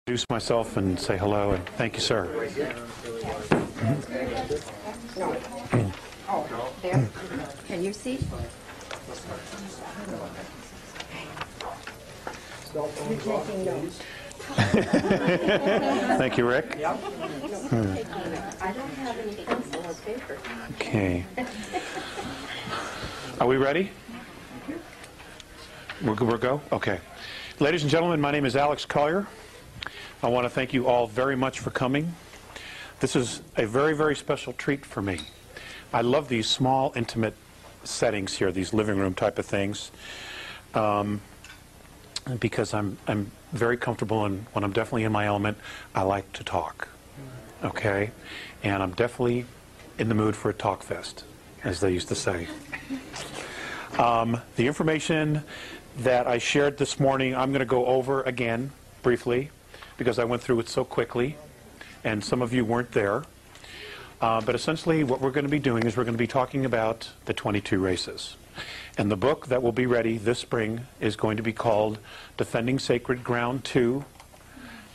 Introduce myself and say hello and thank you, sir. Oh, there. Can you see? You're taking notes. Thank you, Rick. I don't have any pencil or paper. Okay. Are we ready? We'll go? Okay. Ladies and gentlemen, my name is Alex Collier. I want to thank you all very much for coming. This is a very, very special treat for me. I love these small, intimate settings here, these living room type of things, because I'm very comfortable, and when I'm definitely in my element, I like to talk. Okay? And I'm definitely in the mood for a talk fest, as they used to say. The information that I shared this morning, I'm going to go over again briefly, because I went through it so quickly, and some of you weren't there. But essentially what we're going to be doing is we're going to be talking about the 22 races. And the book that will be ready this spring is going to be called Defending Sacred Ground 2,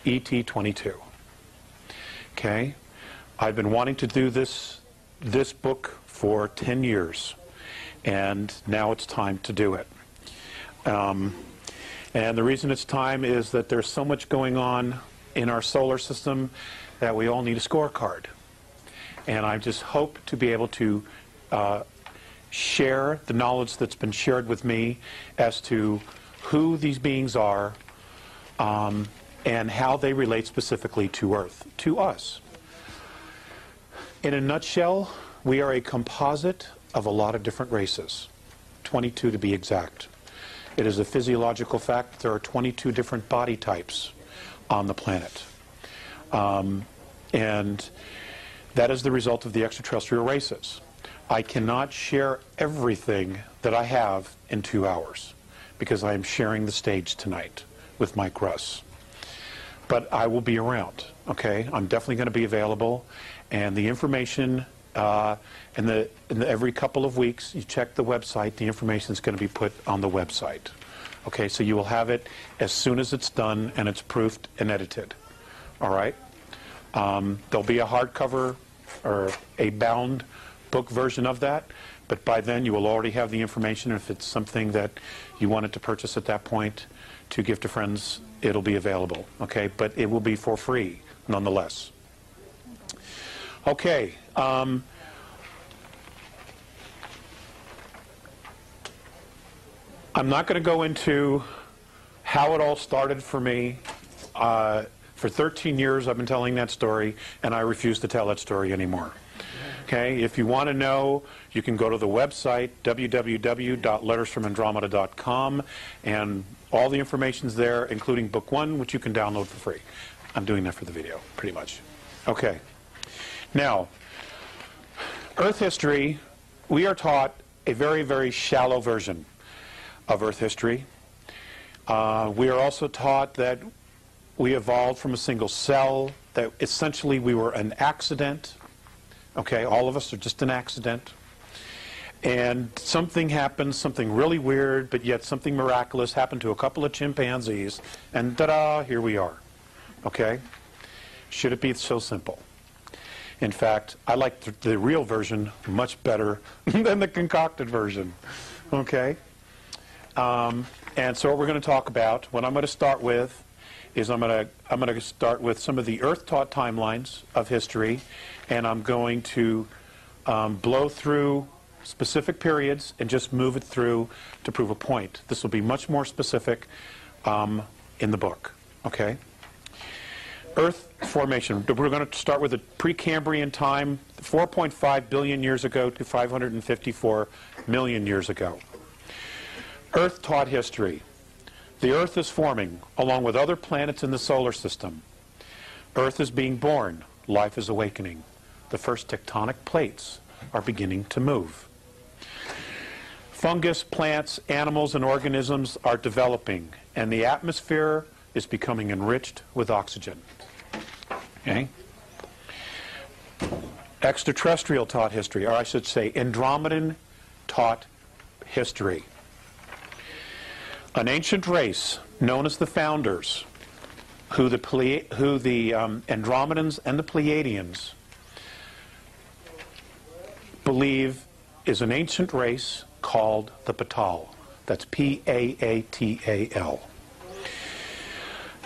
ET 22. Okay? I've been wanting to do this book for 10 years, and now it's time to do it. And the reason it's time is that there's so much going on in our solar system that we all need a scorecard. And I just hope to be able to share the knowledge that's been shared with me as to who these beings are and how they relate specifically to Earth, to us. In a nutshell, we are a composite of a lot of different races, 22 to be exact. It is a physiological fact that there are 22 different body types on the planet. And that is the result of the extraterrestrial races. I cannot share everything that I have in 2 hours because I am sharing the stage tonight with Mike Russ. But I will be around, okay? I'm definitely going to be available. And the information, every couple of weeks, you check the website, the information is going to be put on the website. Okay, so you will have it as soon as it's done and it's proofed and edited. All right? There'll be a hardcover or a bound book version of that, but by then you will already have the information. If it's something that you wanted to purchase at that point to give to friends, it'll be available. Okay, but it will be for free nonetheless. Okay. I'm not going to go into how it all started for me. For 13 years I've been telling that story, and I refuse to tell that story anymore. Okay, if you want to know, you can go to the website, www.lettersfromandromeda.com, and all the information's there, including book 1, which you can download for free. I'm doing that for the video, pretty much. Okay. Now, Earth history, we are taught a very, very shallow version of Earth history. We are also taught that we evolved from a single cell, that essentially we were an accident. Okay, all of us are just an accident. And something happened, something really weird, but yet something miraculous happened to a couple of chimpanzees, and ta-da, here we are. Okay? Should it be so simple? In fact, I like the real version much better than the concocted version. Okay? And so what we're going to talk about, what I'm going to start with, is I'm going to start with some of the Earth-taught timelines of history, and I'm going to blow through specific periods and just move it through to prove a point. This will be much more specific in the book. Okay? Earth formation. We're going to start with the Precambrian time, 4.5 billion years ago to 554 million years ago. Earth-taught history. The Earth is forming, along with other planets in the solar system. Earth is being born. Life is awakening. The first tectonic plates are beginning to move. Fungus, plants, animals, and organisms are developing, and the atmosphere is becoming enriched with oxygen. Okay? Extraterrestrial taught history, or I should say Andromedan taught history. An ancient race known as the Founders who the Andromedans and the Pleiadians believe is an ancient race called the Patal. That's P-A-A-T-A-L.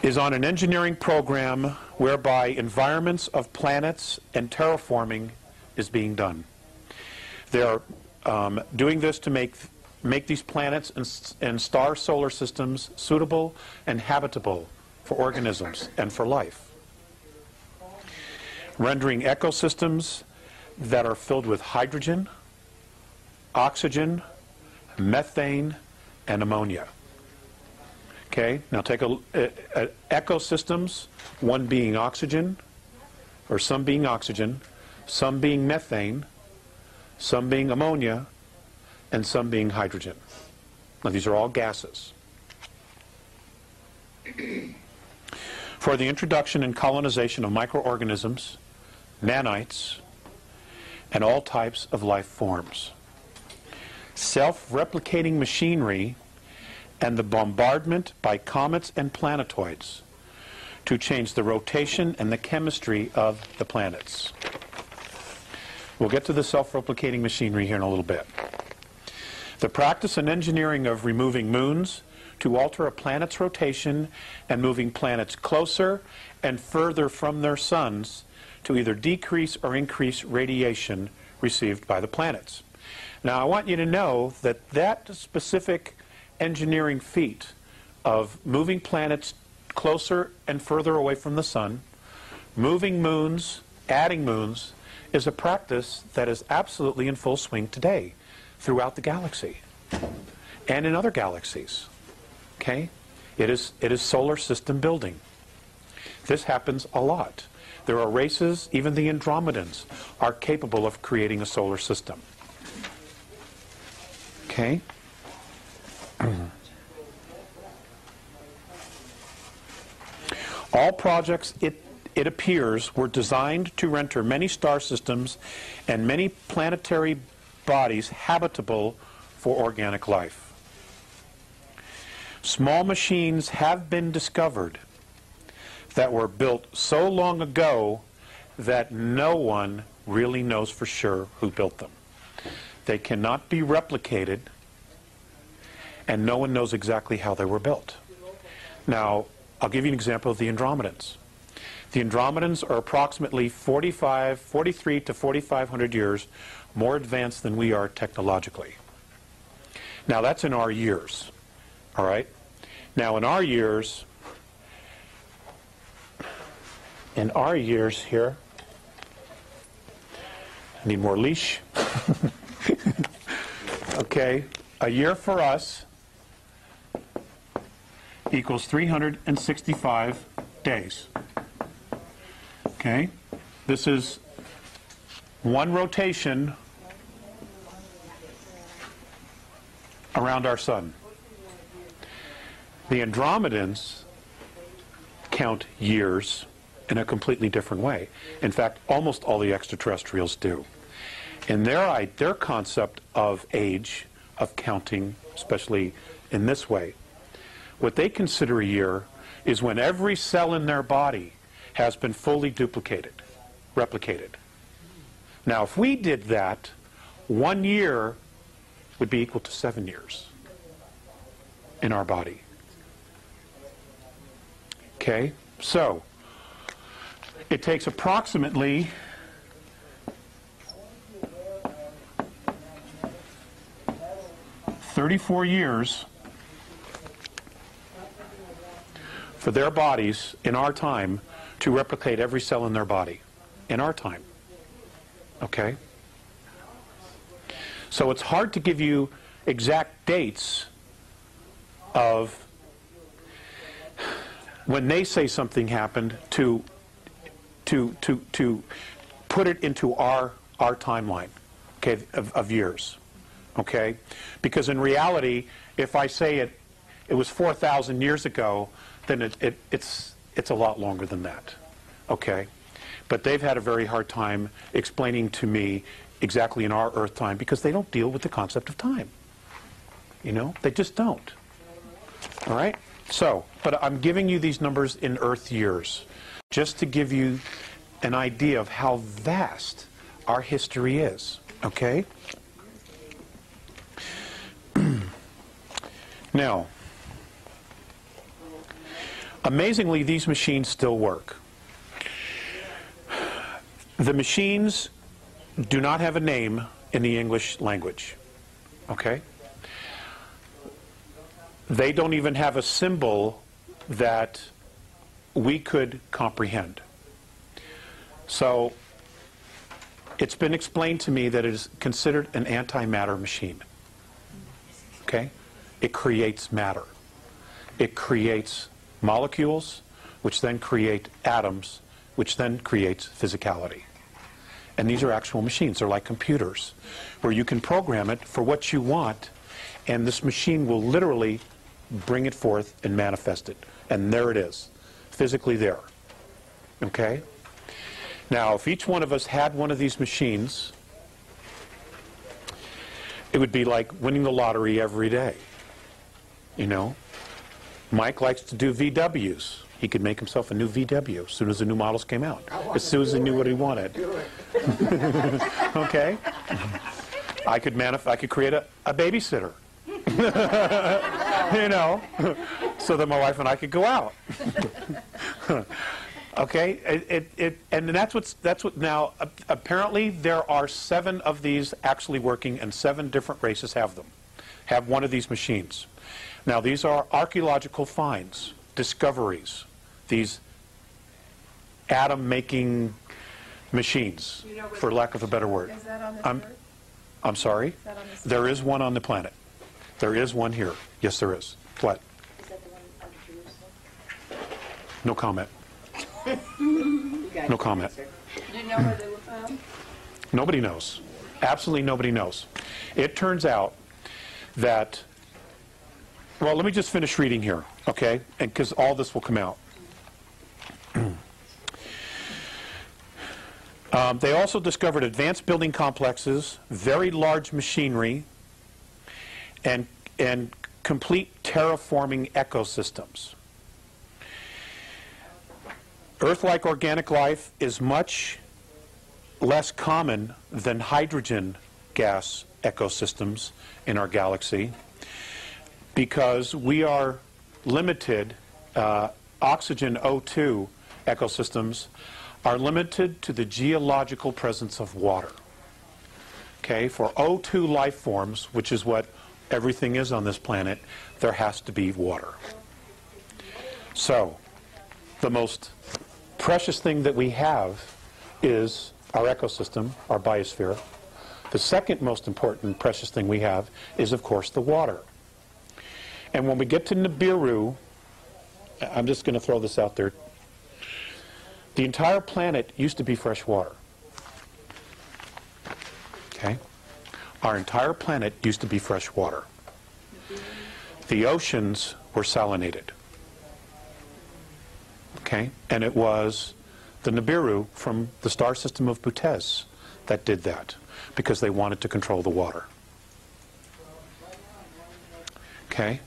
Is on an engineering program whereby environments of planets and terraforming is being done. They're doing this to make these planets and star solar systems suitable and habitable for organisms and for life. Rendering ecosystems that are filled with hydrogen, oxygen, methane, and ammonia. Okay, now take ecosystems, one being oxygen, or some being oxygen, some being methane, some being ammonia, and some being hydrogen. Now these are all gases. For the introduction and colonization of microorganisms, nanites, and all types of life forms. Self-replicating machinery and the bombardment by comets and planetoids to change the rotation and the chemistry of the planets. We'll get to the self-replicating machinery here in a little bit. The practice and engineering of removing moons to alter a planet's rotation and moving planets closer and further from their suns to either decrease or increase radiation received by the planets. Now I want you to know that that specific engineering feat of moving planets closer and further away from the sun, moving moons, adding moons, is a practice that is absolutely in full swing today throughout the galaxy and in other galaxies. Okay? It is solar system building. This happens a lot. There are races, even the Andromedans are capable of creating a solar system. Okay? All projects, it appears, were designed to render many star systems and many planetary bodies habitable for organic life. Small machines have been discovered that were built so long ago that no one really knows for sure who built them. They cannot be replicated, and no one knows exactly how they were built. Now, I'll give you an example of the Andromedans. The Andromedans are approximately 43 to 4,500 years more advanced than we are technologically. Now, that's in our years, all right? Now, in our years here, I need more leash. Okay, a year for us equals 365 days. Okay, this is one rotation around our sun. The Andromedans count years in a completely different way. In fact, almost all the extraterrestrials do. In their concept of age, of counting, especially in this way, what they consider a year is when every cell in their body has been fully replicated. Now, if we did that, 1 year would be equal to 7 years in our body. Okay, so it takes approximately 34 years for their bodies in our time to replicate every cell in their body in our time. Okay? So it's hard to give you exact dates of when they say something happened to put it into our timeline, okay, of years. Okay? Because in reality, if I say it was 4,000 years ago, then it's a lot longer than that. Okay? But they've had a very hard time explaining to me exactly in our Earth time because they don't deal with the concept of time. You know? They just don't. All right? So, but I'm giving you these numbers in Earth years, just to give you an idea of how vast our history is, okay? Now, amazingly, these machines still work. The machines do not have a name in the English language, okay? They don't even have a symbol that we could comprehend. So it's been explained to me that it is considered an antimatter machine. Okay? It creates matter. It creates molecules, which then create atoms, which then creates physicality. And these are actual machines. They're like computers, where you can program it for what you want, and this machine will literally bring it forth and manifest it. And there it is, physically there. Okay? Now, if each one of us had one of these machines, it would be like winning the lottery every day. You know? Mike likes to do VWs. He could make himself a new VW as soon as the new models came out, as soon as he knew what he wanted. Okay? I could create a babysitter. You know, so that my wife and I could go out. Okay, and that's what now. Apparently, there are 7 of these actually working, and 7 different races have one of these machines. Now, these are archaeological finds, discoveries, these atom-making machines, for lack of a better word. Is that on the Earth? I'm sorry? Is that on the There is one on the planet. There is one here. Yes, there is. What? Is that the one under Jerusalem? No comment. No comment. Do you know where they were found? Nobody knows. Absolutely nobody knows. It turns out that, well, let me just finish reading here, okay? And because all this will come out. They also discovered advanced building complexes, very large machinery, and complete terraforming ecosystems. Earth-like organic life is much less common than hydrogen gas ecosystems in our galaxy because we are limited, oxygen O2 ecosystems are limited to the geological presence of water. Okay, for O2 life forms, which is what everything is on this planet, there has to be water. So, the most precious thing that we have is our ecosystem, our biosphere. The second most important precious thing we have is, of course, the water. And when we get to Nibiru, I'm just going to throw this out there, the entire planet used to be fresh water. Okay? Our entire planet used to be fresh water. The oceans were salinated. Okay? And it was the Nibiru from the star system of Butez that did that because they wanted to control the water. Okay?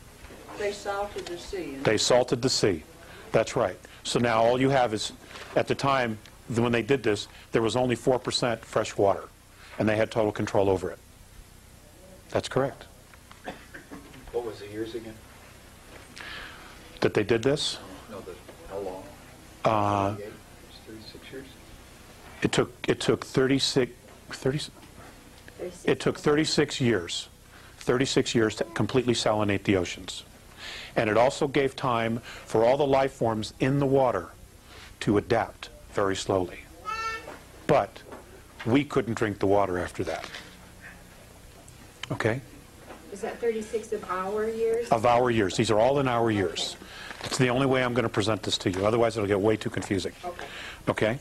They salted the sea. They salted the sea. That's right. So now all you have is, at the time when they did this, there was only 4% fresh water, and they had total control over it. That's correct. What was the years again? That they did this? No, how long? 38? 36 years? It took 36 years. 36 years to completely salinate the oceans. And it also gave time for all the life forms in the water to adapt very slowly. But we couldn't drink the water after that. Okay? Is that 36 of our years? Of our years. These are all in our years. It's the only way I'm going to present this to you. Otherwise, it'll get way too confusing. Okay. Okay?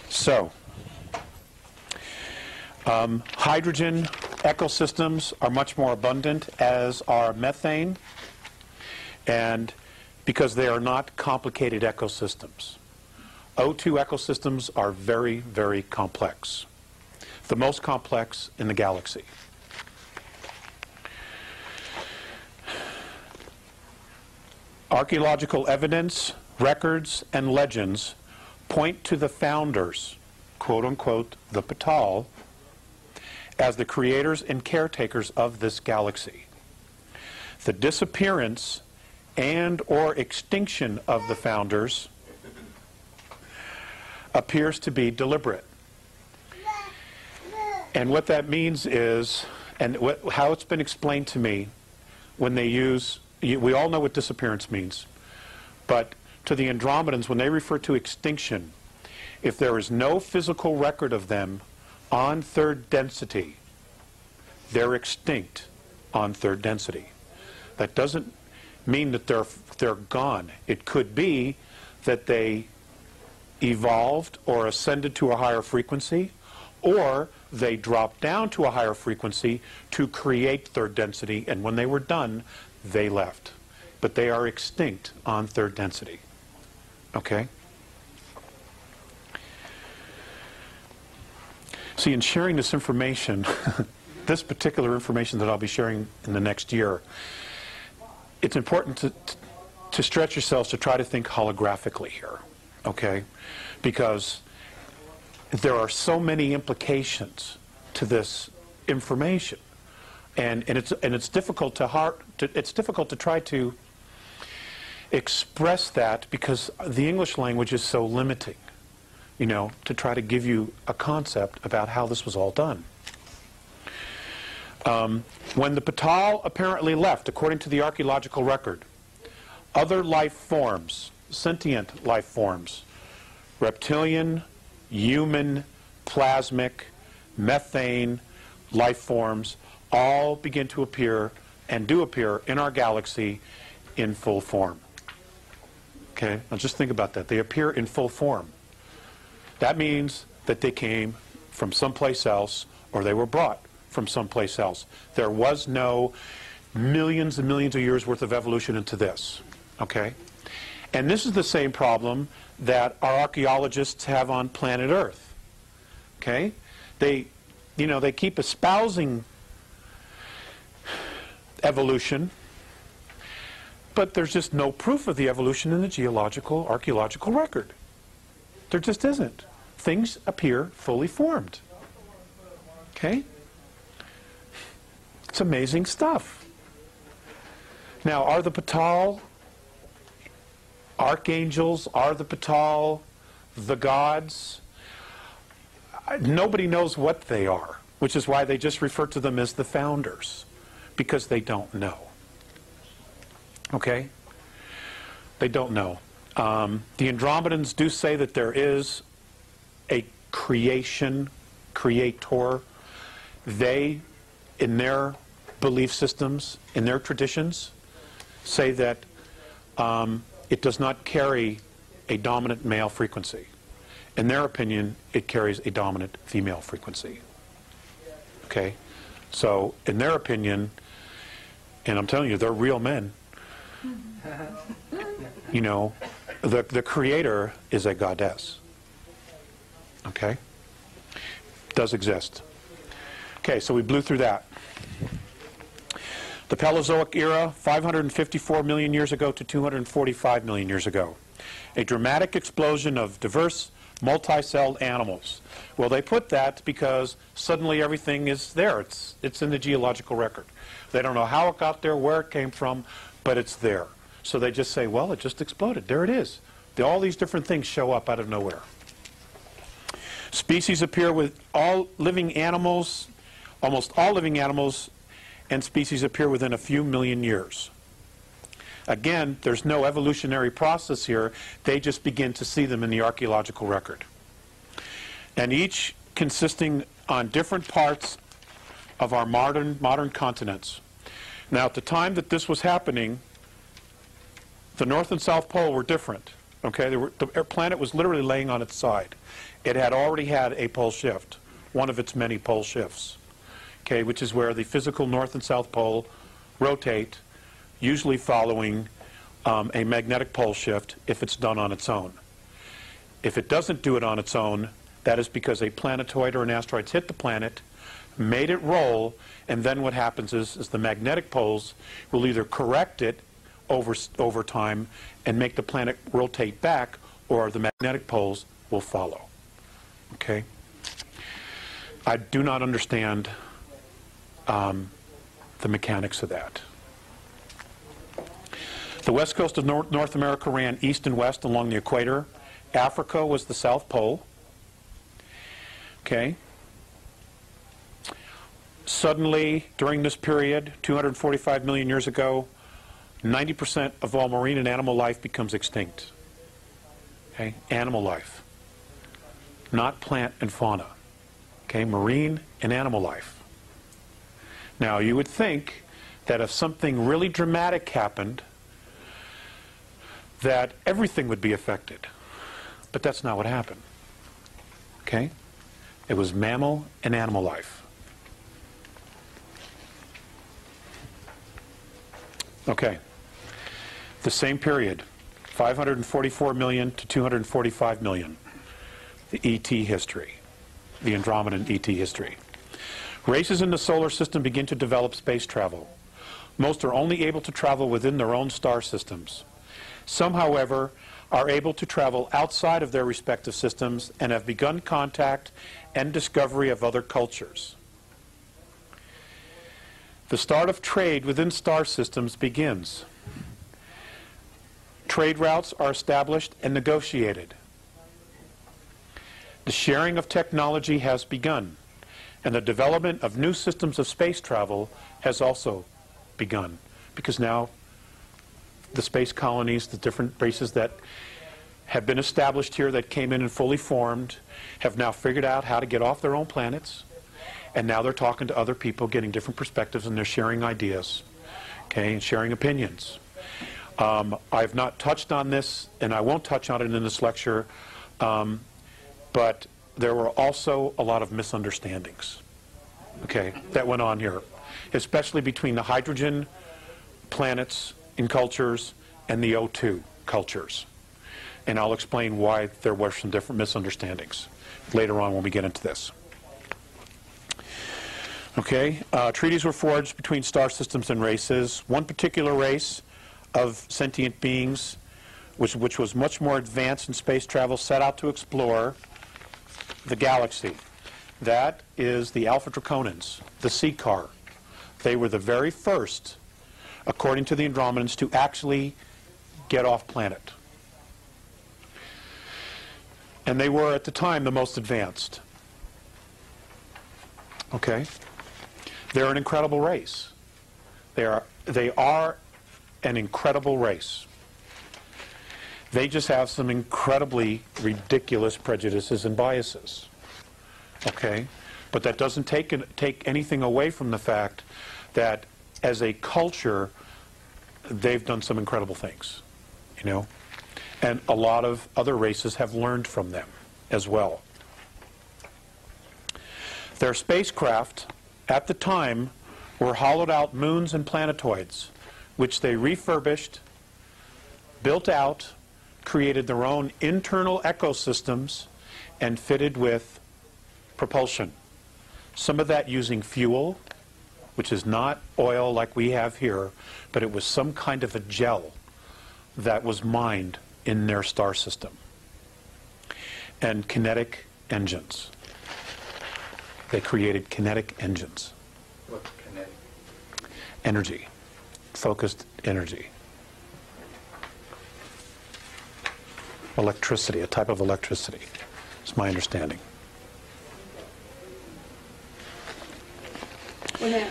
So, hydrogen ecosystems are much more abundant, as are methane, and because they are not complicated ecosystems. O2 ecosystems are very, very complex. The most complex in the galaxy. Archaeological evidence, records, and legends point to the founders, quote unquote, the Patal, as the creators and caretakers of this galaxy. The disappearance and or extinction of the founders appears to be deliberate. And what that means is, and how it's been explained to me, when they use, we all know what disappearance means, but to the Andromedans, when they refer to extinction, if there is no physical record of them on third density, they're extinct on third density. That doesn't mean that they're gone. It could be that they evolved or ascended to a higher frequency, or they dropped down to a higher frequency to create third density, and when they were done, they left. But they are extinct on third density. Okay? See, in sharing this information, this particular information that I'll be sharing in the next year, it's important to stretch yourselves to try to think holographically here, okay? Because there are so many implications to this information, and it's difficult to try to express that because the English language is so limiting, you know, to try to give you a concept about how this was all done. When the Patal apparently left, according to the archaeological record, other life forms, sentient life forms, reptilian, human, plasmic, methane life forms, all begin to appear and do appear in our galaxy in full form. Okay, now just think about that. They appear in full form. That means that they came from someplace else, or they were brought from someplace else. There was no millions and millions of years worth of evolution into this. Okay? And this is the same problem that our archaeologists have on planet Earth. Okay? They keep espousing evolution, but there's just no proof of the evolution in the geological, archaeological record. There just isn't. Things appear fully formed. Okay? It's amazing stuff. Now, are the Patal archangels? Are the Patal the gods? Nobody knows what they are, which is why they just refer to them as the founders, because they don't know. Okay? They don't know. The Andromedans do say that there is a creator. They, in their belief systems, in their traditions, say that it does not carry a dominant male frequency. In their opinion, it carries a dominant female frequency. Okay? So, in their opinion, and I'm telling you, they're real men, you know, the creator is a goddess. Okay? Does exist. Okay, so we blew through that. The Paleozoic era, 554 million years ago to 245 million years ago. A dramatic explosion of diverse, multi-celled animals. Well, they put that because suddenly everything is there. It's in the geological record. They don't know how it got there, where it came from, but it's there. So they just say, well, it just exploded. There it is. All these different things show up out of nowhere. Species appear with all living animals, almost all living animals and species appear within a few million years. Again, there's no evolutionary process here. They just begin to see them in the archaeological record. And each consisting on different parts of our modern continents. Now, at the time that this was happening, the North and South Pole were different. Okay, the planet was literally laying on its side. It had already had a pole shift, one of its many pole shifts. Okay, which is where the physical North and South Pole rotate, usually following a magnetic pole shift if it's done on its own. If it doesn't do it on its own, that is because a planetoid or an asteroid hit the planet, made it roll, and then what happens is the magnetic poles will either correct it over time and make the planet rotate back, or the magnetic poles will follow. Okay? I do not understand the mechanics of that. The west coast of North America ran east and west along the equator. Africa was the South Pole. Okay? Suddenly, during this period, 245 million years ago, 90% of all marine and animal life becomes extinct. Okay? Animal life. Not plant and fauna. Okay? Marine and animal life. Now, you would think that if something really dramatic happened, that everything would be affected. But that's not what happened. Okay? It was mammal and animal life. Okay. The same period, 544 million to 245 million, the ET history, the Andromedan ET history. Races in the solar system begin to develop space travel. Most are only able to travel within their own star systems. Some, however, are able to travel outside of their respective systems and have begun contact and discovery of other cultures. The start of trade within star systems begins. Trade routes are established and negotiated. The sharing of technology has begun, and the development of new systems of space travel has also begun, because now the space colonies, the different races that have been established here that came in and fully formed, have now figured out how to get off their own planets, and now they're talking to other people, getting different perspectives, and they're sharing ideas, okay, and sharing opinions. I've not touched on this, and I won't touch on it in this lecture, but there were also a lot of misunderstandings, okay, that went on here, especially between the hydrogen planets in cultures and the O2 cultures. And I'll explain why there were some different misunderstandings later on when we get into this. Okay, treaties were forged between star systems and races. One particular race of sentient beings, which was much more advanced in space travel, set out to explore the galaxy. That is the Alpha Draconans, the Seeker. They were the very first, according to the Andromedans, to actually get off planet. And they were, at the time, the most advanced. Okay? They're an incredible race. They are an incredible race. They just have some incredibly ridiculous prejudices and biases. Okay? But that doesn't take anything away from the fact that as a culture, they've done some incredible things, you know? And a lot of other races have learned from them as well. Their spacecraft, at the time, were hollowed out moons and planetoids, which they refurbished, built out, created their own internal ecosystems, and fitted with propulsion. Some of that using fuel, which is not oil like we have here, but it was some kind of a gel that was mined in their star system. And kinetic engines. They created kinetic engines. What's kinetic? Energy. Focused energy. Electricity, a type of electricity. It's my understanding. Well, now,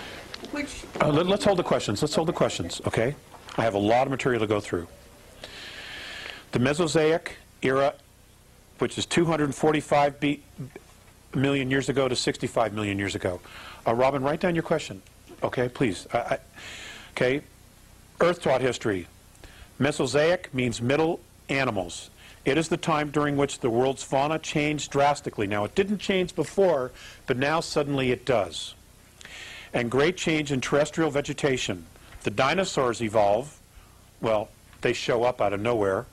which... Let's hold the questions. Let's hold the questions, okay? I have a lot of material to go through. The Mesozoic era, which is 245 million years ago to 65 million years ago. Robin, write down your question, okay, please. Okay, Earth taught history. Mesozoic means middle animals. It is the time during which the world's fauna changed drastically. Now, it didn't change before, but now suddenly it does. And great change in terrestrial vegetation. The dinosaurs evolve. Well, they show up out of nowhere.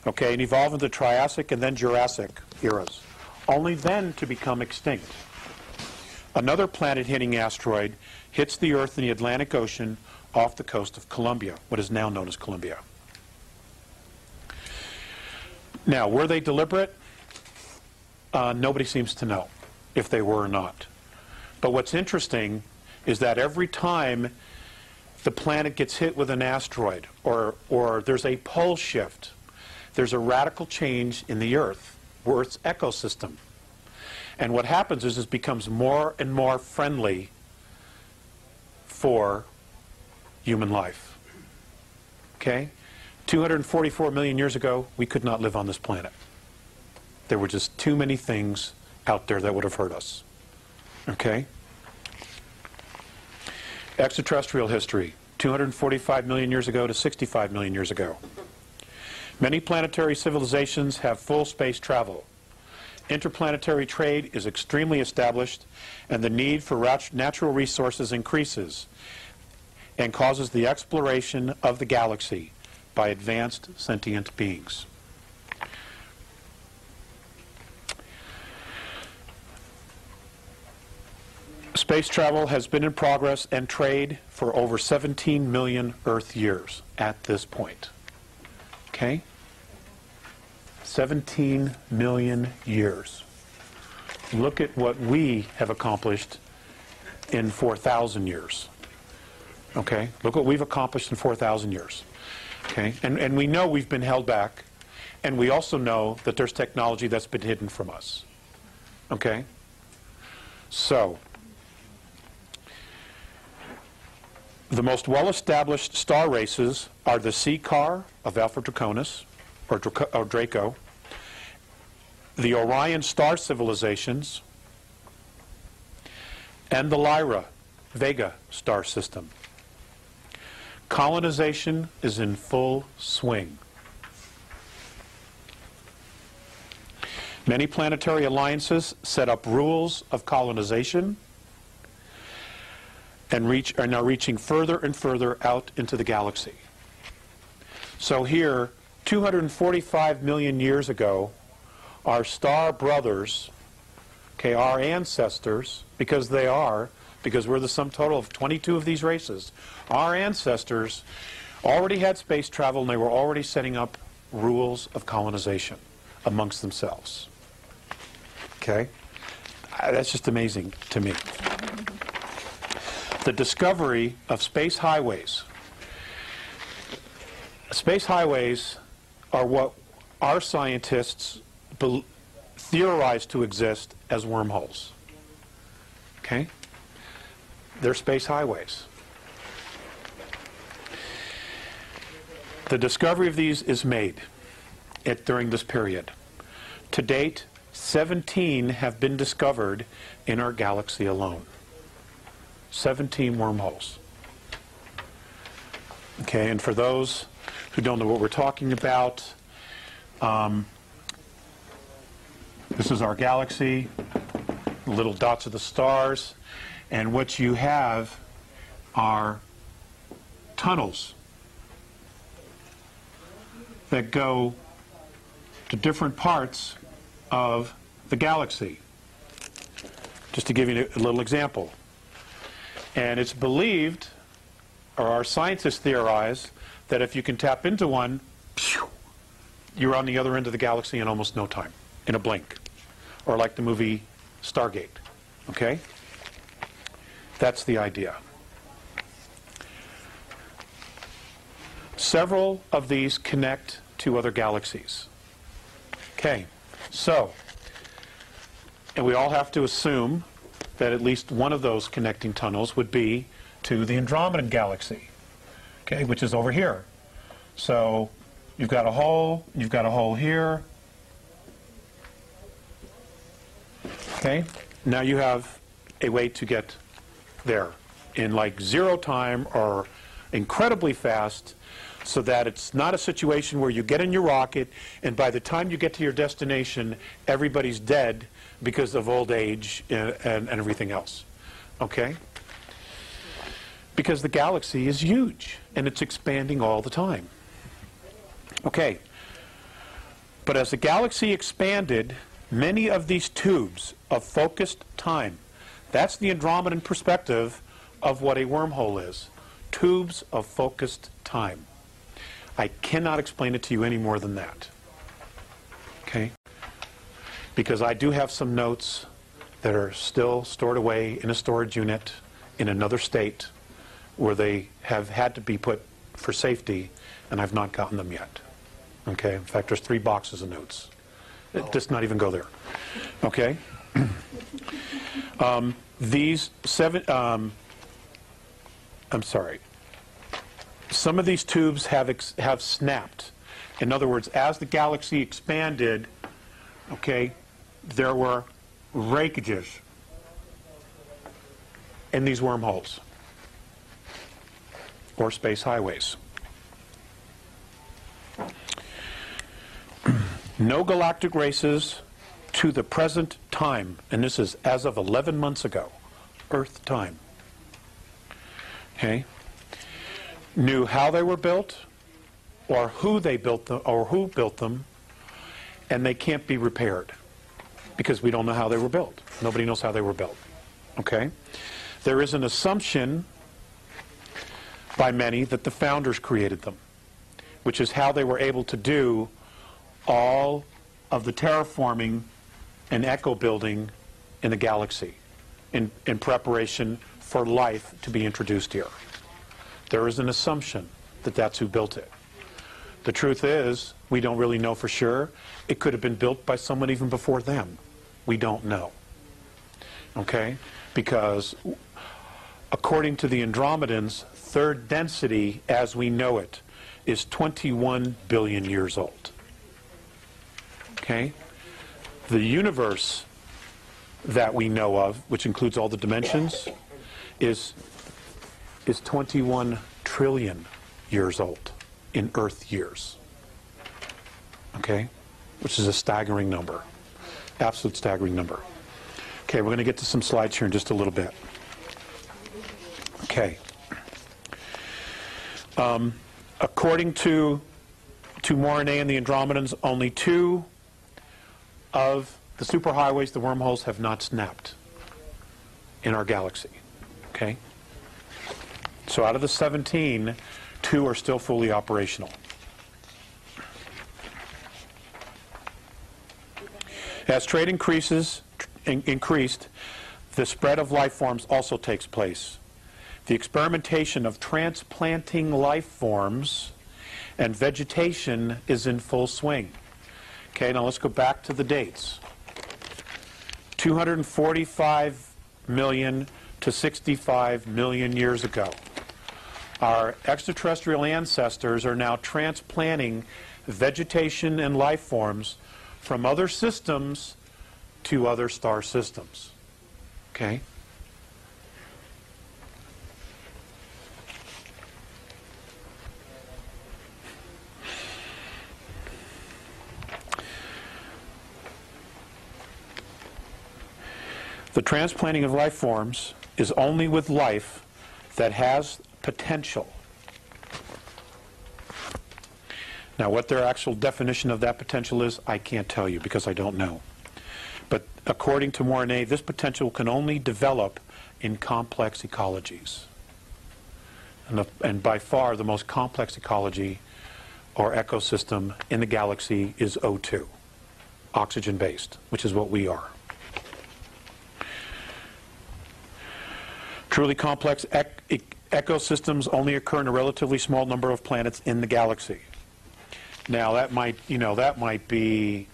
Okay, and evolve into the Triassic and then Jurassic eras, only then to become extinct. Another planet-hitting asteroid hits the Earth in the Atlantic Ocean off the coast of Colombia, what is now known as Colombia. Now, were they deliberate? Nobody seems to know if they were or not. But what's interesting is that every time the planet gets hit with an asteroid or there's a pole shift, there's a radical change in the Earth's ecosystem. And what happens is it becomes more and more friendly for human life. Okay? 244 million years ago, we could not live on this planet. There were just too many things out there that would have hurt us. Okay? Extraterrestrial history, 245 million years ago to 65 million years ago. Many planetary civilizations have full space travel. Interplanetary trade is extremely established, and the need for natural resources increases and causes the exploration of the galaxy by advanced sentient beings. Space travel has been in progress and trade for over 17 million Earth years at this point. Okay? 17 million years. Look at what we have accomplished in 4,000 years. Okay? Look what we've accomplished in 4,000 years. Okay? And we know we've been held back, and we also know that there's technology that's been hidden from us. Okay? So, the most well-established star races are the C car of Alpha Draconis, or Draco, the Orion star civilizations, and the Lyra Vega star system. Colonization is in full swing. Many planetary alliances set up rules of colonization and are now reaching further and further out into the galaxy. So here, 245 million years ago, our star brothers, okay, our ancestors, because we're the sum total of 22 of these races, our ancestors already had space travel, and they were already setting up rules of colonization amongst themselves. Okay? That's just amazing to me. The discovery of space highways. Space highways are what our scientists theorize to exist as wormholes. Okay? They're space highways. The discovery of these is made during this period. To date, 17 have been discovered in our galaxy alone. 17 wormholes. Okay, and for those who don't know what we're talking about, this is our galaxy, the little dots of the stars, and what you have are tunnels that go to different parts of the galaxy. Just to give you a little example. And it's believed, or our scientists theorize, that if you can tap into one, you're on the other end of the galaxy in almost no time, in a blink. Or like the movie Stargate. Okay? That's the idea. Several of these connect to other galaxies. Okay, so, and we all have to assume that at least one of those connecting tunnels would be to the Andromedan galaxy, okay, which is over here. So you've got a hole here. Okay, now you have a way to get there in like 0 time or incredibly fast, so that it's not a situation where you get in your rocket and by the time you get to your destination, everybody's dead because of old age and everything else. Okay? Because the galaxy is huge and it's expanding all the time. Okay. But as the galaxy expanded, many of these tubes of focused time, that's the Andromedan perspective of what a wormhole is. tubes of focused time. I cannot explain it to you any more than that. Okay? Because I do have some notes that are still stored away in a storage unit in another state where they have had to be put for safety, and I've not gotten them yet. Okay? In fact, there's 3 boxes of notes. Just not even go there. Okay? These 7, I'm sorry. Some of these tubes have snapped. In other words, as the galaxy expanded, okay, there were breakages in these wormholes or space highways. No galactic races to the present time, and this is as of 11 months ago, Earth time, okay, knew how they were built or who they built them or who built them, and they can't be repaired because we don't know how they were built. Nobody knows how they were built. Okay? There is an assumption by many that the founders created them, which is how they were able to do all of the terraforming and echo building in the galaxy in preparation for life to be introduced here. There is an assumption that that's who built it. The truth is, we don't really know for sure. It could have been built by someone even before them. We don't know. Okay? Because according to the Andromedans, third density as we know it is 21 billion years old. Okay? The universe that we know of, which includes all the dimensions, is 21 trillion years old in Earth years. Okay? Which is a staggering number. Absolute staggering number. Okay, we're going to get to some slides here in just a little bit. Okay. According to Morine and the Andromedans, only 2 of the superhighways, the wormholes, have not snapped in our galaxy. Okay? So out of the 17, 2 are still fully operational. As trade increased, the spread of life forms also takes place. The experimentation of transplanting life forms and vegetation is in full swing. Okay, now let's go back to the dates. 245 million to 65 million years ago. Our extraterrestrial ancestors are now transplanting vegetation and life forms from other systems to other star systems. Okay? The transplanting of life forms is only with life that has potential. Now, what their actual definition of that potential is, I can't tell you because I don't know. But according to Morine, this potential can only develop in complex ecologies. And by far, the most complex ecology or ecosystem in the galaxy is O2, oxygen-based, which is what we are. Truly complex ecosystems only occur in a relatively small number of planets in the galaxy. Now that might be,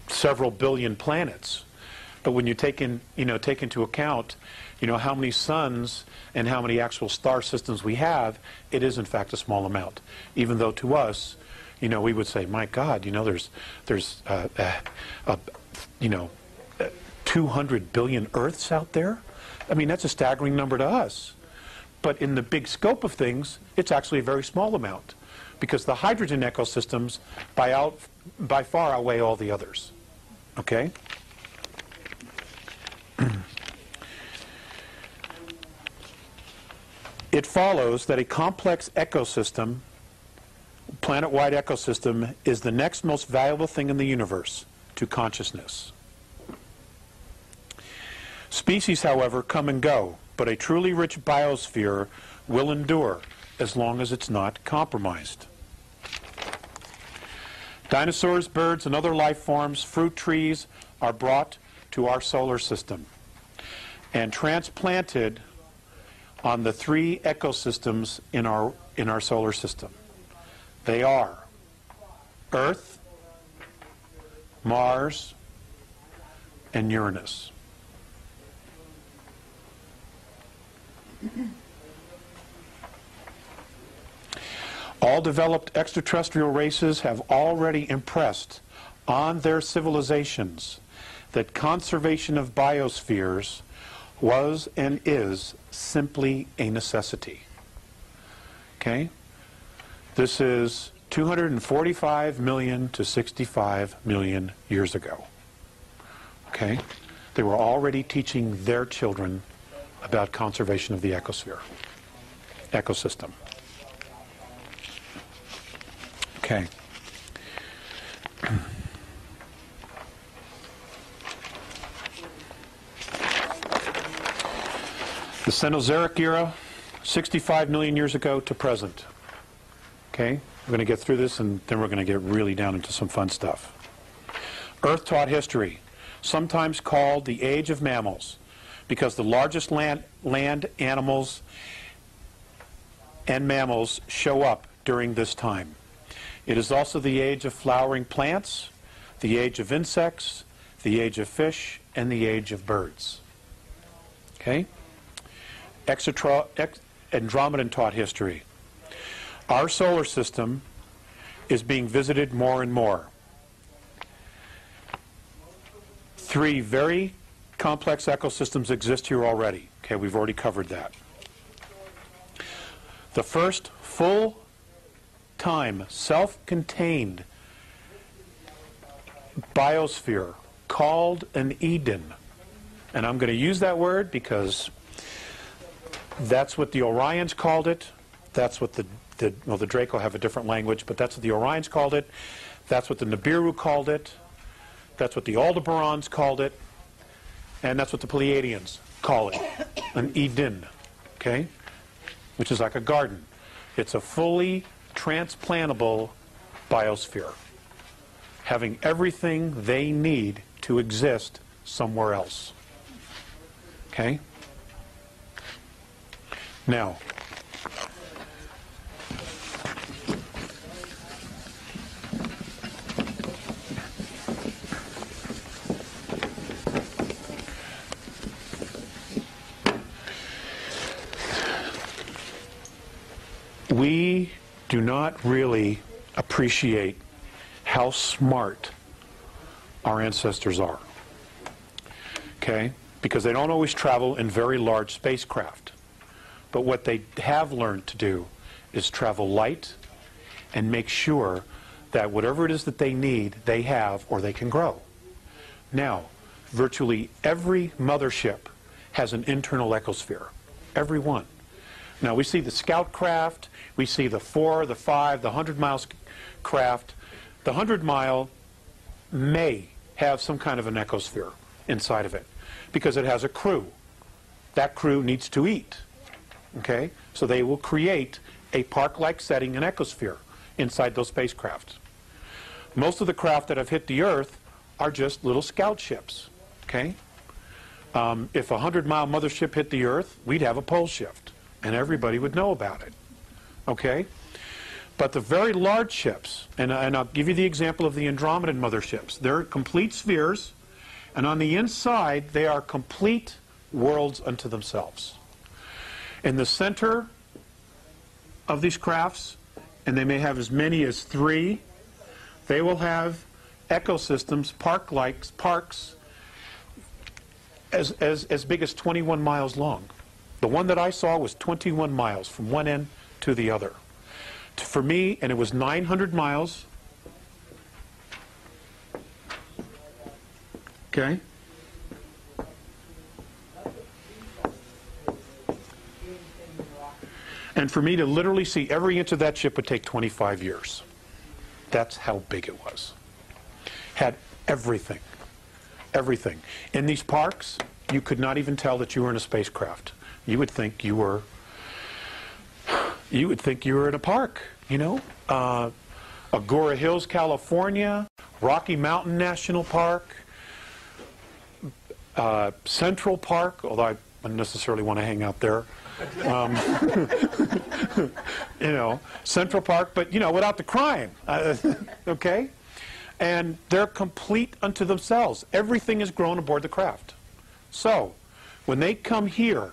several billion planets, but when you take into account, how many suns and how many actual star systems we have, it is in fact a small amount. Even though to us, we would say, my God, there's 200 billion Earths out there. I mean, that's a staggering number to us. But in the big scope of things, it's actually a very small amount because the hydrogen ecosystems by far outweigh all the others. Okay? It follows that a complex ecosystem, planet-wide ecosystem, is the next most valuable thing in the universe to consciousness. Species, however, come and go but a truly rich biosphere will endure as long as it's not compromised. Dinosaurs, birds, and other life forms, fruit trees, are brought to our solar system and transplanted on the three ecosystems in our solar system. They are Earth, Mars, and Uranus. All developed extraterrestrial races have already impressed on their civilizations that conservation of biospheres was and is simply a necessity. Okay? This is 245 million to 65 million years ago. Okay? They were already teaching their children about conservation of the ecosystem. Okay. The Cenozoic era, 65 million years ago to present. Okay? We're going to get through this and then we're going to get really down into some fun stuff. Earth-taught history, sometimes called the Age of Mammals, because the largest land animals and mammals show up during this time. It is also the age of flowering plants, the age of insects, the age of fish, and the age of birds. Okay? Andromedan taught history. Our solar system is being visited more and more. Three very complex ecosystems exist here already. Okay, we've already covered that. The first full-time, self-contained biosphere called an Eden. And I'm going to use that word because that's what the Orions called it. That's what the Draco have a different language, but that's what the Orions called it. That's what the Nibiru called it. That's what the Aldebarans called it. And that's what the Pleiadians call it, an Eden, okay? Which is like a garden. It's a fully transplantable biosphere, having everything they need to exist somewhere else. Okay? Now, we do not really appreciate how smart our ancestors are. Okay? Because they don't always travel in very large spacecraft. But what they have learned to do is travel light and make sure that whatever it is that they need, they have or they can grow. Now, virtually every mothership has an internal ecosphere. Every one. Now, we see the scout craft, we see the 4, the 5, the 100-mile craft. The 100-mile may have some kind of an ecosphere inside of it because it has a crew. That crew needs to eat. Okay? So they will create a park-like setting, an ecosphere, inside those spacecraft. Most of the craft that have hit the Earth are just little scout ships. Okay? If a 100-mile mothership hit the Earth, we'd have a pole shift, and everybody would know about it. Okay? But the very large ships, and I'll give you the example of the Andromedan motherships. They're complete spheres, and on the inside, they are complete worlds unto themselves. In the center of these crafts, and they may have as many as 3, they will have ecosystems, parks, as big as 21 miles long. The one that I saw was 21 miles from one end to the other. For me, and it was 900 miles. Okay? And for me to literally see every inch of that ship would take 25 years. That's how big it was. Had everything. Everything. In these parks, you could not even tell that you were in a spacecraft. You would think you were in a park, you know? Agoura Hills, California, Rocky Mountain National Park, Central Park, although I wouldn't necessarily want to hang out there. You know, Central Park, but, you know, without the crime, okay? And they're complete unto themselves. Everything is grown aboard the craft. So, when they come here,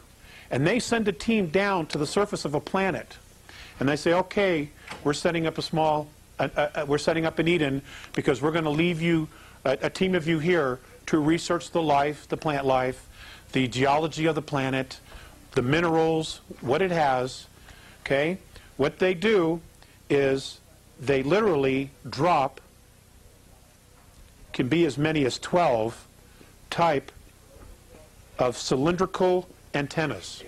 and they send a team down to the surface of a planet, and they say, okay, we're setting up we're setting up an Eden because we're going to leave you, a team of you here, to research the life, the plant life, the geology of the planet, the minerals, what it has, okay? What they do is they literally drop, can be as many as 12 type of cylindrical antennas.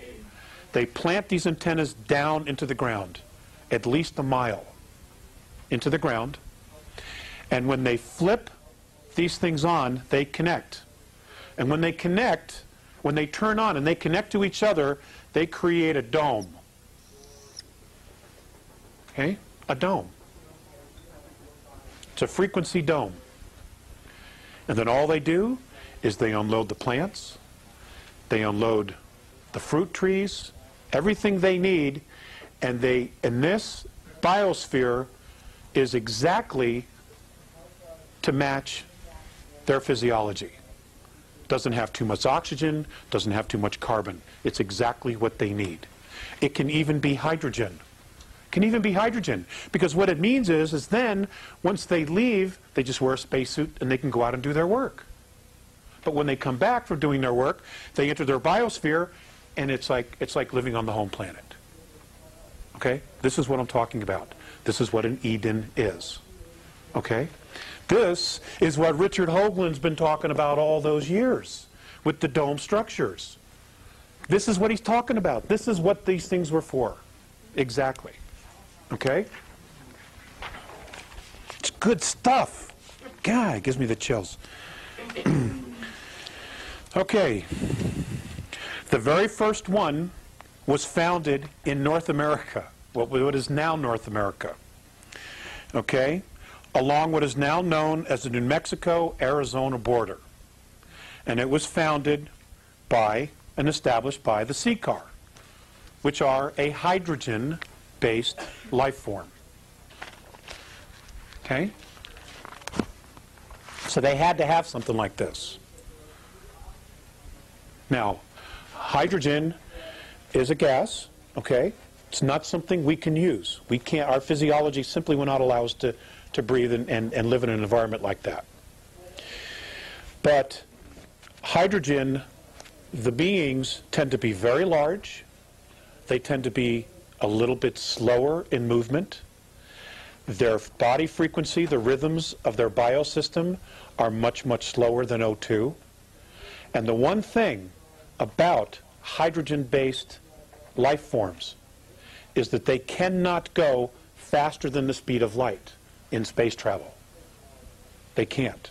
They plant these antennas down into the ground, at least a mile into the ground, and when they flip these things on, they connect. And when they connect, when they turn on and they connect to each other, they create a dome. Okay? A dome. It's a frequency dome. And then all they do is they unload the plants, they unload the fruit trees, everything they need, and this biosphere is exactly to match their physiology. Doesn't have too much oxygen, doesn't have too much carbon. It's exactly what they need. It can even be hydrogen. Can even be hydrogen, because what it means is then once they leave, they just wear a spacesuit and they can go out and do their work. But when they come back from doing their work, they enter their biosphere, and it's like living on the home planet. Okay? This is what I'm talking about. This is what an Eden is. Okay? This is what Richard Hoagland's been talking about all those years with the dome structures. This is what he's talking about. This is what these things were for. Exactly. Okay? It's good stuff. God, it gives me the chills. Okay. The very first one was founded in North America, what is now North America. Okay? Along what is now known as the New Mexico-Arizona border. And it was founded by and established by the Seacar, which are a hydrogen-based life form. Okay? So they had to have something like this. Now, hydrogen is a gas, okay? It's not something we can use. We can't, our physiology simply will not allow us to breathe and live in an environment like that. But hydrogen, the beings tend to be very large. They tend to be a little bit slower in movement. Their body frequency, the rhythms of their biosystem are much, much slower than O2. And the one thing about hydrogen-based life forms is that they cannot go faster than the speed of light in space travel. They can't.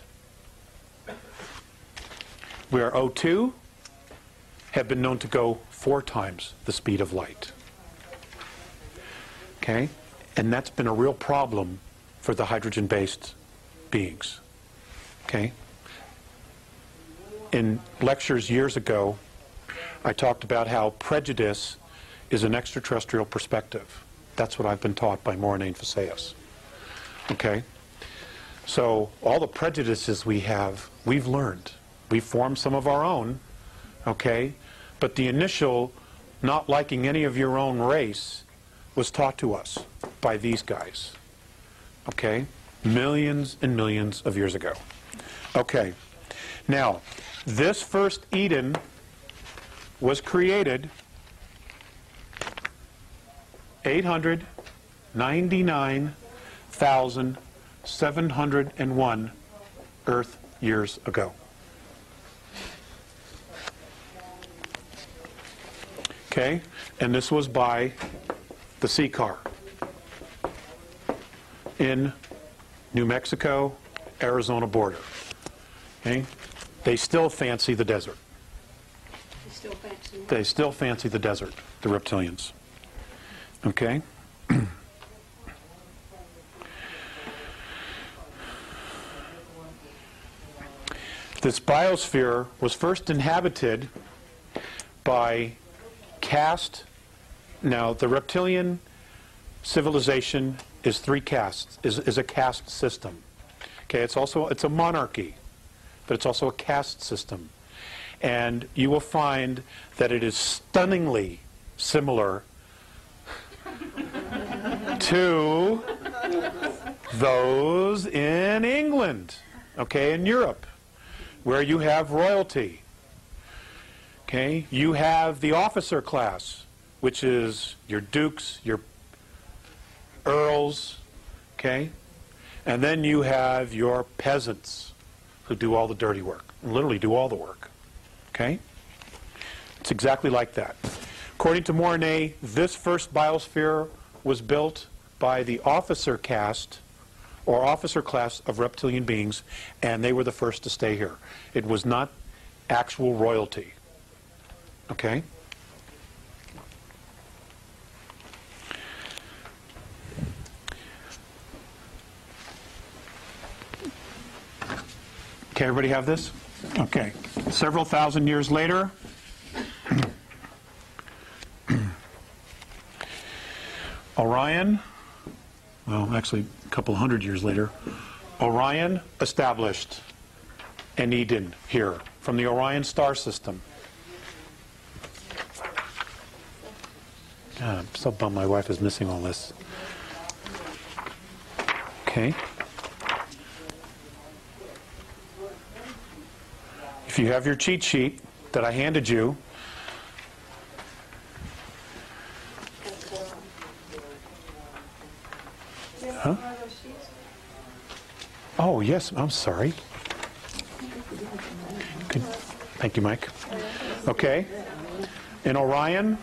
Where O2 have been known to go 4 times the speed of light. Okay? And that's been a real problem for the hydrogen-based beings. Okay? In lectures years ago, I talked about how prejudice is an extraterrestrial perspective. That's what I've been taught by Alex. Okay? So all the prejudices we have, we've learned. We've formed some of our own, okay? But the initial not liking any of your own race was taught to us by these guys, okay? Millions and millions of years ago. Okay. Now, this first Eden was created 899,701 Earth years ago. Okay? And this was by the Seacar in New Mexico, Arizona border. Okay? They still fancy the desert. still fancy. They still fancy the desert, the reptilians. Okay? This biosphere was first inhabited by caste. Now, the reptilian civilization is three castes, is a caste system. Okay, it's a monarchy, but it's also a caste system. And you will find that it is stunningly similar to those in England, okay, in Europe, where you have royalty. Okay, you have the officer class, which is your dukes, your earls, okay? And then you have your peasants who do all the dirty work, literally do all the work, okay? It's exactly like that. According to Mornay, this first biosphere was built by the officer caste or officer class of reptilian beings, and they were the first to stay here. It was not actual royalty, okay? Okay, everybody have this? Okay. Several thousand years later, Orion, well, actually a couple hundred years later, Orion established an Eden here from the Orion star system. God, I'm so bummed my wife is missing all this. Okay. If you have your cheat sheet that I handed you, huh? Oh, yes, I'm sorry. Good. Thank you, Mike. Okay. In Orion,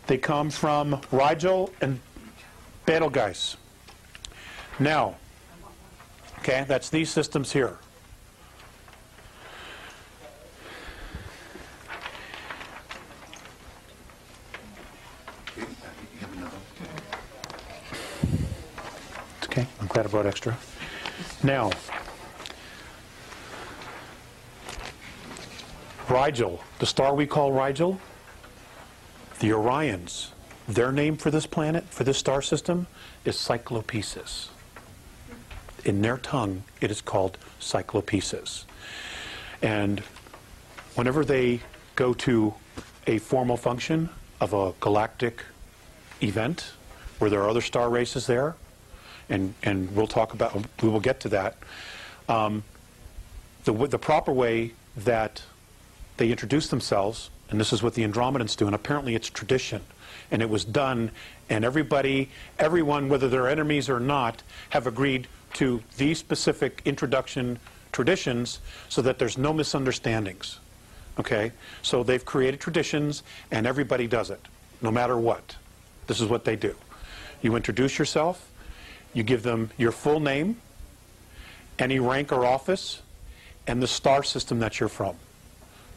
they come from Rigel and Betelgeuse. Now, okay, that's these systems here. Okay, I'm glad I brought extra. Now, Rigel, the star we call Rigel, the Orions, their name for this planet, for this star system, is Cyclopesis. In their tongue, it is called Cyclopesis. And whenever they go to a formal function of a galactic event, where there are other star races there, and we will get to that, the proper way that they introduce themselves, and this is what the Andromedans do, and apparently it's tradition, and it was done, and everyone, whether they're enemies or not, have agreed to these specific introduction traditions so that there's no misunderstandings. Okay? So they've created traditions, and everybody does it, no matter what. This is what they do. You introduce yourself, you give them your full name, any rank or office, and the star system that you're from.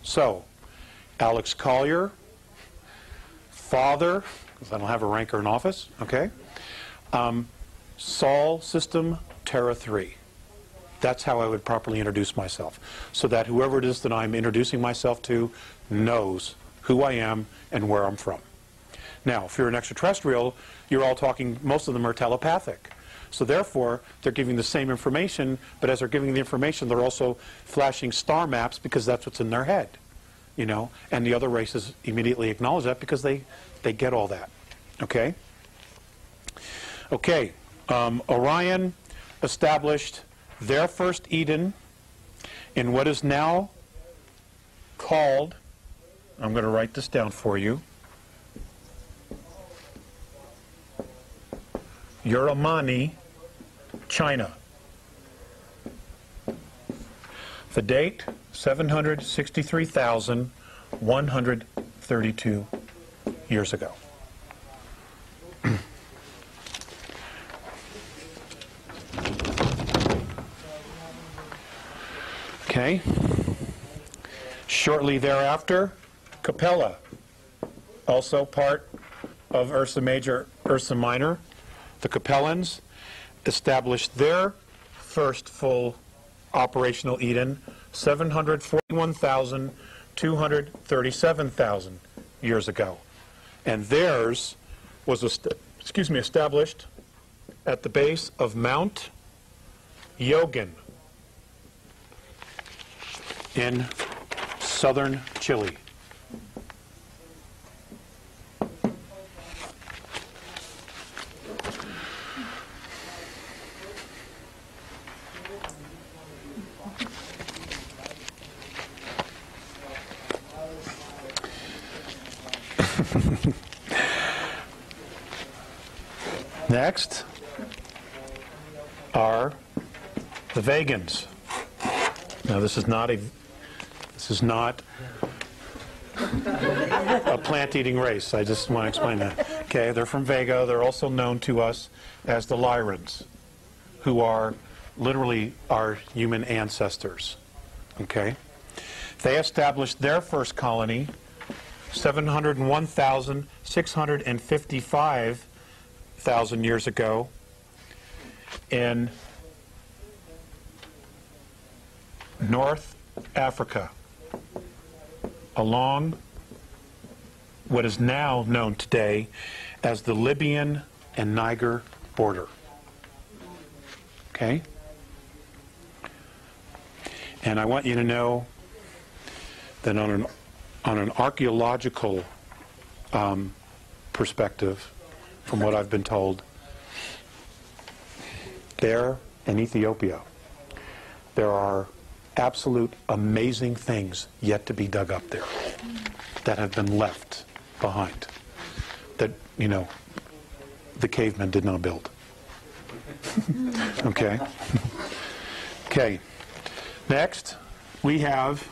So, Alex Collier, father, because I don't have a rank or an office, okay? Sol system, Terra 3. That's how I would properly introduce myself, so that whoever it is that I'm introducing myself to knows who I am and where I'm from. Now, if you're an extraterrestrial, you're all talking, most of them are telepathic. So therefore, they're giving the same information, but as they're giving the information, they're also flashing star maps because that's what's in their head, you know, and the other races immediately acknowledge that because they get all that, okay? Okay, Orion established their first Eden in what is now called, I'm going to write this down for you, Uramani, China. The date, 763,132 years ago. Okay. Shortly thereafter Capella, also part of Ursa Major, Ursa Minor. The Capellans established their first full operational Eden 741,237,000 years ago. And theirs was established at the base of Mount Yogin in southern Chile. Next are the vegans. Now this is not a plant-eating race. I just want to explain that. Okay, they're from Vega. They're also known to us as the Lyrans, who are literally our human ancestors. Okay, they established their first colony 701,655,000 years ago in North Africa, along what is now known today as the Libyan and Niger border. Okay? And I want you to know that on an archaeological perspective, from what I've been told, there in Ethiopia, there are absolute amazing things yet to be dug up there that have been left behind, that, you know, the cavemen did not build. Okay? Okay. Next, we have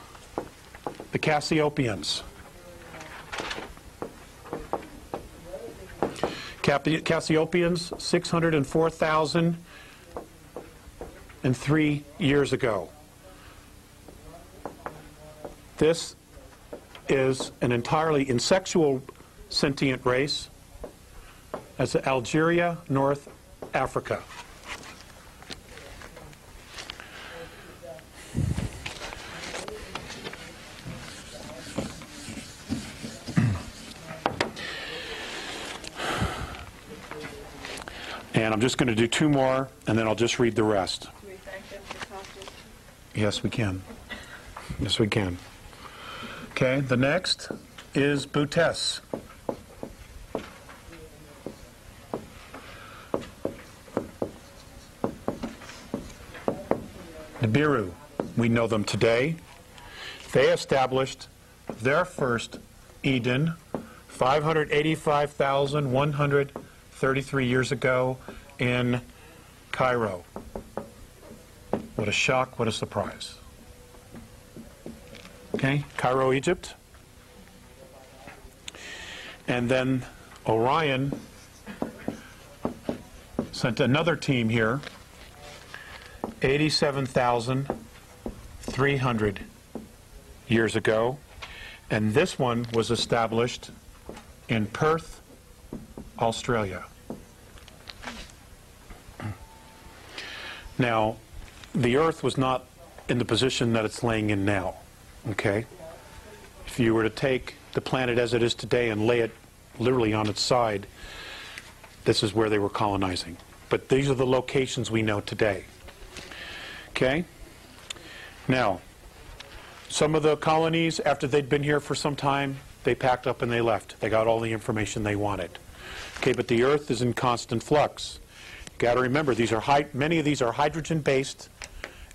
the Cassiopeans. Cassiopeans, 604,003 years ago. This is an entirely insexual sentient race. That's Algeria, North Africa. And I'm just going to do two more, and then I'll just read the rest. Do we thank them for talking? Yes, we can. Yes, we can. Okay, the next is Butes. Nibiru, we know them today. They established their first Eden 585,133 years ago in Cairo. What a shock, what a surprise. Okay, Cairo, Egypt. And then Orion sent another team here, 87,300 years ago. And this one was established in Perth, Australia. Now, the Earth was not in the position that it's laying in now. Okay? If you were to take the planet as it is today and lay it literally on its side, this is where they were colonizing. But these are the locations we know today. Okay? Now, some of the colonies, after they'd been here for some time, they packed up and they left. They got all the information they wanted. Okay, but the Earth is in constant flux. You got to remember, many of these are hydrogen-based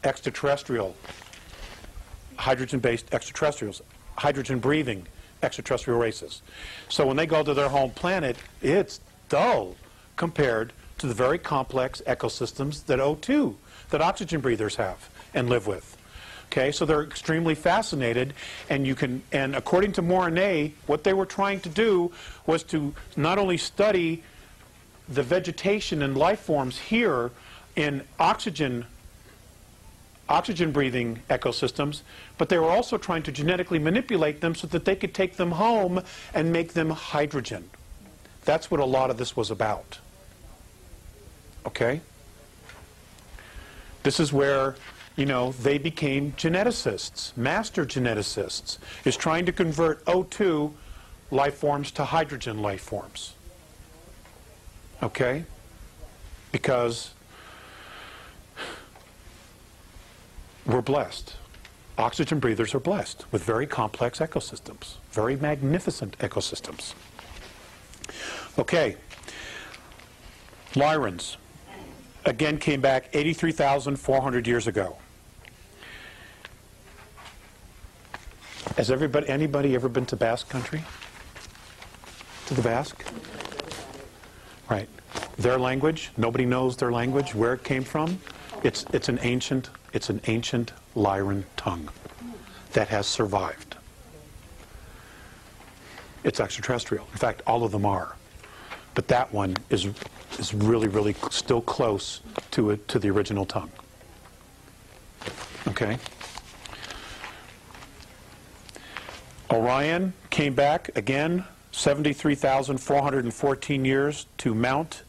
extraterrestrial, hydrogen-breathing extraterrestrial races. So when they go to their home planet, it's dull compared to the very complex ecosystems that O2, that oxygen breathers have and live with. Okay, so they're extremely fascinated, and according to Mornay, what they were trying to do was to not only study the vegetation and life forms here in oxygen oxygen-breathing ecosystems, but they were also trying to genetically manipulate them so that they could take them home and make them hydrogen. That's what a lot of this was about. Okay? This is where, you know, they became geneticists, master geneticists, is trying to convert O2 life forms to hydrogen life forms. Okay? Because we're blessed. Oxygen breathers are blessed with very complex ecosystems, very magnificent ecosystems. Okay. Lyrans, again, came back 83,400 years ago. Has anybody ever been to Basque country? To the Basque? Right. Their language, nobody knows their language, where it came from. It's an ancient Lyran tongue that has survived. It's extraterrestrial. In fact, all of them are. But that one is really, really still close to the original tongue. Okay? Orion came back again 73,414 years to Mount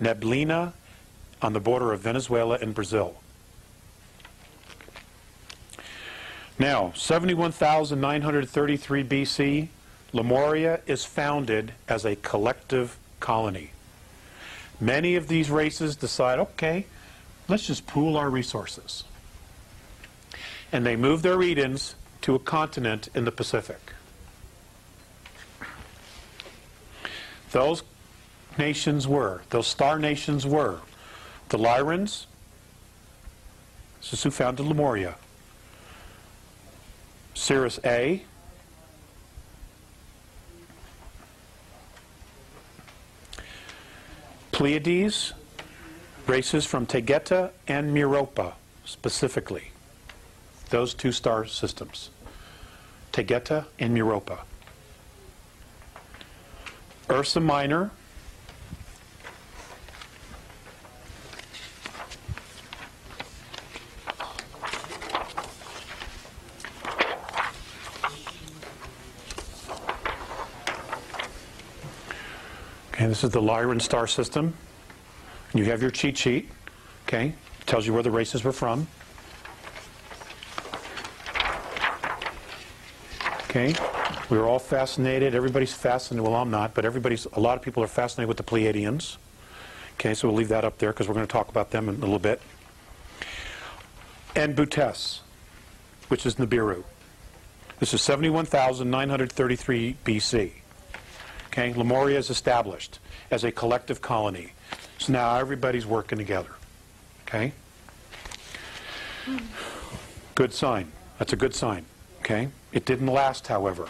Neblina on the border of Venezuela and Brazil. Now, 71,933 BC, Lemuria is founded as a collective colony. Many of these races decide, okay, let's just pool our resources. And they move their Edens to a continent in the Pacific. Those star nations were the Lyrans, this is who founded Lemuria, Cirrus A, Pleiades, races from Tegeta and Meropa, specifically. Those two star systems, Tegeta and Meropa. Ursa Minor, okay, this is the Lyran star system. You have your cheat sheet, okay? It tells you where the races were from. Okay, we were all fascinated. Everybody's fascinated. Well, I'm not, but a lot of people are fascinated with the Pleiadians. Okay, so we'll leave that up there because we're going to talk about them in a little bit. And Butes, which is Nibiru. This is 71,933 BC. Okay, Lemuria is established as a collective colony. So now everybody's working together. Okay? Good sign. That's a good sign. Okay? It didn't last, however.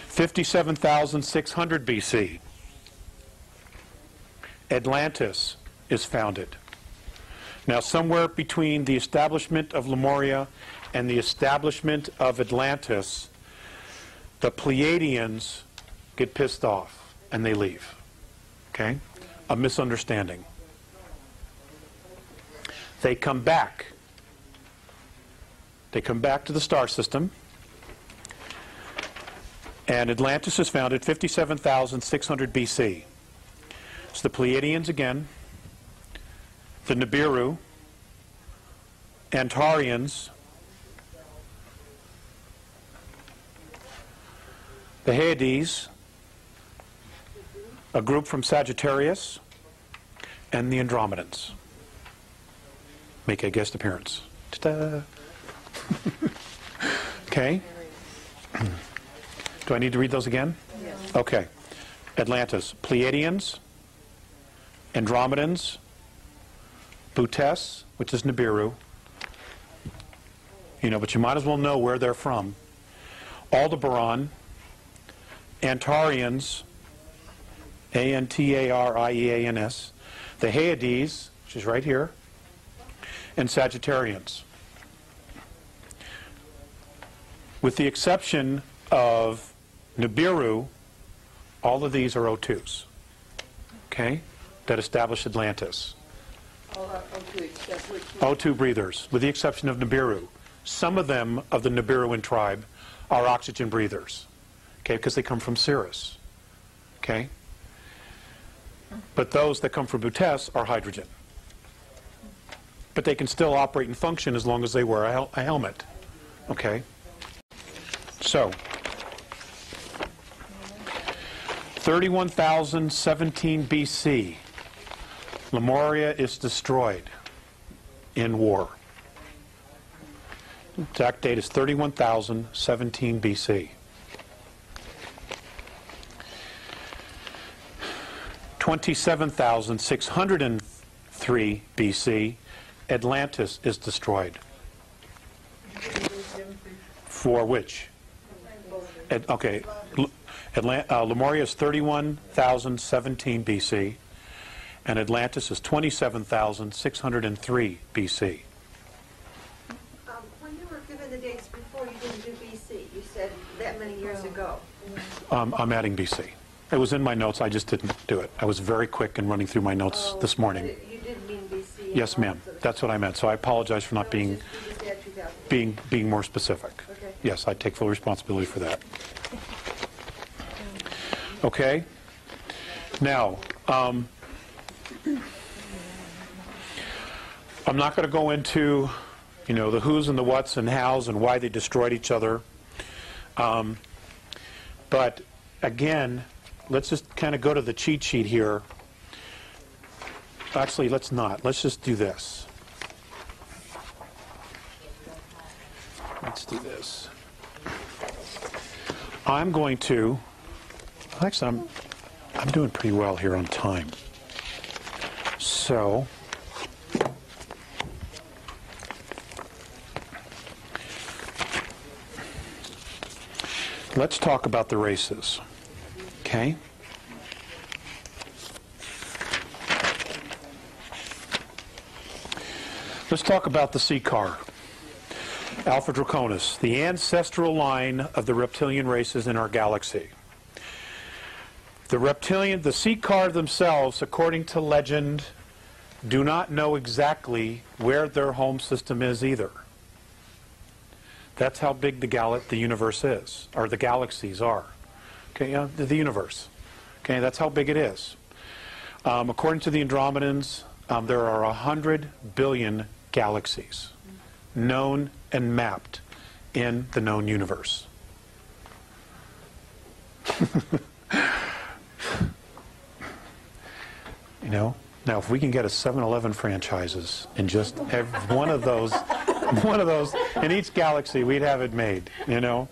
57,600 BC. Atlantis is founded. Now, somewhere between the establishment of Lemuria and the establishment of Atlantis, the Pleiadians get pissed off and they leave. Okay? A misunderstanding. They come back. They come back to the star system. And Atlantis is founded 57,600 BC. It's the Pleiadians again, the Nibiru, Antarians, the Hyades, a group from Sagittarius, and the Andromedans make a guest appearance. Ta-da! Okay. Do I need to read those again? Yes. Okay. Atlantis, Pleiadians, Andromedans, Butes, which is Nibiru. You know, but you might as well know where they're from. Aldebaran, Antarians, Antarians, the Hyades, which is right here, and Sagittarians. With the exception of Nibiru, all of these are O2s, okay, that establish Atlantis. O2 except which O2 breathers, with the exception of Nibiru. Some of them, of the Nibiruan tribe, are oxygen breathers, okay, because they come from Cirrus, okay? But those that come from Butes are hydrogen. But they can still operate and function as long as they wear a helmet, okay? So, 31,017 BC, Lemuria is destroyed in war. Exact date is 31,017 BC. 27,603 BC, Atlantis is destroyed. For which? Okay, Lemuria is 31,017 BC, and Atlantis is 27,603 BC. when you were given the dates before, you didn't do BC. You said that many years ago. I'm adding BC. It was in my notes, I just didn't do it. I was very quick in running through my notes this morning. You did mean BC. Yes, ma'am. That's what I meant. So I apologize for not being more specific. Okay. Yes, I take full responsibility for that. Okay. Now, I'm not going to go into, the who's and the what's and how's and why they destroyed each other. But again, let's just kind of go to the cheat sheet here. Actually, let's not. Let's just do this. Let's do this. I'm going to, actually, I'm doing pretty well here on time. So, let's talk about the races. Okay? Let's talk about the sea car. Alpha Draconis, the ancestral line of the reptilian races in our galaxy. The sea car themselves, according to legend, do not know exactly where their home system is either. That's how big the universe is, or the galaxies are. Okay, the universe. Okay, that's how big it is. According to the Andromedans, there are 100 billion galaxies known and mapped in the known universe. Now if we can get a 7-Eleven franchises in just one of those in each galaxy, we'd have it made, or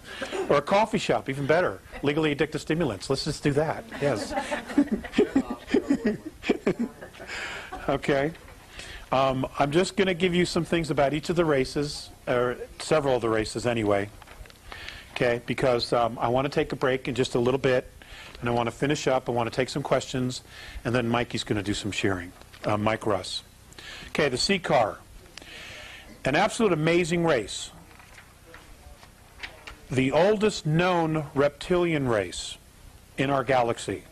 a coffee shop, even better. Legally addictive stimulants. Let's just do that. Yes. Okay. I'm just going to give you some things about each of the races, or several of the races anyway. Okay, because I want to take a break in just a little bit, and I want to finish up. I want to take some questions, and then Mikey's going to do some sharing. Mike Russ. Okay, the sea car. An absolute amazing race. The oldest known reptilian race in our galaxy.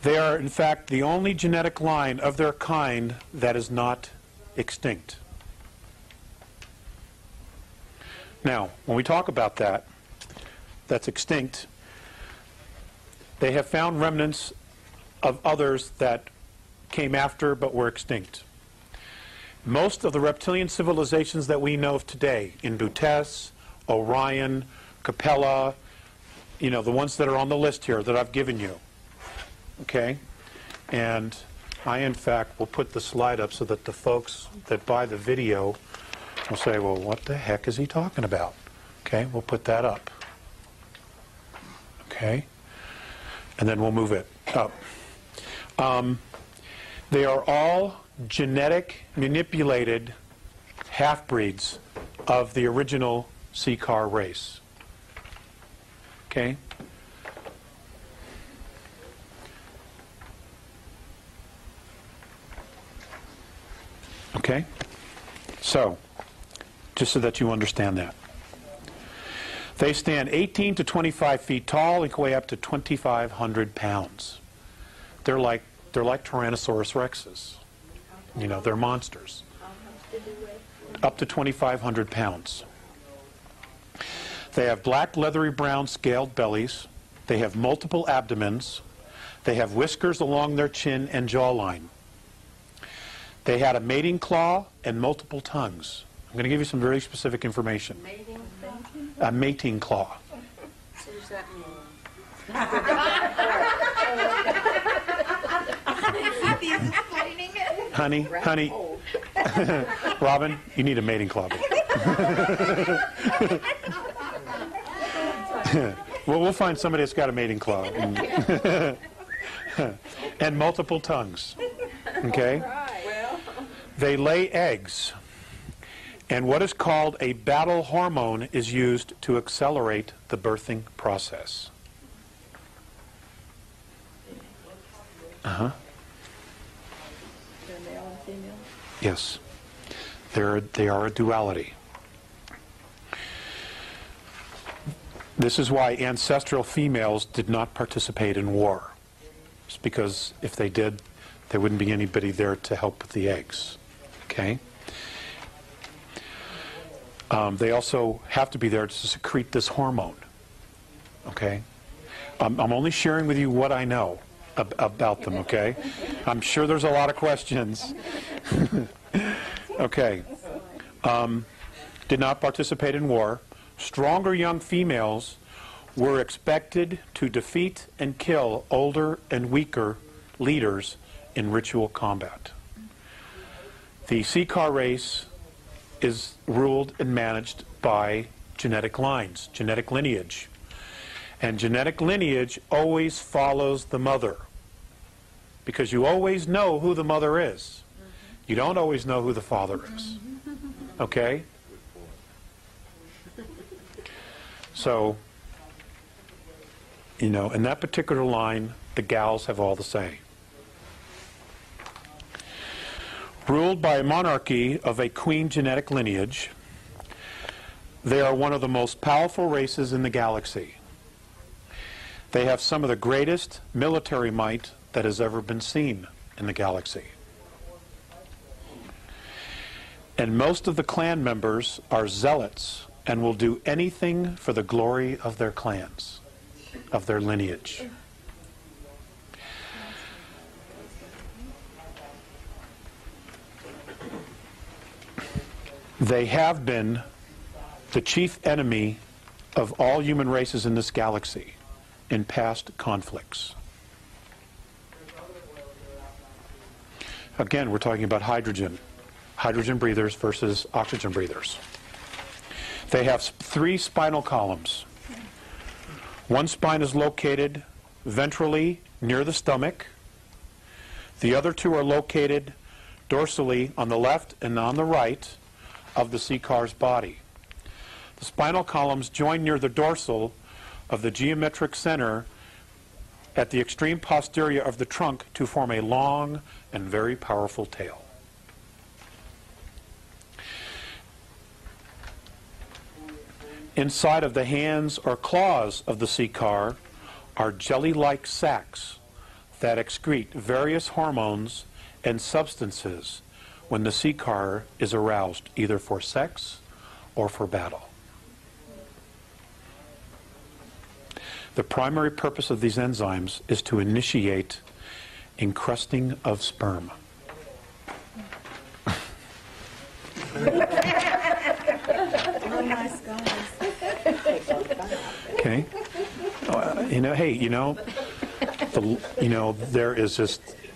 They are, in fact, the only genetic line of their kind that is not extinct. Now, when we talk about that's extinct, they have found remnants of others that came after but were extinct. Most of the reptilian civilizations that we know of today, in Butes, Orion, Capella, the ones that are on the list here that I've given you. Okay? And I, in fact, will put the slide up so that the folks that buy the video will say, well, what the heck is he talking about? Okay, we'll put that up. Okay? And then we'll move it up. They are all genetic manipulated half-breeds of the original sea car race. Okay? Okay? So, just so that you understand that. They stand 18 to 25 feet tall and can weigh up to 2,500 pounds. They're like They're like Tyrannosaurus rexes. You know, they're monsters. Up to 2,500 pounds. They have black, leathery brown scaled bellies. They have multiple abdomens. They have whiskers along their chin and jawline. They had a mating claw and multiple tongues. I'm going to give you some very specific information. A mating claw. What does that mean? Honey, Robin, you need a mating claw. Well, we'll find somebody that's got a mating claw. And multiple tongues. Okay? They lay eggs. And what is called a battle hormone is used to accelerate the birthing process. They're male and female? Yes. They are a duality. This is why ancestral females did not participate in war. It's because if they did, there wouldn't be anybody there to help with the eggs. Okay? They also have to be there to secrete this hormone. Okay? I'm only sharing with you what I know about them, okay? I'm sure there's a lot of questions. Okay. Did not participate in war. Stronger young females were expected to defeat and kill older and weaker leaders in ritual combat. The Seeker race is ruled and managed by genetic lines, genetic lineage. And genetic lineage always follows the mother, because you always know who the mother is. You don't always know who the father is. Okay? So, you know, in that particular line, the gals have all the say. Ruled by a monarchy of a queen genetic lineage, they are one of the most powerful races in the galaxy. They have some of the greatest military might that has ever been seen in the galaxy. And most of the clan members are zealots and will do anything for the glory of their clans, of their lineage. They have been the chief enemy of all human races in this galaxy in past conflicts. Again, we're talking about hydrogen breathers versus oxygen breathers. They have 3 spinal columns. One spine is located ventrally near the stomach. The other 2 are located dorsally on the left and on the right of the Seeker's body. The spinal columns join near the dorsal of the geometric center at the extreme posterior of the trunk to form a long and very powerful tail. Inside of the hands or claws of the Seeker are jelly-like sacs that excrete various hormones and substances when the Seeker is aroused, either for sex or for battle. The primary purpose of these enzymes is to initiate encrusting of sperm. Okay. You know, hey,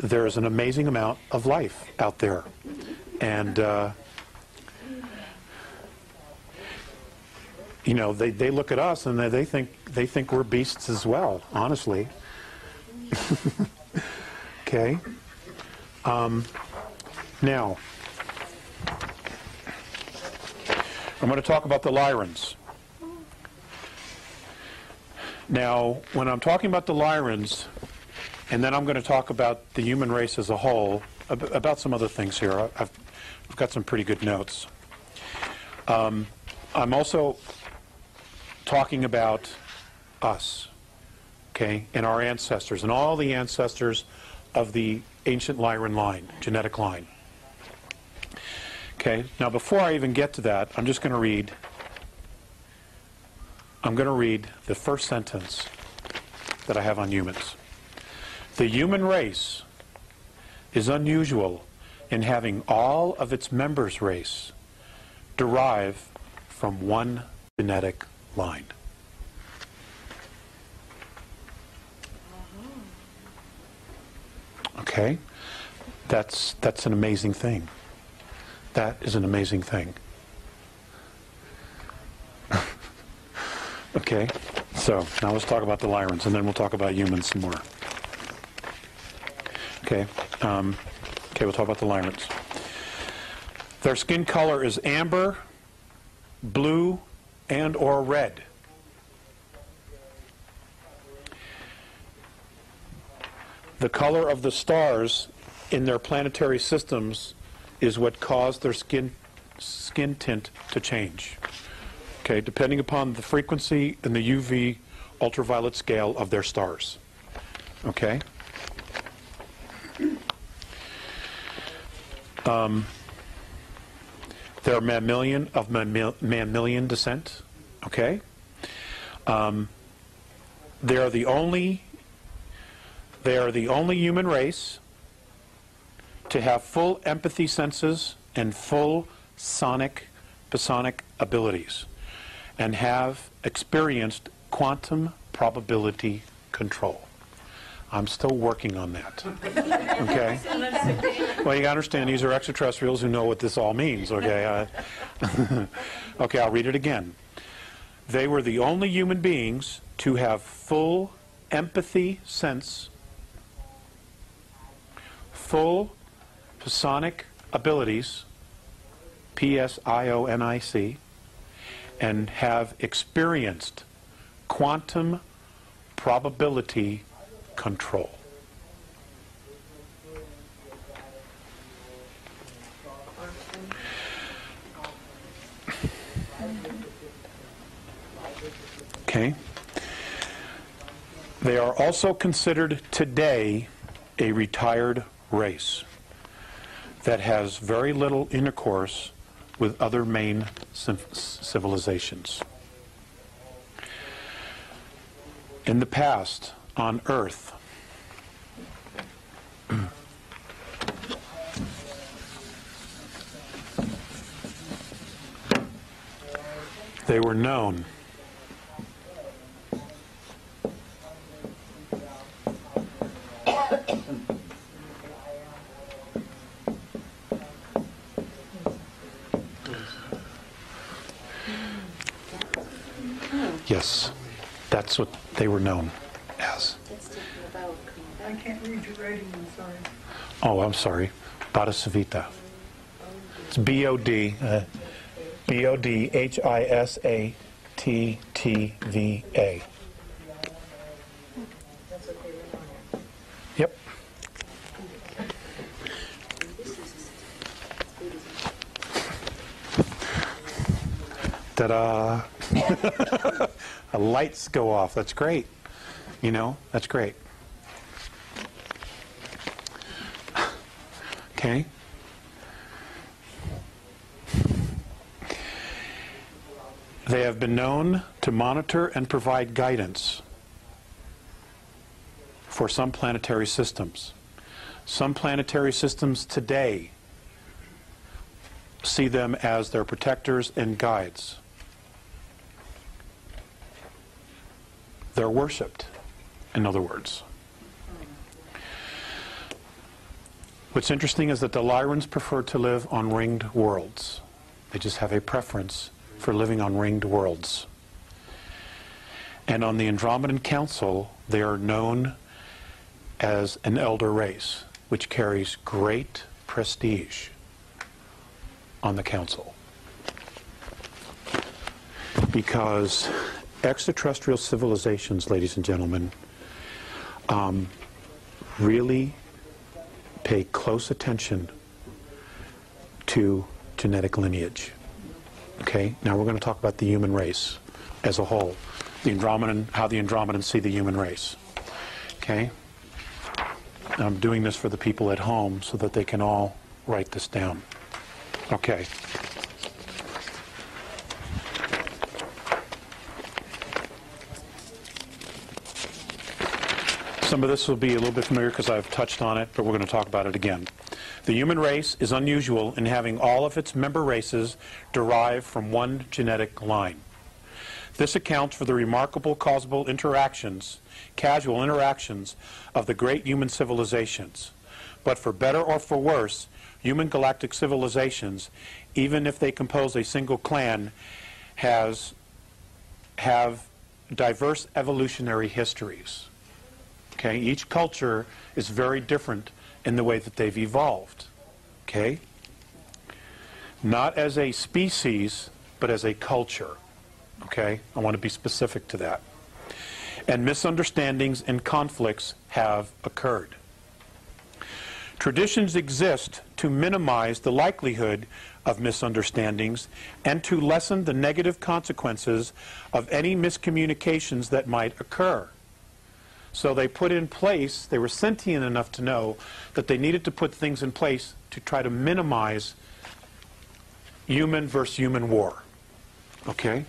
there is an amazing amount of life out there, and they look at us and they think we're beasts as well. Honestly. Okay. Now, I'm going to talk about the Lyrans. Now, when I'm talking about the Lyrans, and then I'm going to talk about the human race as a whole, about some other things here. I've got some pretty good notes. I'm also talking about us, okay, and our ancestors, and all the ancestors of the ancient Lyran line, genetic line. Okay, now before I even get to that, I'm going to read the first sentence that I have on humans. The human race is unusual in having all of its members' race derive from one genetic line. Okay, that's an amazing thing. That is an amazing thing. Okay, so now let's talk about the Lyrans, and then we'll talk about humans some more. Okay, we'll talk about the Lyrans. Their skin color is amber, blue, and or red. The color of the stars in their planetary systems is what caused their skin tint to change. Okay, depending upon the frequency and the UV ultraviolet scale of their stars. Okay? They're mammalian of mammalian descent. Okay? They are the only human race to have full empathy senses and full psionic abilities, and have experienced quantum probability control. I'm still working on that. Okay? Well, you gotta understand, these are extraterrestrials who know what this all means, okay? Okay, I'll read it again. They were the only human beings to have full empathy sense, full psionic abilities, psionic, and have experienced quantum probability control. Okay. They are also considered today a retired race that has very little intercourse with other main civilizations. In the past, on Earth, they were known Yes, that's what they were known as. I can't read your writing, I'm sorry. Oh, I'm sorry. Bodhisattva. It's B-O-D, B-O-D-H-I-S-A-T-T-V-A. Yep. Ta-da! Lights go off. That's great. You know, that's great. Okay. They have been known to monitor and provide guidance for some planetary systems. Some planetary systems today see them as their protectors and guides. They're worshipped, in other words. What's interesting is that the Lyrans prefer to live on ringed worlds. They just have a preference for living on ringed worlds. And on the Andromedan Council, they are known as an elder race, which carries great prestige on the Council. Because extraterrestrial civilizations, ladies and gentlemen, really pay close attention to genetic lineage. Okay, now we're going to talk about the human race as a whole. The Andromedan, how the Andromedans see the human race. Okay? I'm doing this for the people at home so that they can all write this down. Okay. Some of this will be a little bit familiar because I've touched on it, but we're going to talk about it again. The human race is unusual in having all of its member races derive from one genetic line. This accounts for the remarkable casual interactions of the great human civilizations. But for better or for worse, human galactic civilizations, even if they compose a single clan, have diverse evolutionary histories. Okay? Each culture is very different in the way that they've evolved. Okay? Not as a species, but as a culture. Okay? I want to be specific to that. And misunderstandings and conflicts have occurred. Traditions exist to minimize the likelihood of misunderstandings and to lessen the negative consequences of any miscommunications that might occur. So they put in place, they were sentient enough to know that they needed to put things in place to try to minimize human versus human war. Okay?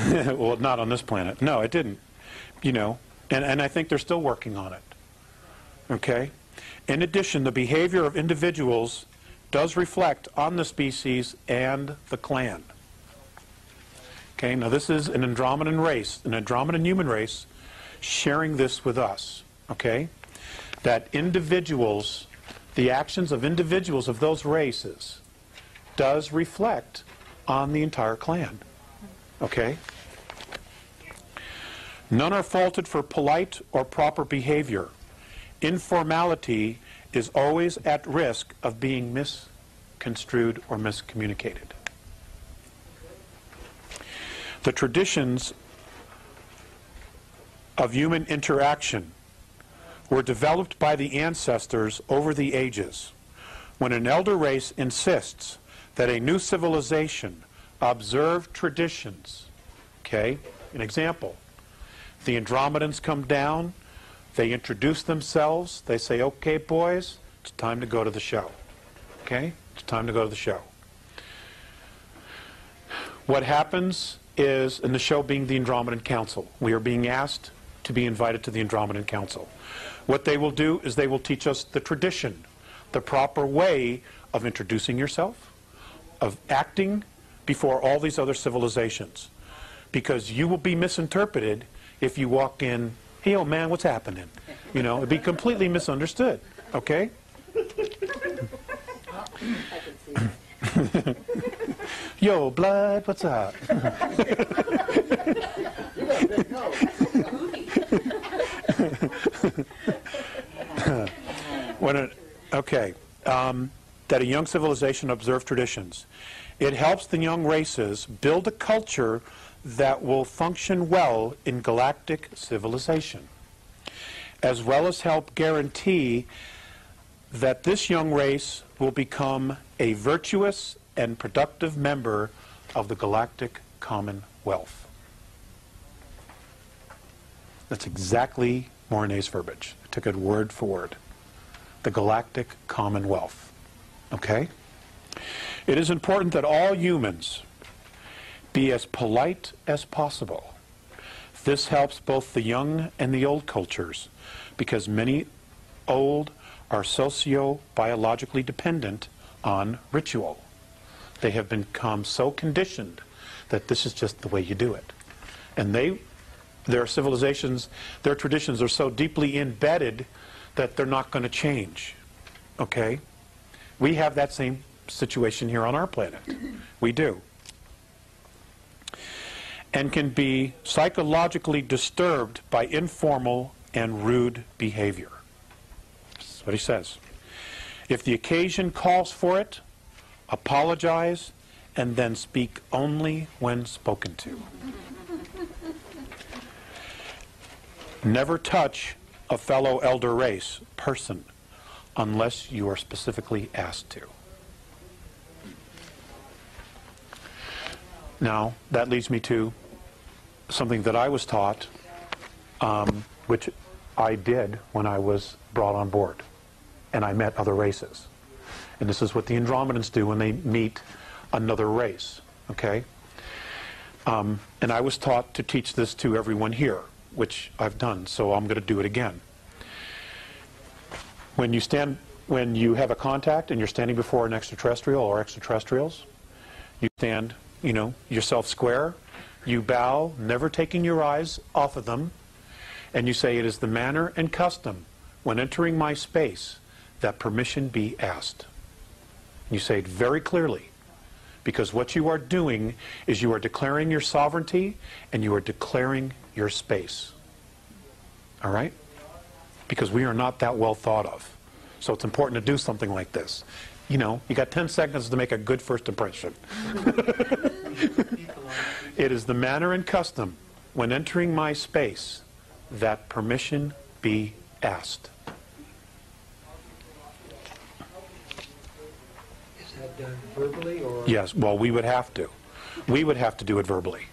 Well, not on this planet. No, it didn't. You know, and I think they're still working on it. Okay? In addition, the behavior of individuals does reflect on the species and the clan. Okay, now this is an Andromedan race, an Andromedan human race, sharing this with us. Okay? That individuals, the actions of individuals of those races, does reflect on the entire clan. Okay? None are faulted for polite or proper behavior. Informality is always at risk of being misconstrued or miscommunicated. The traditions of human interaction were developed by the ancestors over the ages. When an elder race insists that a new civilization observe traditions, okay, an example, the Andromedans come down, they introduce themselves, they say, okay boys, it's time to go to the show. Okay, it's time to go to the show. What happens is, in the show being the Andromedan Council, we are being asked to be invited to the Andromedan Council. What they will do is they will teach us the tradition, the proper way of introducing yourself, of acting before all these other civilizations. Because you will be misinterpreted if you walk in, hey, old man, what's happening? You know, it'd be completely misunderstood. Okay? Yo, blood, what's up? That a young civilization observe traditions. It helps the young races build a culture that will function well in galactic civilization, as well as help guarantee that this young race will become a virtuous and productive member of the galactic commonwealth. That's exactly Mornay's verbiage. I took it word for word. The galactic commonwealth. Okay? It is important that all humans be as polite as possible. This helps both the young and the old cultures, because many old are socio-biologically dependent on ritual. They have become so conditioned that this is just the way you do it. And their civilizations, their traditions are so deeply embedded that they're not going to change. Okay? We have that same situation here on our planet. We do. And can be psychologically disturbed by informal and rude behavior. That's what he says. If the occasion calls for it, apologize, and then speak only when spoken to. Never touch a fellow elder race person unless you are specifically asked to. Now, that leads me to something that I was taught which I did when I was brought on board, and I met other races. And this is what the Andromedans do when they meet another race, okay? And I was taught to teach this to everyone here, which I've done, so I'm going to do it again. When you have a contact and you're standing before an extraterrestrial or extraterrestrials, you stand, yourself square, you bow, never taking your eyes off of them, and you say, "It is the manner and custom when entering my space that permission be asked." You say it very clearly, because what you are doing is you are declaring your sovereignty and you are declaring your space. All right? Because we are not that well thought of. So it's important to do something like this. You got 10 seconds to make a good first impression. It is the manner and custom when entering my space that permission be asked. Is that done verbally or? Yes, well, we would have to. We would have to do it verbally.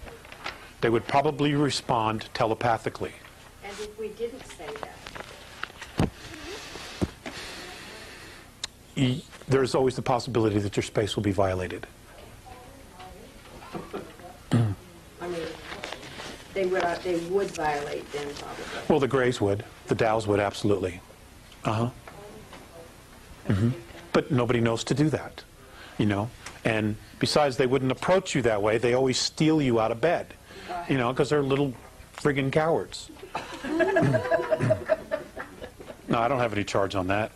They would probably respond telepathically. And if we didn't say that? There's always the possibility that your space will be violated. I mean, they would violate then, probably. Well, the Greys would. The Dows would, absolutely. But nobody knows to do that, And besides, they wouldn't approach you that way. They always steal you out of bed, because they're little friggin' cowards. No, I don't have any charge on that.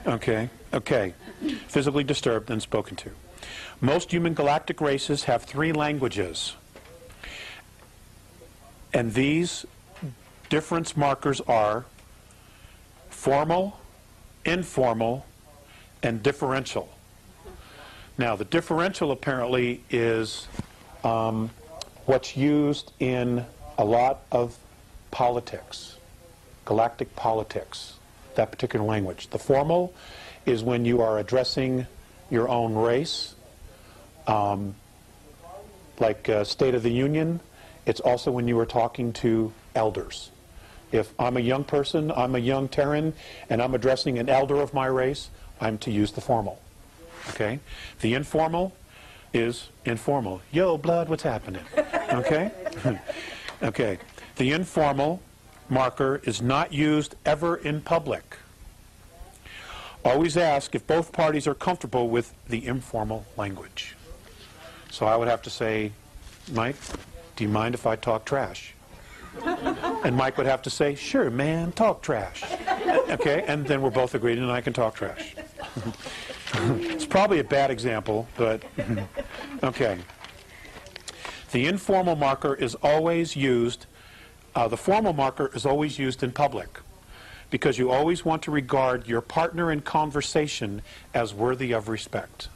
Okay. Physically disturbed and spoken to. Most human galactic races have 3 languages. And these difference markers are formal, informal, and differential. Now, the differential apparently is what's used in a lot of politics, galactic politics, that particular language. The formal is when you are addressing your own race, like State of the Union. It's also when you are talking to elders. If I'm a young person, I'm a young Terran, and I'm addressing an elder of my race, I'm to use the formal. Okay? The informal is informal. Yo, blood, what's happening? Okay? Okay. The informal marker is not used ever in public. Always ask if both parties are comfortable with the informal language. So I would have to say, "Mike, do you mind if I talk trash?" And Mike would have to say, "Sure, man, talk trash." Okay, and then we're both agreed and I can talk trash. It's probably a bad example, but okay. The informal marker is always used, the formal marker is always used in public, because you always want to regard your partner in conversation as worthy of respect.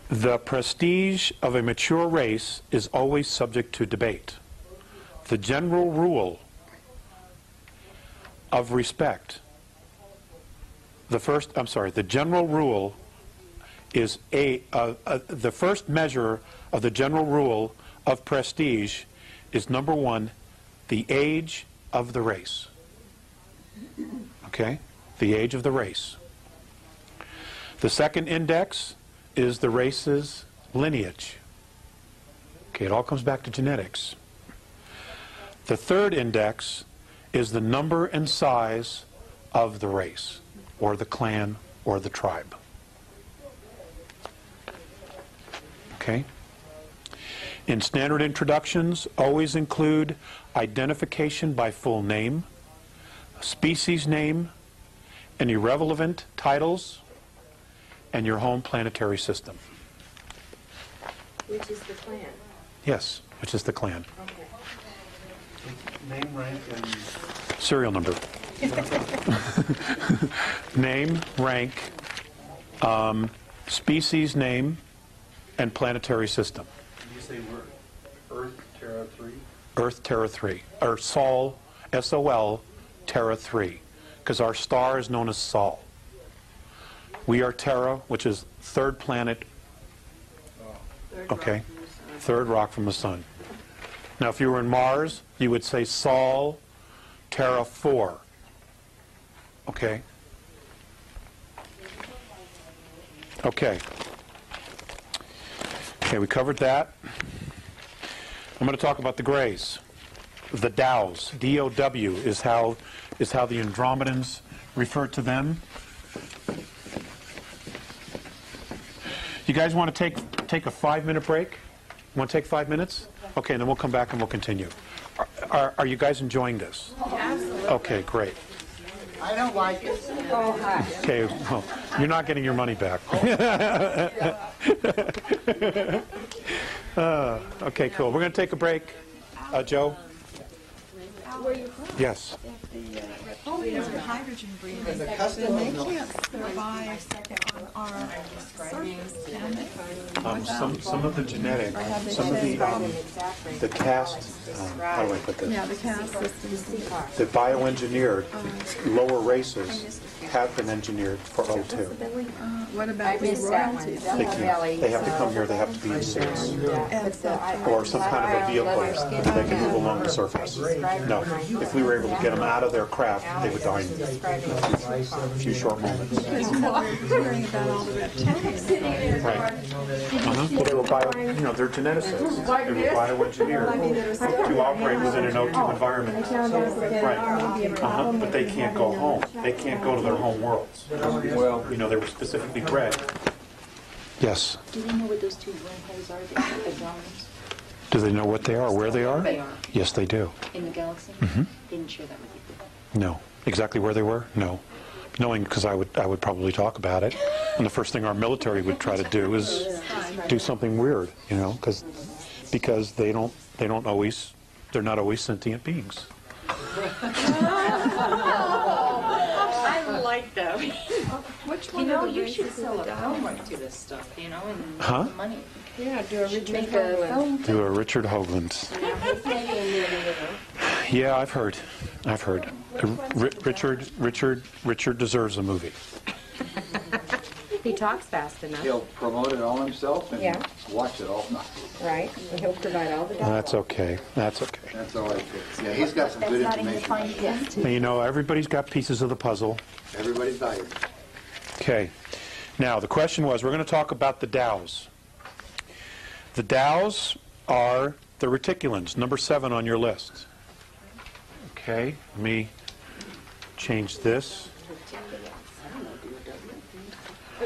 The prestige of a mature race is always subject to debate. The general rule of respect, the general rule is the first measure of the general rule of prestige is, number 1, the age of the race. Okay? The age of the race. The second index is the race's lineage. Okay, it all comes back to genetics. The third index is the number and size of the race, or the clan, or the tribe. Okay? In standard introductions, always include identification by full name, species name, and irrelevant titles, and your home planetary system. Which is the clan? Yes, which is the clan. Okay. Name, rank, and Serial number. Name, rank, species name, and planetary system. did you say we're Earth, Terra 3? Earth, Terra 3. Or Sol, S-O-L, Terra 3. Because our star is known as Sol. We are Terra, which is third planet. Third Okay. rock. Third rock from the sun. Now, if you were in Mars, you would say Sol, Terra 4. Okay? Okay. Okay, we covered that. I'm going to talk about the grays. The Dows. D-O-W is how the Andromedans refer to them. You guys want to take a 5-minute break? Want to take 5 minutes? Okay, and then we'll come back and we'll continue. Are you guys enjoying this? Absolutely. Okay, great. I don't like it. Oh, hi. Okay, well, you're not getting your money back. Okay, cool. We're going to take a break. Joe? Where are you from? Yes. Reptilians are hydrogen breathing, The then custom they of the- can't survive on our surface, can they? Some of the genetics, some of the cast, how do I put Yeah, this? the caste system. The bioengineered lower races have been engineered for O2. What about the royalties? They can't. They have to come here. They have to be in suits or some kind of a vehicle that they can move along the surface. No, if we were able to get them out of their craft, they would die in a few short moments. Because you know, we're hearing about all the reptilians. Right. Well, they were they're geneticists. They were bioengineered to operate within an O2 environment. Right. But they can't go home. They can't go to their home worlds. Well, They were specifically bred. Yes. Do they know what those two wormholes are, the Andromedans, Do they know what they are, where they are? They are. Yes, they do. in the galaxy? Didn't share that with you. No. Exactly where they were? No. Knowing, because I would probably talk about it. And the first thing our military would try to do is do something weird, because they're not always sentient beings. I like that. Which one of the You should races sell is a the film Dow? right to this stuff, and Huh? make money. Yeah, do a Richard Make a film. Do a Richard Hoagland. Yeah, I've heard. Richard deserves a movie. He talks fast enough, he'll promote it all himself and Yeah. watch it all night. right? And he'll provide all the dialogue. That's okay. That's okay. That's all I think. Yeah, he's got some good information. And, everybody's got pieces of the puzzle. Everybody's valuable. Okay. Now, the question was, we're going to talk about the Dows. The Dows are the reticulans, number 7 on your list. Okay, let me change this.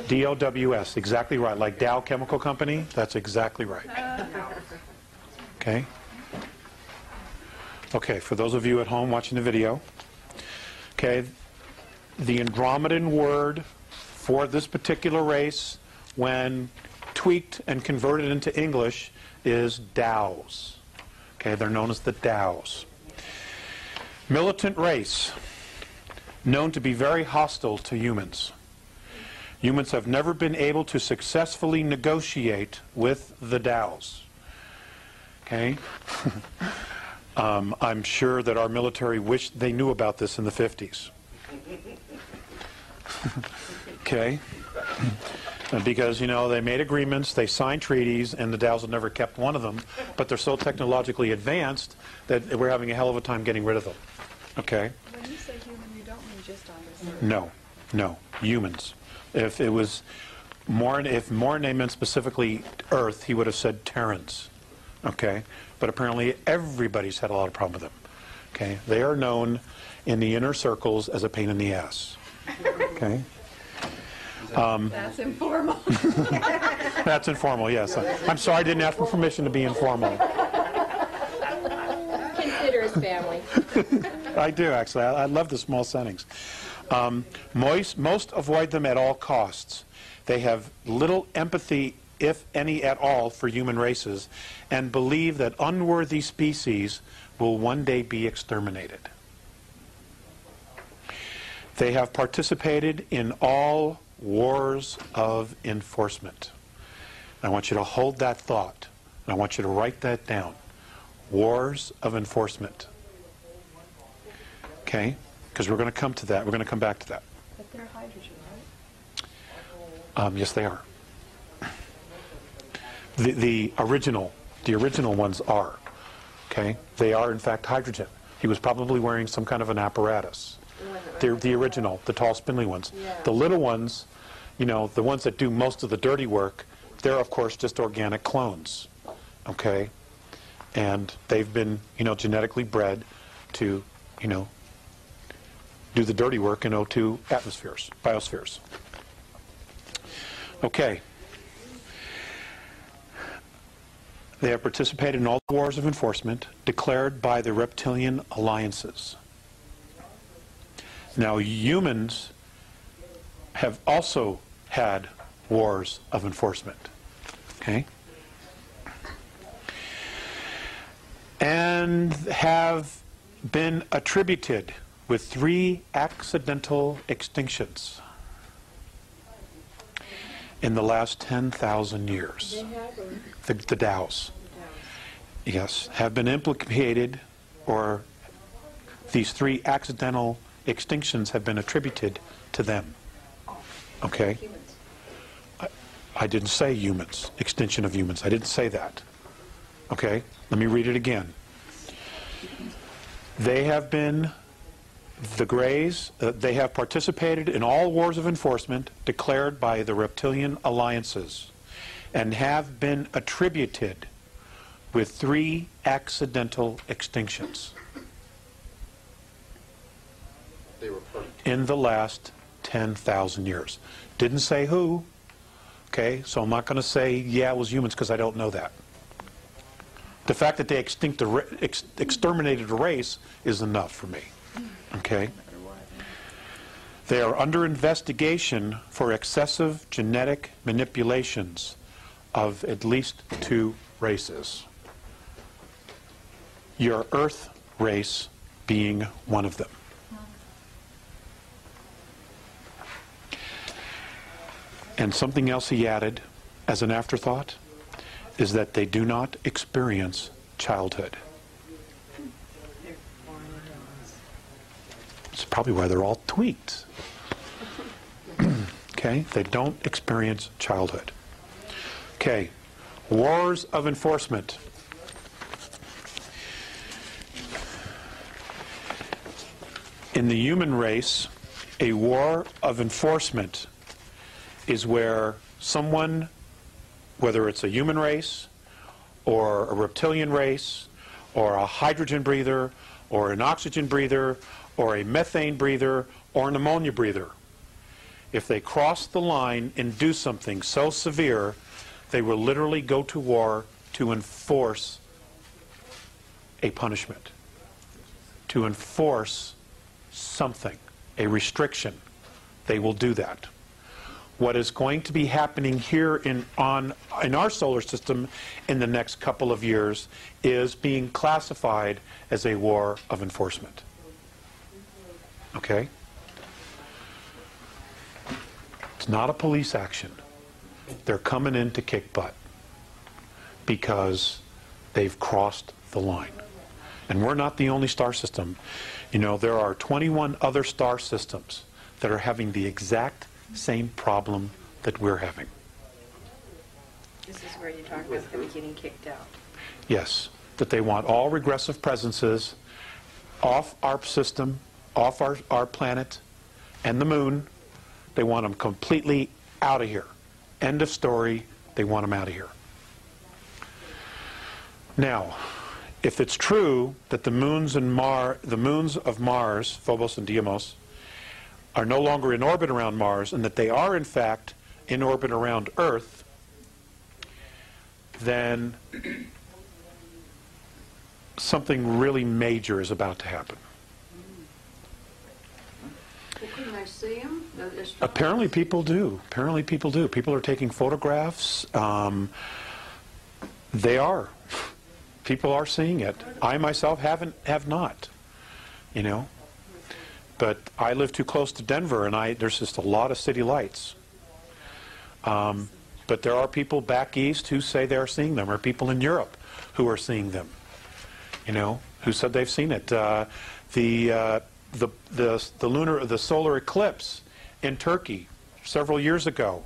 D-O-W-S, exactly right. Like Dow Chemical Company, that's exactly right. Okay. Okay, for those of you at home watching the video, okay, the Andromedan word for this particular race, when tweaked and converted into English, is Dows. Okay, they're known as the Dows. Militant race, known to be very hostile to humans. Humans have never been able to successfully negotiate with the Dows. Okay? I'm sure that our military wished they knew about this in the 50s. Okay? Because, they made agreements, they signed treaties, and the Dows have never kept one of them, but they're so technologically advanced that we're having a hell of a time getting rid of them. Okay? When you say human, you don't mean just on this. No, humans. If it was if Mornay meant specifically Earth, he would have said Terrans. Okay? But apparently everybody's had a lot of problem with them. Okay? They are known in the inner circles as a pain in the ass. Okay? That's informal. That's informal, yes. I'm sorry I didn't ask for permission to be informal. Consider his family. I do, actually. I love the small settings. Most avoid them at all costs. They have little empathy, if any at all, for human races, and believe that unworthy species will one day be exterminated. They have participated in all wars of enforcement. I want you to hold that thought, and I want you to write that down. Wars of enforcement. Okay? Because we're going to come to that. We're going to come back to that. But they're hydrogen, right? Yes, they are. The original The original ones are. Okay? They are, in fact, hydrogen. He was probably wearing some kind of an apparatus. The original, the tall, spindly ones. The little ones, you know, the ones that do most of the dirty work, they're, of course, just organic clones. Okay? And they've been, you know, genetically bred to, you know, do the dirty work in O2 atmospheres, biospheres. Okay. They have participated in all the wars of enforcement declared by the reptilian alliances. Now, humans have also had wars of enforcement. Okay? And have been attributed with 3 accidental extinctions in the last 10,000 years. The Dows. Yes, have been implicated, or these 3 accidental extinctions have been attributed to them. Okay? I didn't say humans, extinction of humans. I didn't say that. Okay? Let me read it again. They have been, the Greys, they have participated in all wars of enforcement declared by the reptilian alliances and have been attributed with 3 accidental extinctions in the last 10,000 years. Didn't say who. Okay, so I'm not going to say, yeah, it was humans, because I don't know that. The fact that they exterminated a race is enough for me. Okay? They are under investigation for excessive genetic manipulations of at least 2 races. Your Earth race being one of them. And something else he added as an afterthought is that they do not experience childhood. It's probably why they're all tweaked. Okay, they don't experience childhood. Okay, wars of enforcement. In the human race, a war of enforcement is where someone, whether it's a human race or a reptilian race or a hydrogen breather or an oxygen breather or a methane breather or an ammonia breather, if they cross the line and do something so severe, they will literally go to war to enforce a punishment, to enforce something, a restriction. They will do that. What is going to be happening here in our solar system in the next couple of years is being classified as a war of enforcement. Okay? It's not a police action. They're coming in to kick butt because they've crossed the line. And we're not the only star system. You know, there are 21 other star systems that are having the exact same problem that we're having. This is where you talk about them getting kicked out. Yes, that they want all regressive presences off our system, off our planet and the moon. They want them completely out of here. End of story. They want them out of here. Now, if it's true that the moons of Mars, Phobos and Deimos, are no longer in orbit around Mars, and that they are in fact in orbit around Earth, then something really major is about to happen. Well, couldn't I see them? Apparently people do. Apparently people do. People are taking photographs. They are. People are seeing it. I myself have not. You know. But I live too close to Denver, and there's just a lot of city lights. But there are people back east who say they're seeing them, or people in Europe who are seeing them. You know, who said they've seen it. The solar eclipse in Turkey several years ago.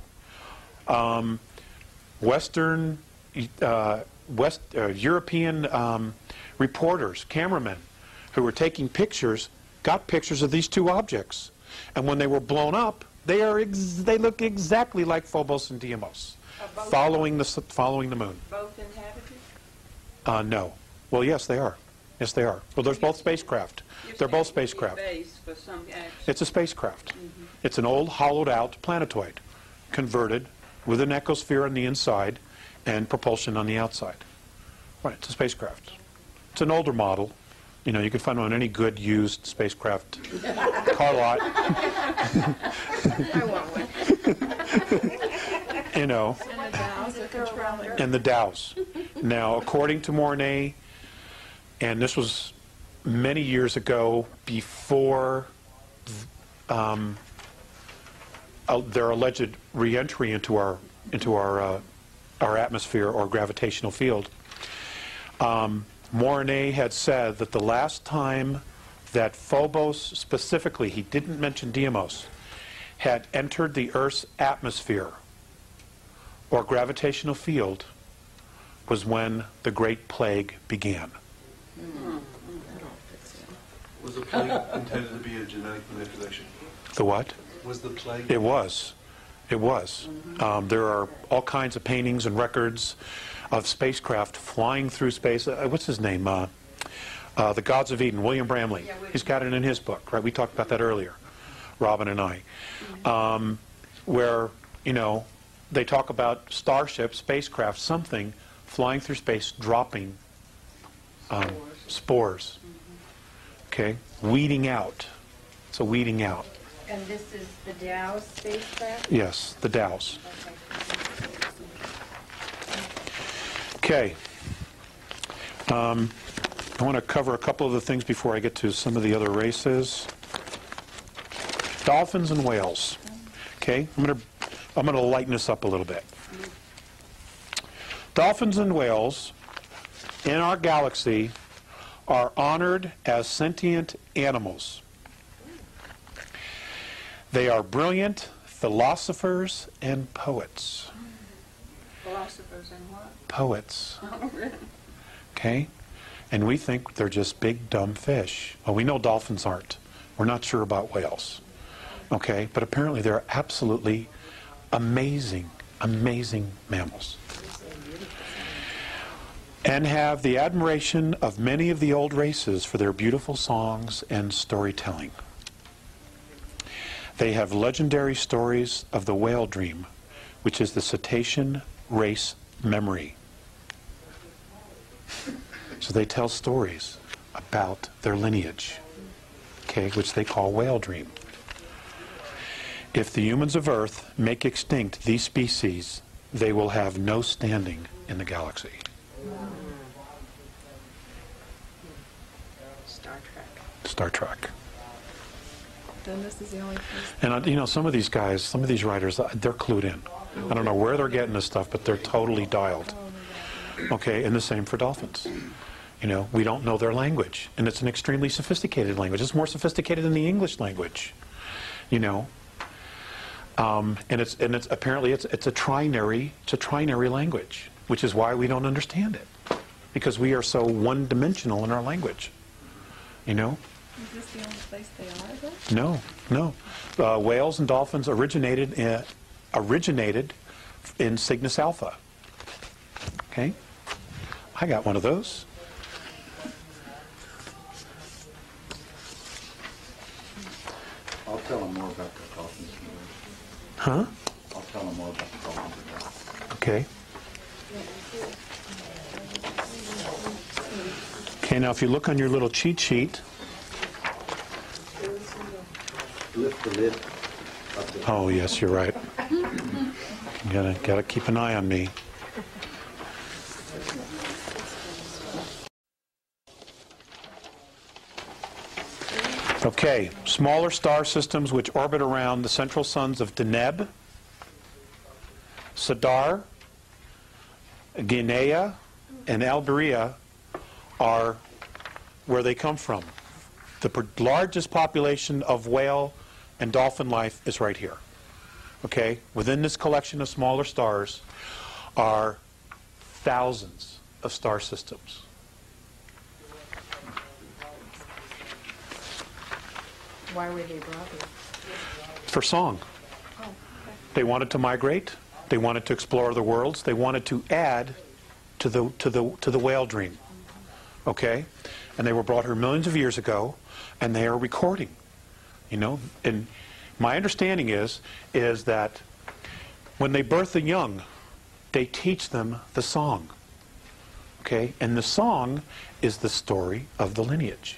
Western European reporters, cameramen, who were taking pictures, got pictures of these two objects. And when they were blown up, they look exactly like Phobos and Deimos, following the moon. Both inhabited? No. Well, yes, they are. Yes, they are. Well, there's both spacecraft. They're both spacecraft. Base for some action. It's a spacecraft. It's an old hollowed-out planetoid, converted with an ecosphere on the inside and propulsion on the outside. Right, it's a spacecraft. It's an older model. You know, you can find it on any good used spacecraft car lot. I want one. You know, and the Dows. Now, according to Mornay, and this was many years ago, before their alleged re-entry into our atmosphere or gravitational field, Mornay had said that the last time that Phobos, specifically, he didn't mention Deimos, had entered the Earth's atmosphere or gravitational field was when the Great Plague began. Was the plague intended to be a genetic manipulation? The what? Was the plague? It was. It was. There are all kinds of paintings and records of spacecraft flying through space. What's his name? The Gods of Eden, William Bramley. He's got it in his book, right? We talked about that earlier, Robin and I. Where, you know, they talk about starships, spacecraft, something flying through space, dropping spores. Okay? Weeding out. It's a weeding out. And this is the Dow spacecraft? Yes, the Dows. Okay. I want to cover a couple of the things before I get to some of the other races. Dolphins and whales. Okay? I'm going to lighten this up a little bit. Dolphins and whales in our galaxy are honored as sentient animals. They are brilliant philosophers and poets. Philosophers and what? Poets. Oh, really? Okay? And we think they're just big, dumb fish. Well, we know dolphins aren't. We're not sure about whales. Okay? But apparently they're absolutely amazing, amazing mammals. And have the admiration of many of the old races for their beautiful songs and storytelling. They have legendary stories of the whale dream, which is the cetacean race memory. So they tell stories about their lineage, okay, which they call whale dream. If the humans of Earth make extinct these species, they will have no standing in the galaxy. Star Trek. Star Trek. Then this is the only place. And you know, some of these guys, some of these writers, they're clued in. I don't know where they're getting this stuff, but they're totally dialed. Okay, and the same for dolphins. You know, we don't know their language, and it's an extremely sophisticated language. It's more sophisticated than the English language. You know, and it's apparently it's a trinary language, which is why we don't understand it, because we are so one-dimensional in our language. You know. Is this the only place they are, though? No. Whales and dolphins originated in Cygnus Alpha. Okay? I got one of those. I'll tell them more about the dolphins. Huh? I'll tell them more about the dolphins. Okay. Okay, now if you look on your little cheat sheet. Lift the lid up the Oh, yes, you're right. You gotta keep an eye on me. Okay, smaller star systems which orbit around the central suns of Deneb, Sadar, Guinea, and Alberia are where they come from. The largest population of whale and dolphin life is right here. Okay? Within this collection of smaller stars are thousands of star systems. Why were they brought here? For song. Oh, okay. They wanted to migrate. They wanted to explore other worlds. They wanted to add to the whale dream. Okay? And they were brought here millions of years ago, and they are recording. You know, and my understanding is that when they birth the young, they teach them the song. Okay? And the song is the story of the lineage,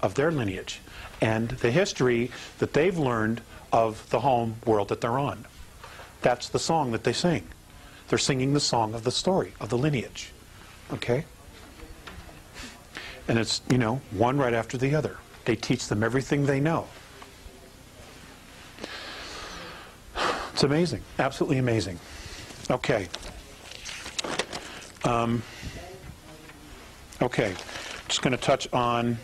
of their lineage, and the history that they've learned of the home world that they're on. That's the song that they sing. They're singing the song of the story, of the lineage. Okay? And it's, you know, one right after the other. They teach them everything they know. It's amazing. Absolutely amazing. Okay. Okay. Just going to touch on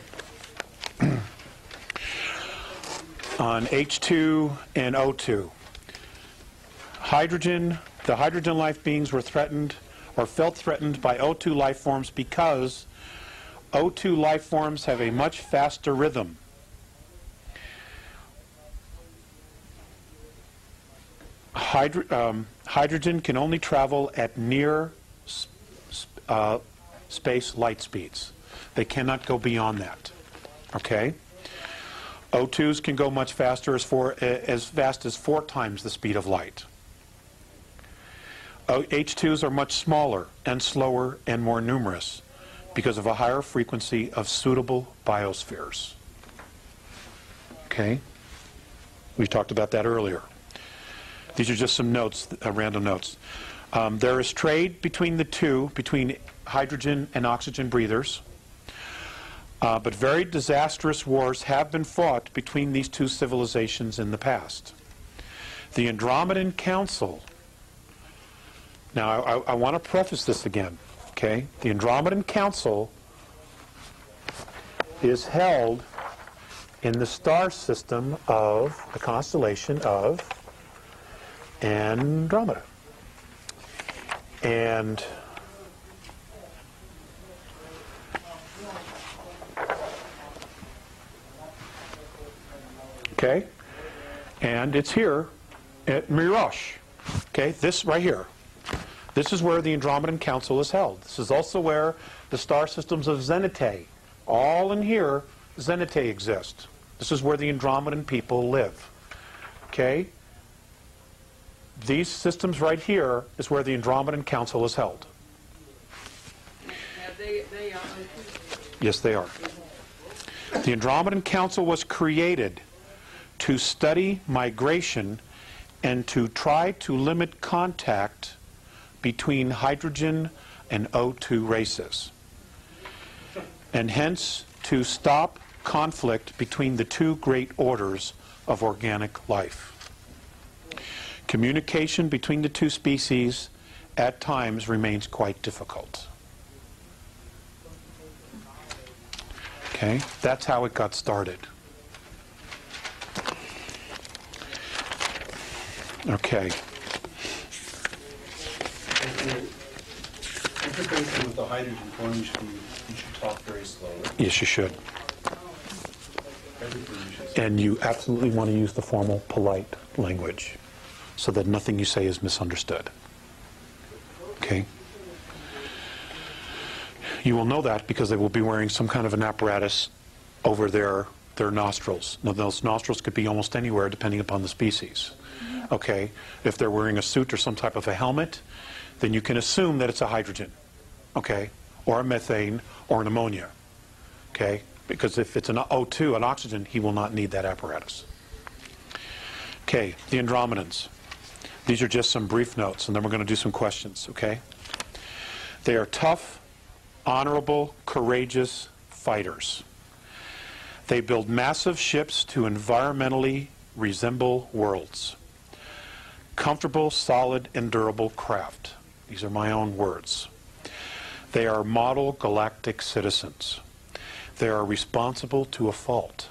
H2 and O2. Hydrogen, the hydrogen life beings were threatened or felt threatened by O2 life forms because O2 life forms have a much faster rhythm. Hydrogen can only travel at near space light speeds. They cannot go beyond that. Okay? O2s can go much faster, as fast as 4 times the speed of light. H2s are much smaller and slower and more numerous because of a higher frequency of suitable biospheres. Okay? We talked about that earlier. These are just some notes, random notes. There is trade between the two, between hydrogen and oxygen breathers. But very disastrous wars have been fought between these two civilizations in the past. The Andromedan Council, now I want to preface this again, okay? The Andromedan Council is held in the star system of the constellation of Andromeda. And okay, and it's here at Mirosh. Okay, this right here. This is where the Andromedan Council is held. This is also where the star systems of Zenitae, all in here, Zenitae exist. This is where the Andromedan people live. Okay? These systems right here is where the Andromedan Council is held. Now, they are. Yes, they are. The Andromedan Council was created to study migration and to try to limit contact between hydrogen and O2 races, and hence to stop conflict between the two great orders of organic life. Communication between the two species at times remains quite difficult. Okay, that's how it got started. Okay. Interfacing with the hydrogen form, you should talk very slowly. Yes, you should. Everything you should say. And you absolutely want to use the formal, polite language so that nothing you say is misunderstood. Okay? You will know that because they will be wearing some kind of an apparatus over their nostrils. Now, those nostrils could be almost anywhere depending upon the species. Okay? If they're wearing a suit or some type of a helmet, then you can assume that it's a hydrogen. Okay? Or a methane or an ammonia. Okay? Because if it's an O2, an oxygen, he will not need that apparatus. Okay, the Andromedans. These are just some brief notes, and then we're going to do some questions, okay? They are tough, honorable, courageous fighters. They build massive ships to environmentally resemble worlds. Comfortable, solid, and durable craft. These are my own words. They are model galactic citizens. They are responsible to a fault.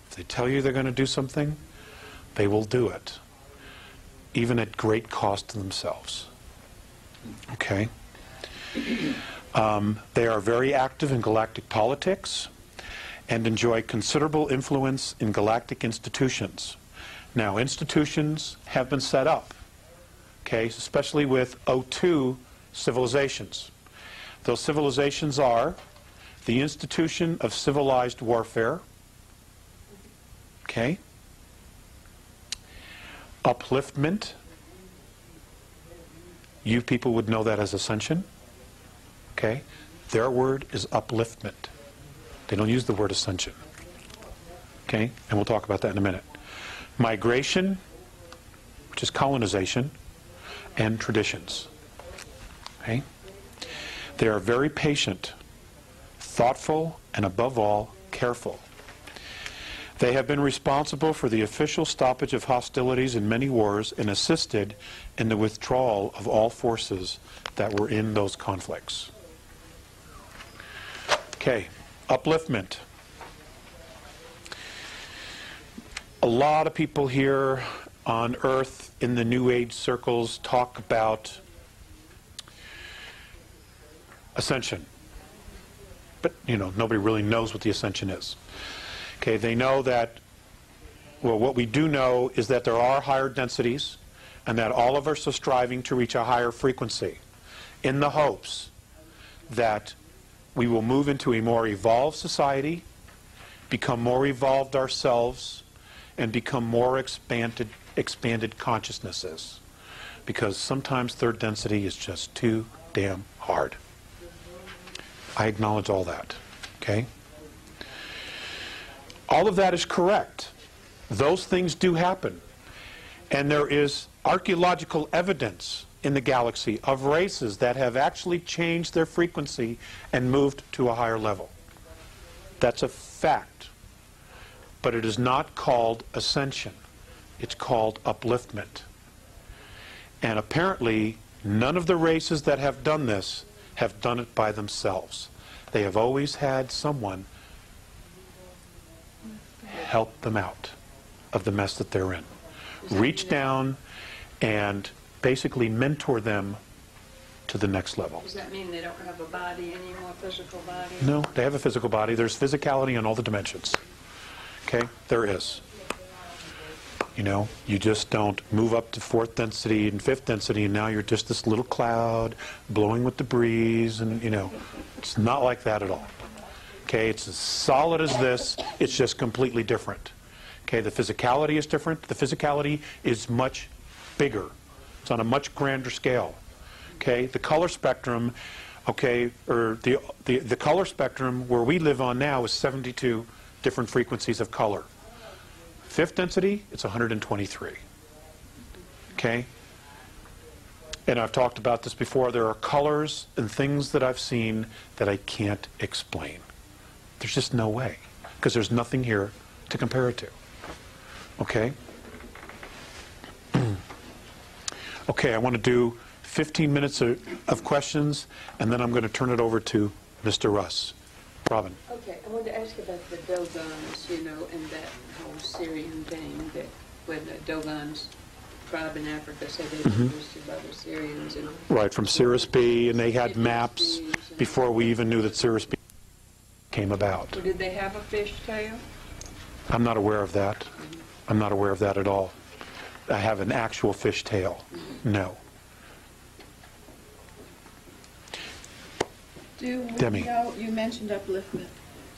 If they tell you they're going to do something, they will do it, even at great cost to themselves. Okay? They are very active in galactic politics and enjoy considerable influence in galactic institutions. Now, institutions have been set up, okay, especially with O2 civilizations. Those civilizations are the Institution of Civilized Warfare, okay, upliftment. You people would know that as ascension, okay? Their word is upliftment. They don't use the word ascension, okay? And we'll talk about that in a minute. Migration, which is colonization, and traditions, okay? They are very patient, thoughtful, and above all, careful. They have been responsible for the official stoppage of hostilities in many wars and assisted in the withdrawal of all forces that were in those conflicts. Okay, upliftment. A lot of people here on Earth in the New Age circles talk about ascension. But, you know, nobody really knows what the ascension is. Okay, they know that, well, what we do know is that there are higher densities and that all of us are striving to reach a higher frequency in the hopes that we will move into a more evolved society, become more evolved ourselves, and become more expanded consciousnesses. Because sometimes third density is just too damn hard. I acknowledge all that, okay? All of that is correct. Those things do happen. And there is archaeological evidence in the galaxy of races that have actually changed their frequency and moved to a higher level. That's a fact. But it is not called ascension. It's called upliftment. And apparently, none of the races that have done this have done it by themselves. They have always had someone help them out of the mess that they're in. Reach down and basically mentor them to the next level. Does that mean they don't have a body anymore, physical body? No, they have a physical body. There's physicality in all the dimensions. Okay? There is. You know, you just don't move up to 4th density and 5th density and now you're just this little cloud blowing with the breeze and, you know, it's not like that at all. Okay, it's as solid as this, it's just completely different. Okay, the physicality is different. The physicality is much bigger. It's on a much grander scale. Okay, the color spectrum, okay, or the color spectrum where we live on now is 72 different frequencies of color. 5th density, it's 123. Okay? And I've talked about this before. There are colors and things that I've seen that I can't explain. There's just no way, because there's nothing here to compare it to. Okay? Okay, I want to do 15 minutes of questions, and then I'm going to turn it over to Mr. Russ. Robin. Okay, I wanted to ask about the Dogons, you know, and that whole Syrian thing, that when the Dogons tribe in Africa said they were visited by the Syrians. And right, from Cirrus B, and they had maps before we even knew that Cirrus B came about. Well, did they have a fish tail? I'm not aware of that. I'm not aware of that at all. I have an actual fish tail. No. Do we Demi. know, you mentioned upliftment,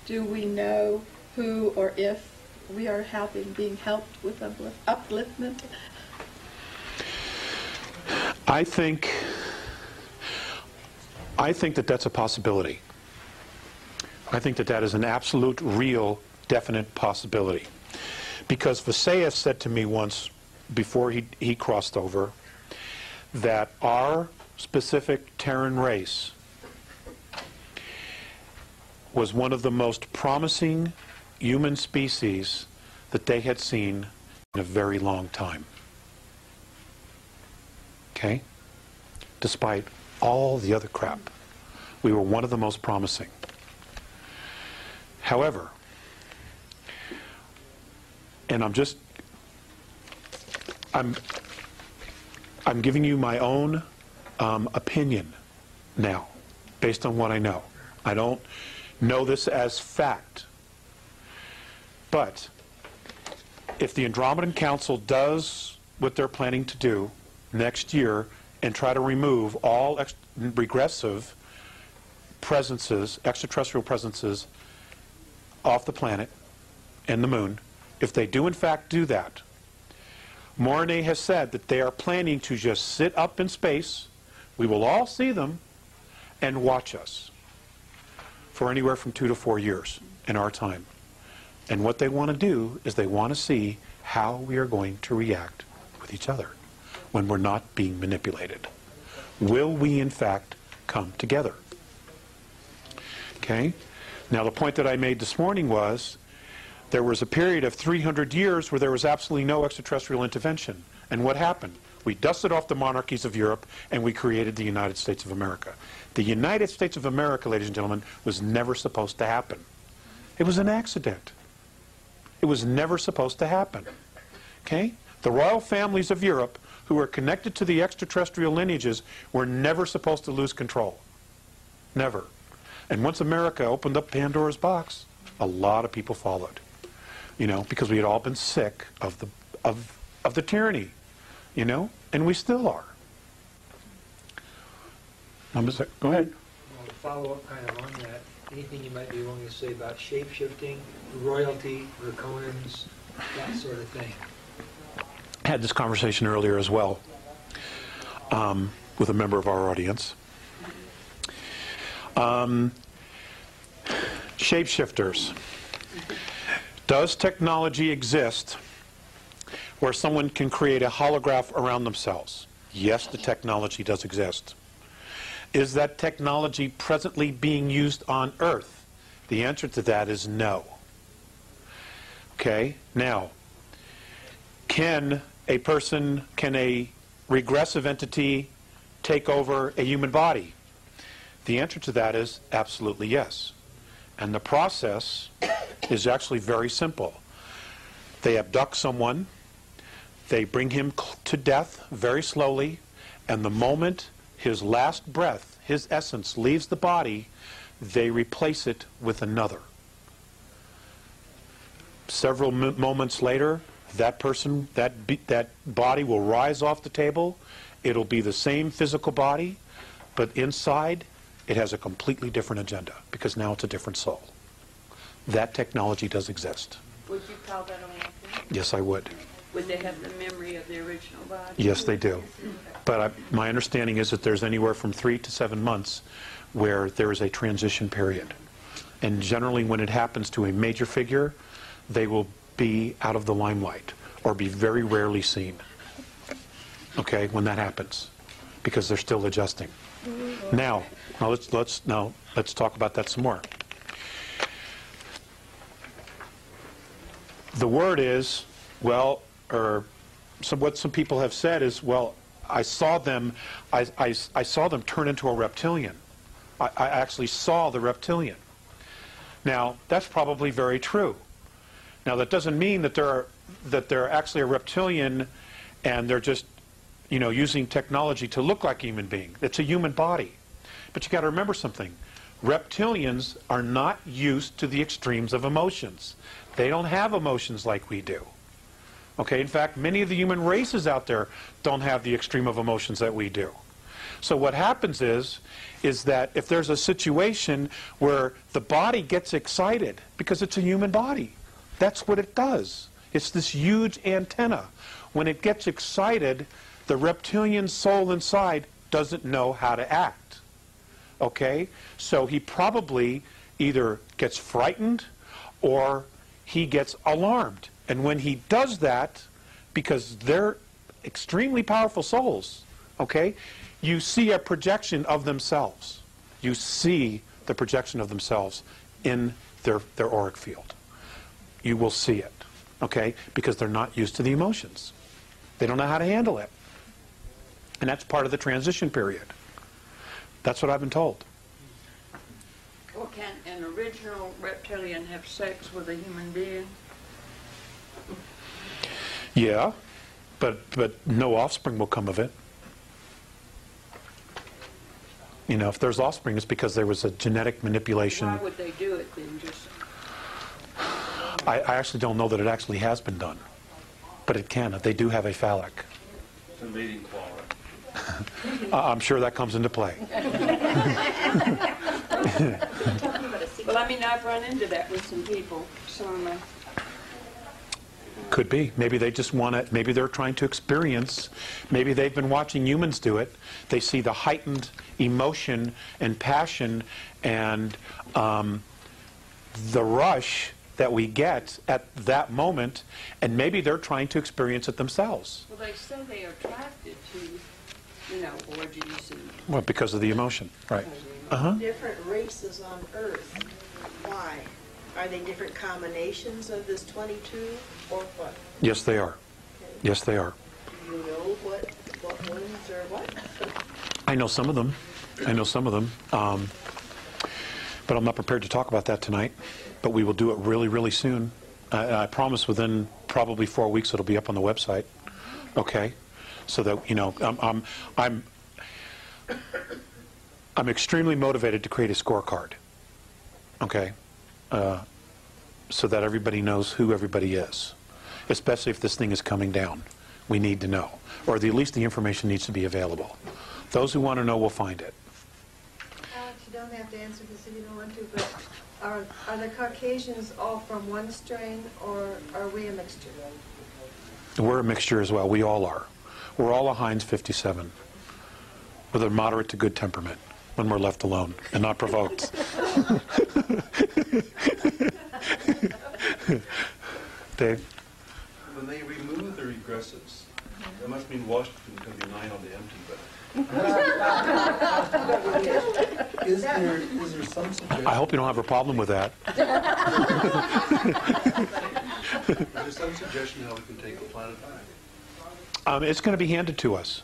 do we know who or if we are being helped with upliftment? I think that that's a possibility. I think that that is an absolute, real, definite possibility. Because Visayas said to me once, before he crossed over, that our specific Terran race was one of the most promising human species that they had seen in a very long time. Okay? Despite all the other crap, we were one of the most promising. However, and I'm giving you my own opinion now, based on what I know. I don't know this as fact. But if the Andromedan Council does what they're planning to do next year and try to remove all regressive presences, extraterrestrial presences, off the planet and the moon, if they do in fact do that, Mornay has said that they are planning to just sit up in space, we will all see them, and watch us for anywhere from 2 to 4 years in our time. And what they want to do is they want to see how we are going to react with each other when we're not being manipulated. Will we in fact come together? Okay? Now the point that I made this morning was there was a period of 300 years where there was absolutely no extraterrestrial intervention. And what happened? We dusted off the monarchies of Europe and we created the United States of America. The United States of America, ladies and gentlemen, was never supposed to happen. It was an accident. It was never supposed to happen. Okay? The royal families of Europe, who were connected to the extraterrestrial lineages, were never supposed to lose control. Never. And once America opened up Pandora's box, a lot of people followed. You know, because we had all been sick of the tyranny, you know, and we still are. Go ahead. Well, to follow up kind of on that, anything you might be willing to say about shape-shifting, royalty, draconians, that sort of thing? I had this conversation earlier as well with a member of our audience. Shapeshifters. Does technology exist where someone can create a holograph around themselves? Yes, the technology does exist. Is that technology presently being used on Earth? The answer to that is no. Okay, now, can a regressive entity take over a human body? The answer to that is absolutely yes. And the process is actually very simple. They abduct someone, they bring him to death very slowly, and the moment his last breath, his essence, leaves the body, they replace it with another. Several moments later, that person, that body will rise off the table. It'll be the same physical body, but inside it has a completely different agenda, because now it's a different soul. That technology does exist. Would you call that a weapon? Yes, I would. Would they have the memory of the original body? Yes, they do. But my understanding is that there's anywhere from 3 to 7 months where there is a transition period. And generally when it happens to a major figure, they will be out of the limelight or be very rarely seen. Okay, when that happens, because they're still adjusting. Now let's talk about that some more. The word is, well, or what some people have said is, well, I saw them turn into a reptilian. I actually saw the reptilian. Now that's probably very true. Now that doesn't mean that they're actually a reptilian and they're just, you know, using technology to look like a human being. It's a human body. But you got to remember something. Reptilians are not used to the extremes of emotions. They don't have emotions like we do. Okay, in fact, many of the human races out there don't have the extreme of emotions that we do. So what happens is that if there's a situation where the body gets excited, because it's a human body, that's what it does. It's this huge antenna. When it gets excited, the reptilian soul inside doesn't know how to act. Okay? So he probably either gets frightened or he gets alarmed. And when he does that, because they're extremely powerful souls, okay, you see a projection of themselves. You see the projection of themselves in their auric field. You will see it, okay, because they're not used to the emotions. They don't know how to handle it. And that's part of the transition period. That's what I've been told. Well, can an original reptilian have sex with a human being? Yeah, but no offspring will come of it. You know, if there's offspring, it's because there was a genetic manipulation. Why would they do it then? Just I actually don't know that it actually has been done, but it can. They do have a phallic. The mating quality. I'm sure that comes into play. well, I mean, I've run into that with some people. Some of my Could be. Maybe they just want to, maybe they're trying to experience, maybe they've been watching humans do it. They see the heightened emotion and passion and the rush that we get at that moment, and maybe they're trying to experience it themselves. well, they say they are attracted to, you know, orgies and Well, because of the emotion, right? Different races on Earth. Why? Are they different combinations of this 22 or what? Yes, they are. Okay. Yes, they are. Do you know what ones are what? I know some of them. I know some of them. But I'm not prepared to talk about that tonight. But we will do it really, really soon. I promise within probably 4 weeks it'll be up on the website. Okay? So that, you know, I'm extremely motivated to create a scorecard. Okay? So that everybody knows who everybody is. Especially if this thing is coming down. We need to know. Or at least the information needs to be available. Those who want to know will find it. Alex, you don't have to answer this if you don't want to, but are the Caucasians all from one strain, or are we a mixture? We're a mixture as well. We all are. We're all a Heinz 57 with a moderate to good temperament when we're left alone and not provoked. Dave? When they remove the regressives, that must mean Washington's going to be 9 on the empty, but Is there some suggestion? I hope you don't have a problem with that. is there some suggestion how we can take the planet back? It's going to be handed to us.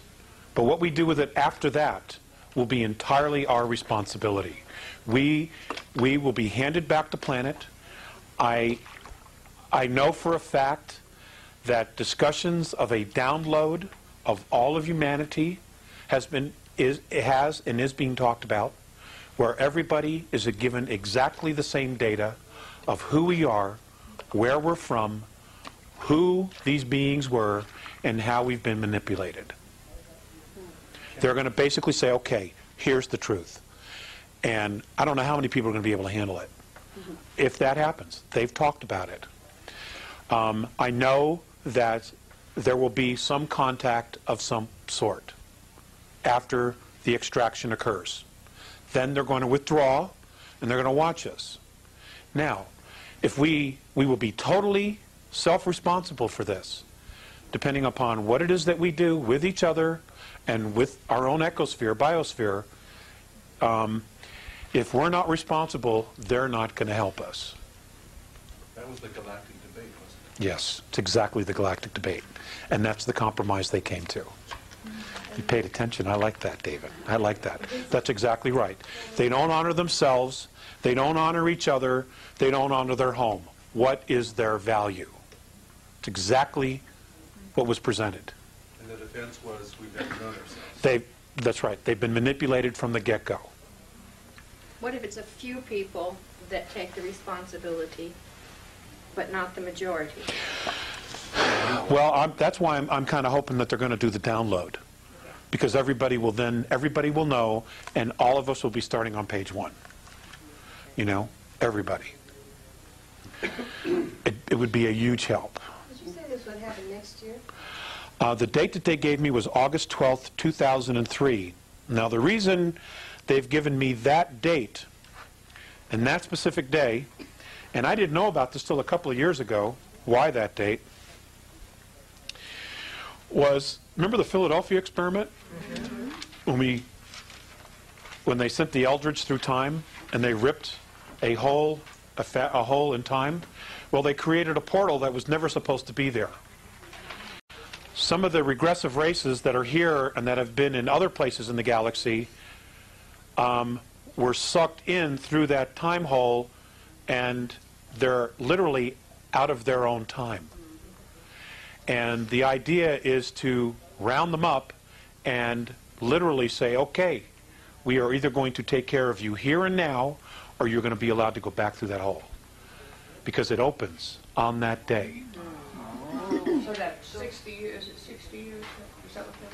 But what we do with it after that will be entirely our responsibility. We will be handed back the planet. I know for a fact that discussions of a download of all of humanity has and is being talked about, where everybody is given exactly the same data of who we are, where we're from, who these beings were, and how we've been manipulated. They're going to basically say, okay, here's the truth. And I don't know how many people are going to be able to handle it. If that happens, they've talked about it. I know that there will be some contact of some sort after the extraction occurs. Then they're going to withdraw, and they're going to watch us. Now, if we will be totally self-responsible for this, depending upon what it is that we do with each other and with our own ecosphere, biosphere. If we're not responsible, they're not going to help us. That was the galactic debate, wasn't it? Yes, it's exactly the galactic debate. And that's the compromise they came to. You paid attention. I like that, David. I like that. That's exactly right. They don't honor themselves. They don't honor each other. They don't honor their home. What is their value? It's exactly what was presented. And the defense was, we've never known ourselves. That's right. They've been manipulated from the get-go. What if it's a few people that take the responsibility, but not the majority? Well, that's why I'm kind of hoping that they're going to do the download. Because everybody will know, and all of us will be starting on page 1. You know, everybody. It would be a huge help. Did you say this would happen next year? The date that they gave me was August 12th, 2003. Now, the reason they've given me that date and that specific day, and I didn't know about this till a couple of years ago, why that date, was, remember the Philadelphia experiment? Mm-hmm. When they sent the Eldridge through time and they ripped a hole in time? Well, they created a portal that was never supposed to be there. Some of the regressive races that are here and that have been in other places in the galaxy were sucked in through that time hole, and they're literally out of their own time. And the idea is to round them up and literally say, okay, we are either going to take care of you here and now, or you're going to be allowed to go back through that hole. Because it opens on that day. So that's 60 years, is it 60 years? Is that what that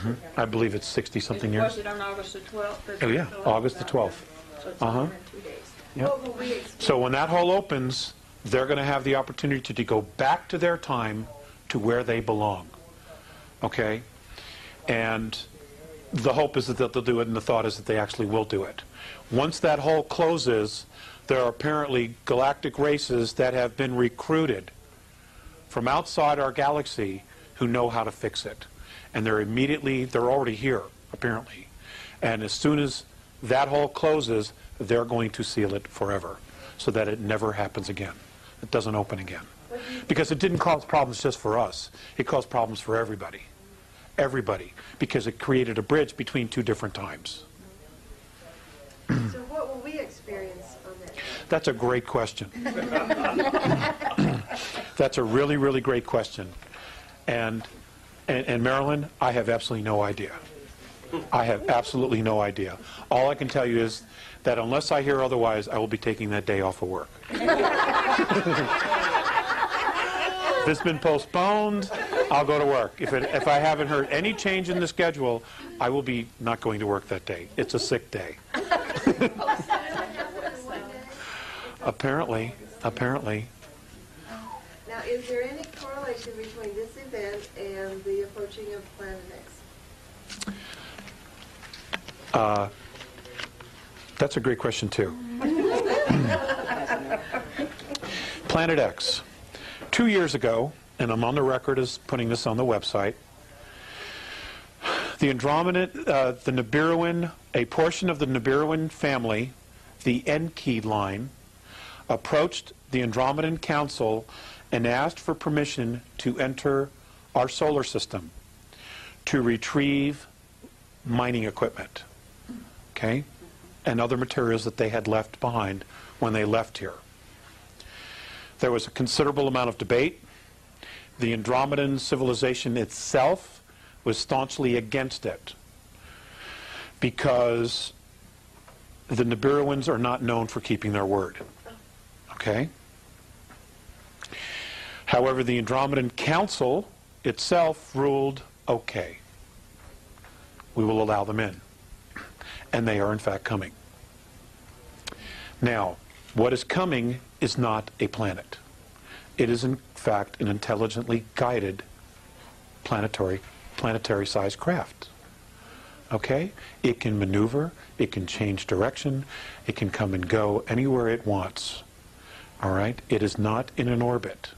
is? I believe it's 60-something years. Was it on August the 12th? Oh, yeah, August the 12th. So it's Uh-huh. 2 days. Yep. What will we experience? So when that hole opens, they're going to have the opportunity to go back to their time to where they belong. Okay? And the hope is that they'll do it, and the thought is that they actually will do it. Once that hole closes, there are apparently galactic races that have been recruited from outside our galaxy who know how to fix it. And they're already here, apparently. And as soon as that hole closes, they're going to seal it forever so that it never happens again. It doesn't open again. Because it didn't cause problems just for us. It caused problems for everybody. Everybody. Because it created a bridge between two different times. So what will we experience on that day? That's a great question. That's a really, really great question. And Marilyn, I have absolutely no idea. I have absolutely no idea. All I can tell you is that unless I hear otherwise, I will be taking that day off of work. If it's been postponed, I'll go to work. If I haven't heard any change in the schedule, I will be not going to work that day. It's a sick day. Apparently. Now, is there any correlation between this event and the approaching of Planet X? That's a great question, too. Planet X. 2 years ago, and I'm on the record as putting this on the website, the Andromeda, the Nibiruan, a portion of the Nibiruan family, the Enki line, approached the Andromedan Council and asked for permission to enter our solar system to retrieve mining equipment, okay, and other materials that they had left behind when they left here. There was a considerable amount of debate. The Andromedan civilization itself was staunchly against it because the Nibiruans are not known for keeping their word. Okay? However, the Andromedan Council itself ruled, okay, we will allow them in. And they are in fact coming. Now, what is coming is not a planet. It is in fact an intelligently guided planetary-sized craft. Okay? It can maneuver, it can change direction, it can come and go anywhere it wants. All right? It is not in an orbit,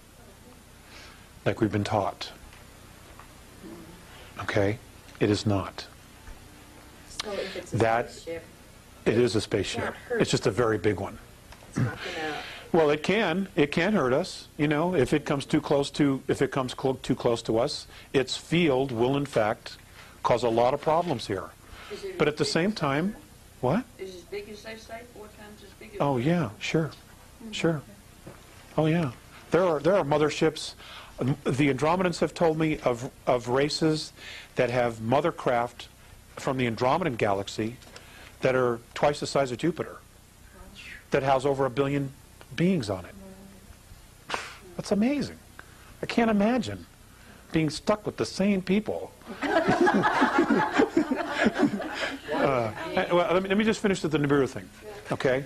like we've been taught. Okay? It is not. So if it's a That- spaceship, It is a spaceship. Not hurt. It's just a very big one. it's not gonna. Well, it can hurt us. You know, if it comes too close to us, its field will in fact cause a lot of problems here. Is it But as at the big same as- time, what? Is it as big as they say, 4 times as big as? Oh yeah, sure. Oh yeah. There are motherships. The Andromedans have told me of races that have mother craft from the Andromedan galaxy that are twice the size of Jupiter, that house over 1 billion beings on it. That's amazing. I can't imagine being stuck with the same people. Well, let me just finish with the Nibiru thing. Okay?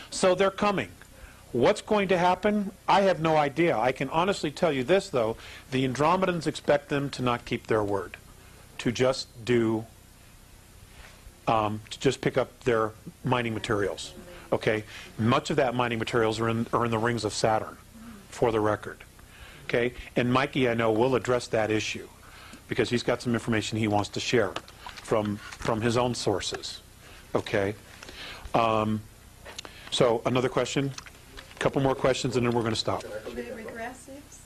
So they're coming. What's going to happen? I have no idea. I can honestly tell you this, though. The Andromedans expect them to not keep their word, to just pick up their mining materials. Okay? Much of that mining materials are in the rings of Saturn, for the record. Okay? And Mikey, I know, will address that issue because he's got some information he wants to share from his own sources. Okay? So another question? A couple more questions and then we're going to stop. The regressives?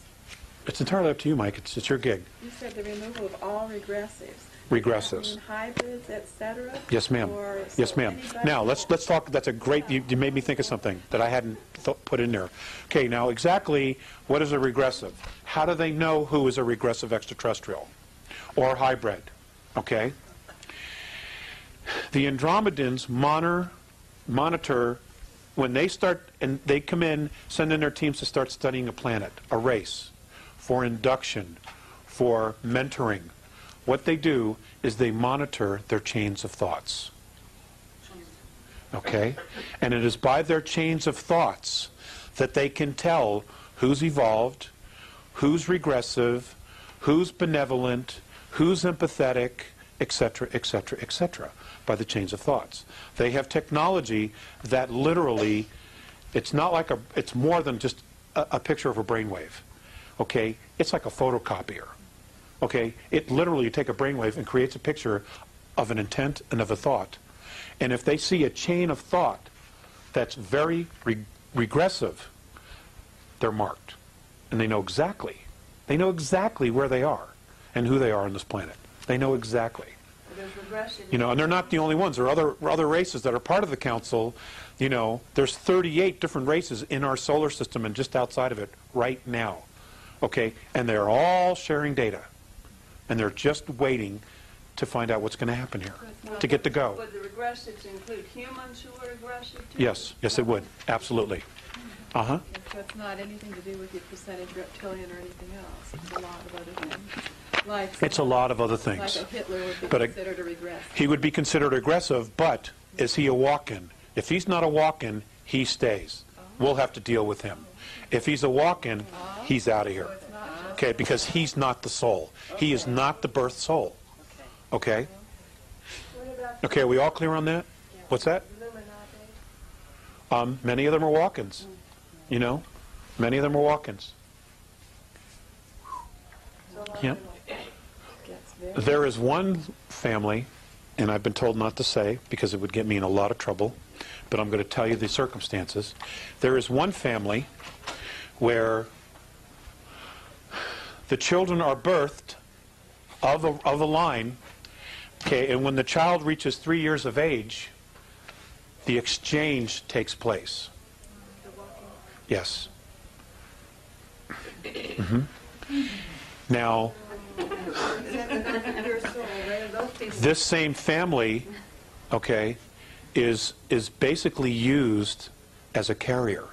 It's entirely up to you, Mike. It's your gig. You said the removal of all regressives. Regressives. I mean, hybrids, etc. Yes, ma'am. Yes, ma'am. Now, let's talk. That's a great. You made me think of something that I hadn't put in there. Okay, now exactly what is a regressive? How do they know who is a regressive extraterrestrial or hybrid? Okay. The Andromedans monitor when they start, and they come in, send in their teams to start studying a planet, a race, for induction, for mentoring. What they do is they monitor their chains of thoughts. Okay? And it is by their chains of thoughts that they can tell who's evolved, who's regressive, who's benevolent, who's empathetic, etc., etc., etc., by the chains of thoughts. They have technology that literally, it's not like it's more than just a picture of a brainwave. Okay? It's like a photocopier. Okay? It literally, you take a brainwave and creates a picture of an intent and of a thought. And if they see a chain of thought that's very regressive, they're marked. And they know exactly where they are and who they are on this planet. They know exactly. You know, and they're not the only ones. There are other races that are part of the council. You know, there's 38 different races in our solar system and just outside of it right now. Okay? And they're all sharing data. And they're just waiting to find out what's going to happen here, to get to go. Would the regressives include humans who are regressive too? Yes, yes it would. Absolutely. Uh-huh. So it's not anything to do with your percentage reptilian or anything else. It's a lot of other things. Like It's a lot of other things. Like a Hitler would be But considered a regressive. He would be considered aggressive, but is he a walk-in? If he's not a walk-in, he stays. We'll have to deal with him. If he's a walk-in, he's out of here. Okay, because he's not the soul. He is not the birth soul. Okay? Okay, are we all clear on that? What's that? Many of them are walk-ins. You know? Many of them are walk-ins. Yep. There is one family, and I've been told not to say because it would get me in a lot of trouble, but I'm going to tell you the circumstances. There is one family where the children are birthed of a line, okay, and when the child reaches 3 years of age, the exchange takes place. Yes. Mm-hmm. Now, this same family, okay, is basically used as a carrier.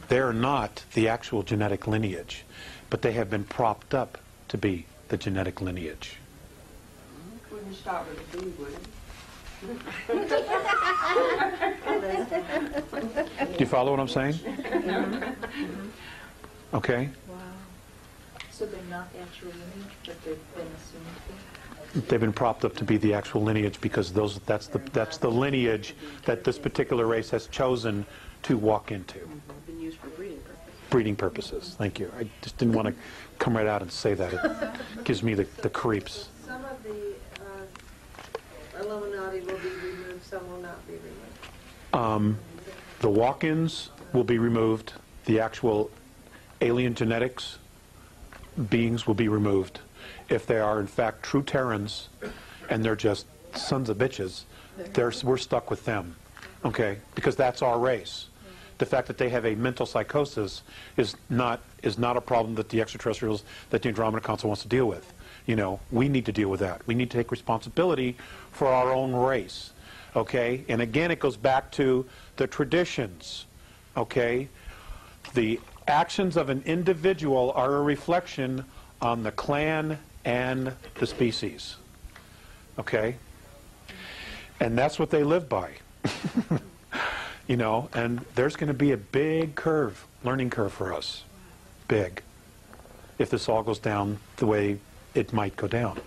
They're not the actual genetic lineage, but they have been propped up to be the genetic lineage. Wouldn't start with a bee, would it? Do you follow what I'm saying? Okay. Wow. So they're not the actual lineage, but they've been assumed to be? They've been propped up to be the actual lineage because that's the lineage that this particular race has chosen to walk into. Been used for breeding purposes. Breeding purposes. Thank you. I just didn't want to come right out and say that. It gives me the creeps. Some of the Illuminati will be removed, some will not be removed. The walk-ins will be removed. The actual alien genetics beings will be removed. If they are in fact true Terrans and they're just sons of bitches, we're stuck with them, okay? Because that's our race. The fact that they have a mental psychosis is not a problem that the extraterrestrials, that the Andromeda Council wants to deal with. You know, we need to deal with that. We need to take responsibility for our own race, okay? And again, it goes back to the traditions, okay? The actions of an individual are a reflection on the clan and the species, okay? And that's what they live by, you know, and there's going to be a big curve, learning curve for us, big, if this all goes down the way it might go down.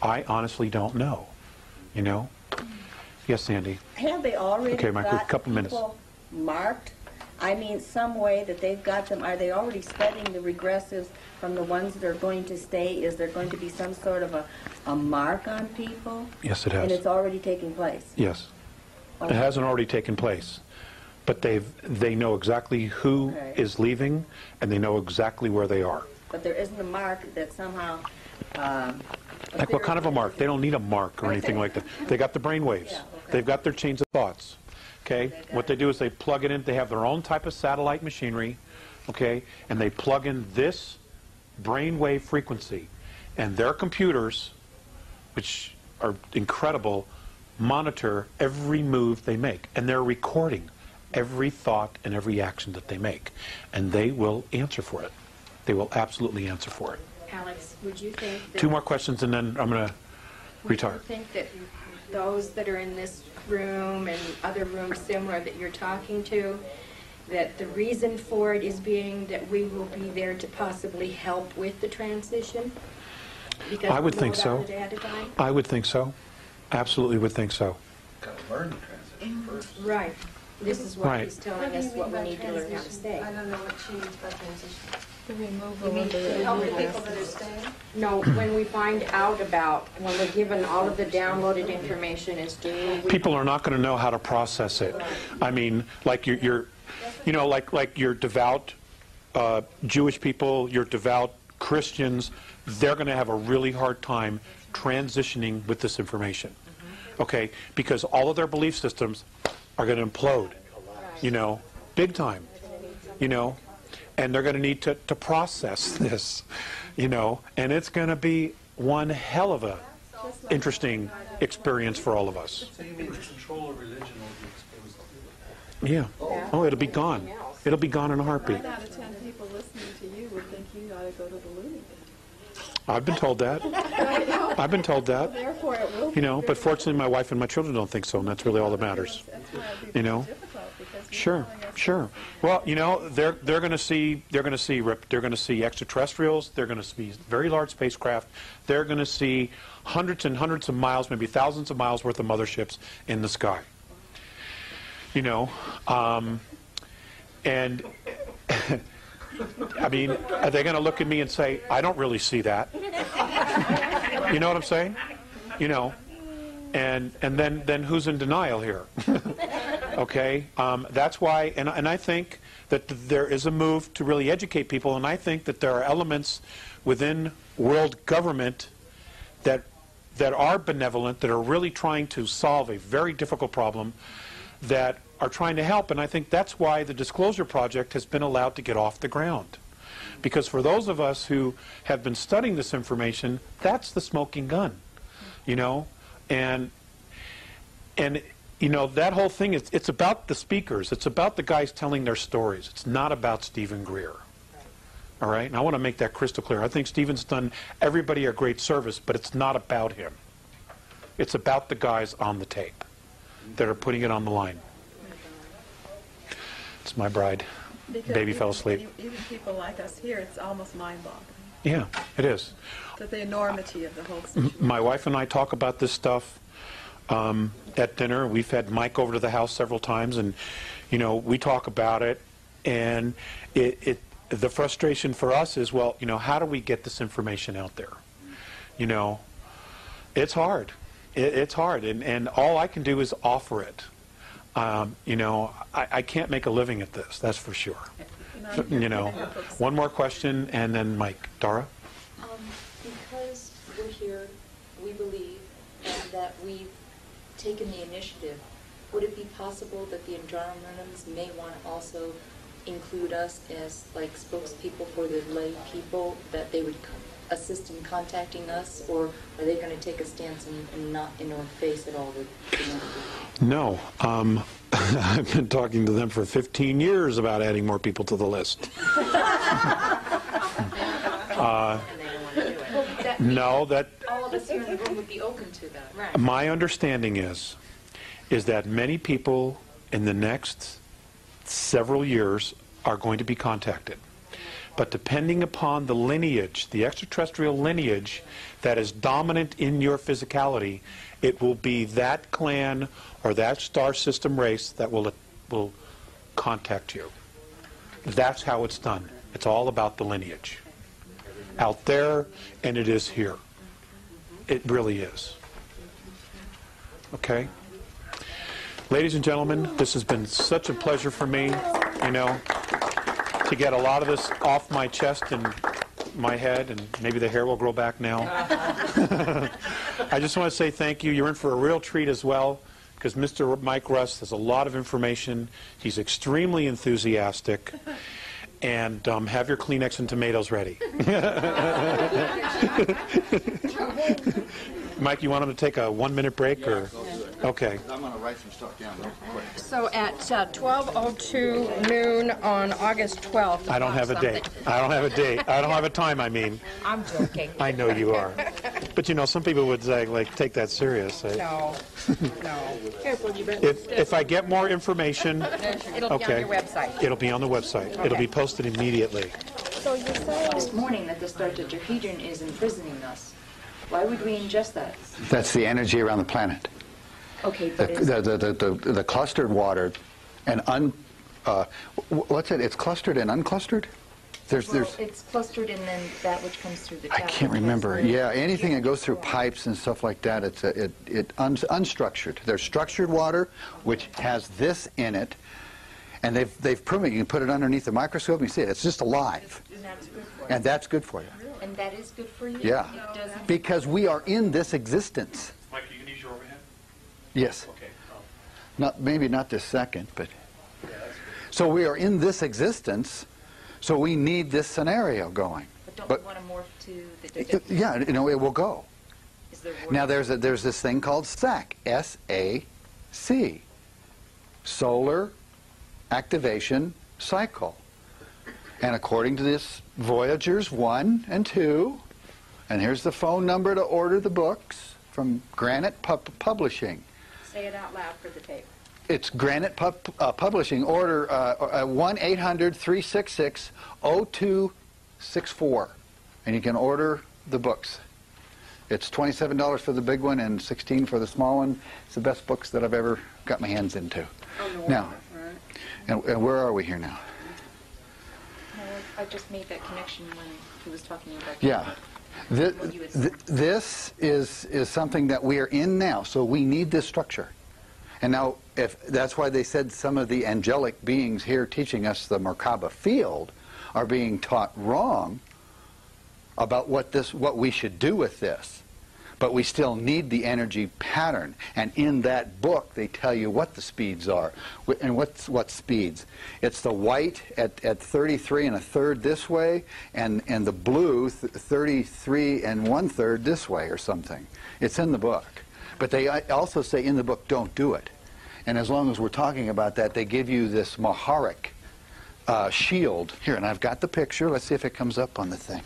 I honestly don't know, you know? Yes, Sandy? Have they already Okay, Michael, got couple minutes. people marked? I mean, some way that they've got them, are they already studying the regressives from the ones that are going to stay? Is there going to be some sort of a mark on people? Yes, it has. And it's already taking place? Yes. Okay. It hasn't already taken place. But they know exactly who Okay. is leaving, and they know exactly where they are. But there isn't a mark that somehow... Like what kind of a mark? They don't need a mark or anything like that. They got the brain waves. Yeah, okay. They've got their chains of thoughts. Okay? What they do is they plug it in. They have their own type of satellite machinery. Okay? And they plug in this brain wave frequency. And their computers, which are incredible, monitor every move they make, and they're recording every thought and every action that they make, and they will answer for it. They will absolutely answer for it. Alex, would you think that... 2 more questions, and then I'm going to retire. Would you think that those that are in this room and other rooms similar that you're talking to, that the reason for it is being that we will be there to possibly help with the transition? Because I would think so. at a time? I would think so. Absolutely would think so. Got to learn the transition first. Right. This is what Right. he's telling us what we need to learn how to say. I don't know what she means by transition. The removal You mean of the to Help the people that are staying? No, when we find out about, when we're given all of the downloaded information as to... People are not going to know how to process it. I mean, like you're you know, like your devout Jewish people, your devout Christians, they're going to have a really hard time transitioning with this information. Okay? Because all of their belief systems are going to implode, you know, big time, you know, and they're going to need to process this, you know, and it's going to be one hell of a interesting experience for all of us. So you mean the control of religion will be exposed to it? Yeah. Oh, it'll be gone. It'll be gone in a heartbeat. 9 out of 10 people listening to you would think you ought to go to the loony bin. I've been told that. I've been told that. Therefore, it will be You know, but very fortunately my wife and my children don't think so, and that's really all that matters. That's why it'd be You know? very difficult, because you're Sure, telling us sure. Well, you know, they're going to see extraterrestrials. They're going to see very large spacecraft. They're going to see hundreds and hundreds of miles, maybe thousands of miles worth of motherships in the sky. You know, and I mean, are they going to look at me and say, "I don't really see that"? You know what I'm saying? You know, and then who's in denial here? Okay, that's why, and I think that there is a move to really educate people, and I think that there are elements within world government that are benevolent, that are really trying to solve a very difficult problem, that are trying to help, and I think that's why the Disclosure Project has been allowed to get off the ground. Because for those of us who have been studying this information, that's the smoking gun, you know, and you know, that whole thing is, it's about the speakers. It's about the guys telling their stories. It's not about Stephen Greer. All right? And I want to make that crystal clear. I think Stephen's done everybody a great service, but it's not about him. It's about the guys on the tape that are putting it on the line. It's my bride. because Baby fell asleep. Even people like us here, it's almost mind-boggling. Yeah, it is. The enormity of the whole situation. My wife and I talk about this stuff at dinner. We've had Mike over to the house several times, and you know, we talk about it. And the frustration for us is, well, you know, how do we get this information out there? You know, it's hard. It's hard, and all I can do is offer it. You know, I can't make a living at this, that's for sure. You know, one more question, and then Mike. Dara? Because we're here, we believe, and that we've taken the initiative, would it be possible that the Andromedans may want to also include us as like spokespeople for the lay people, that they would assist in contacting us, or are they going to take a stance and not in our face at all? No. I've been talking to them for 15 years about adding more people to the list. No, that... All of us here in the room would be open to that. Right. My understanding is that many people in the next several years are going to be contacted. But depending upon the lineage, the extraterrestrial lineage that is dominant in your physicality, it will be that clan or that star system race that will contact you. That's how it's done. It's all about the lineage. Out there, and it is here. It really is. Okay? Ladies and gentlemen, this has been such a pleasure for me, you know, to get a lot of this off my chest and my head, and maybe the hair will grow back now. I just want to say thank you. You're in for a real treat as well, because Mr. Mike Rust has a lot of information. He's extremely enthusiastic. And have your Kleenex and tomatoes ready. Mike, you want him to take a 1-minute break? Or? Okay. I'm going to write some stuff down real quick. So at 12:02 noon on August 12th. I don't have a date. I don't have a date. I don't have a time, I mean. I'm joking. I know you are. But you know, some people would say, like, take that serious. No, no. If I get more information, It'll be on your website. It'll be on the website. It'll be posted immediately. So you say this morning that the star tetrahedron is imprisoning us. Why would we ingest that? That's the energy around the planet. Okay, but The clustered water and what's it? It's clustered and unclustered? it's clustered and then that which comes through the I tap. can't remember. Yeah, anything that goes through pipes and stuff like that, it's unstructured. There's structured water, which has this in it, and they've proven you can put it underneath the microscope and you see it. It's just alive. And that's good for you. And that's good for you. And that is good for you? Yeah. It doesn't... Because we are in this existence. Mike, you can use your overhead? Yes. Okay. Maybe not this second, but... So we are in this existence, so we need this scenario going. But don't we want to morph to the... Yeah, you know, it will go. Is there Now there's this thing called SAC, S-A-C, Solar Activation Cycle. And according to this, Voyagers 1 and 2, and here's the phone number to order the books from Granite Publishing. Say it out loud for the tape. It's Granite Publishing, order 1-800-366-0264, and you can order the books. It's $27 for the big one and $16 for the small one. It's the best books that I've ever got my hands into. Oh, no. Now, and where are we here now? No, I just made that connection when he was talking about... Yeah. This is something that we are in now, so we need this structure. And now, if that's why they said some of the angelic beings here teaching us the Merkaba field are being taught wrong about what we should do with this. But we still need the energy pattern. And in that book, they tell you what the speeds are. And what speeds? It's the white at 33 1/3 this way, and the blue 33 1/3 this way or something. It's in the book. But they also say in the book, don't do it. And as long as we're talking about that, they give you this Maharic shield. Here, and I've got the picture. Let's see if it comes up on the thing.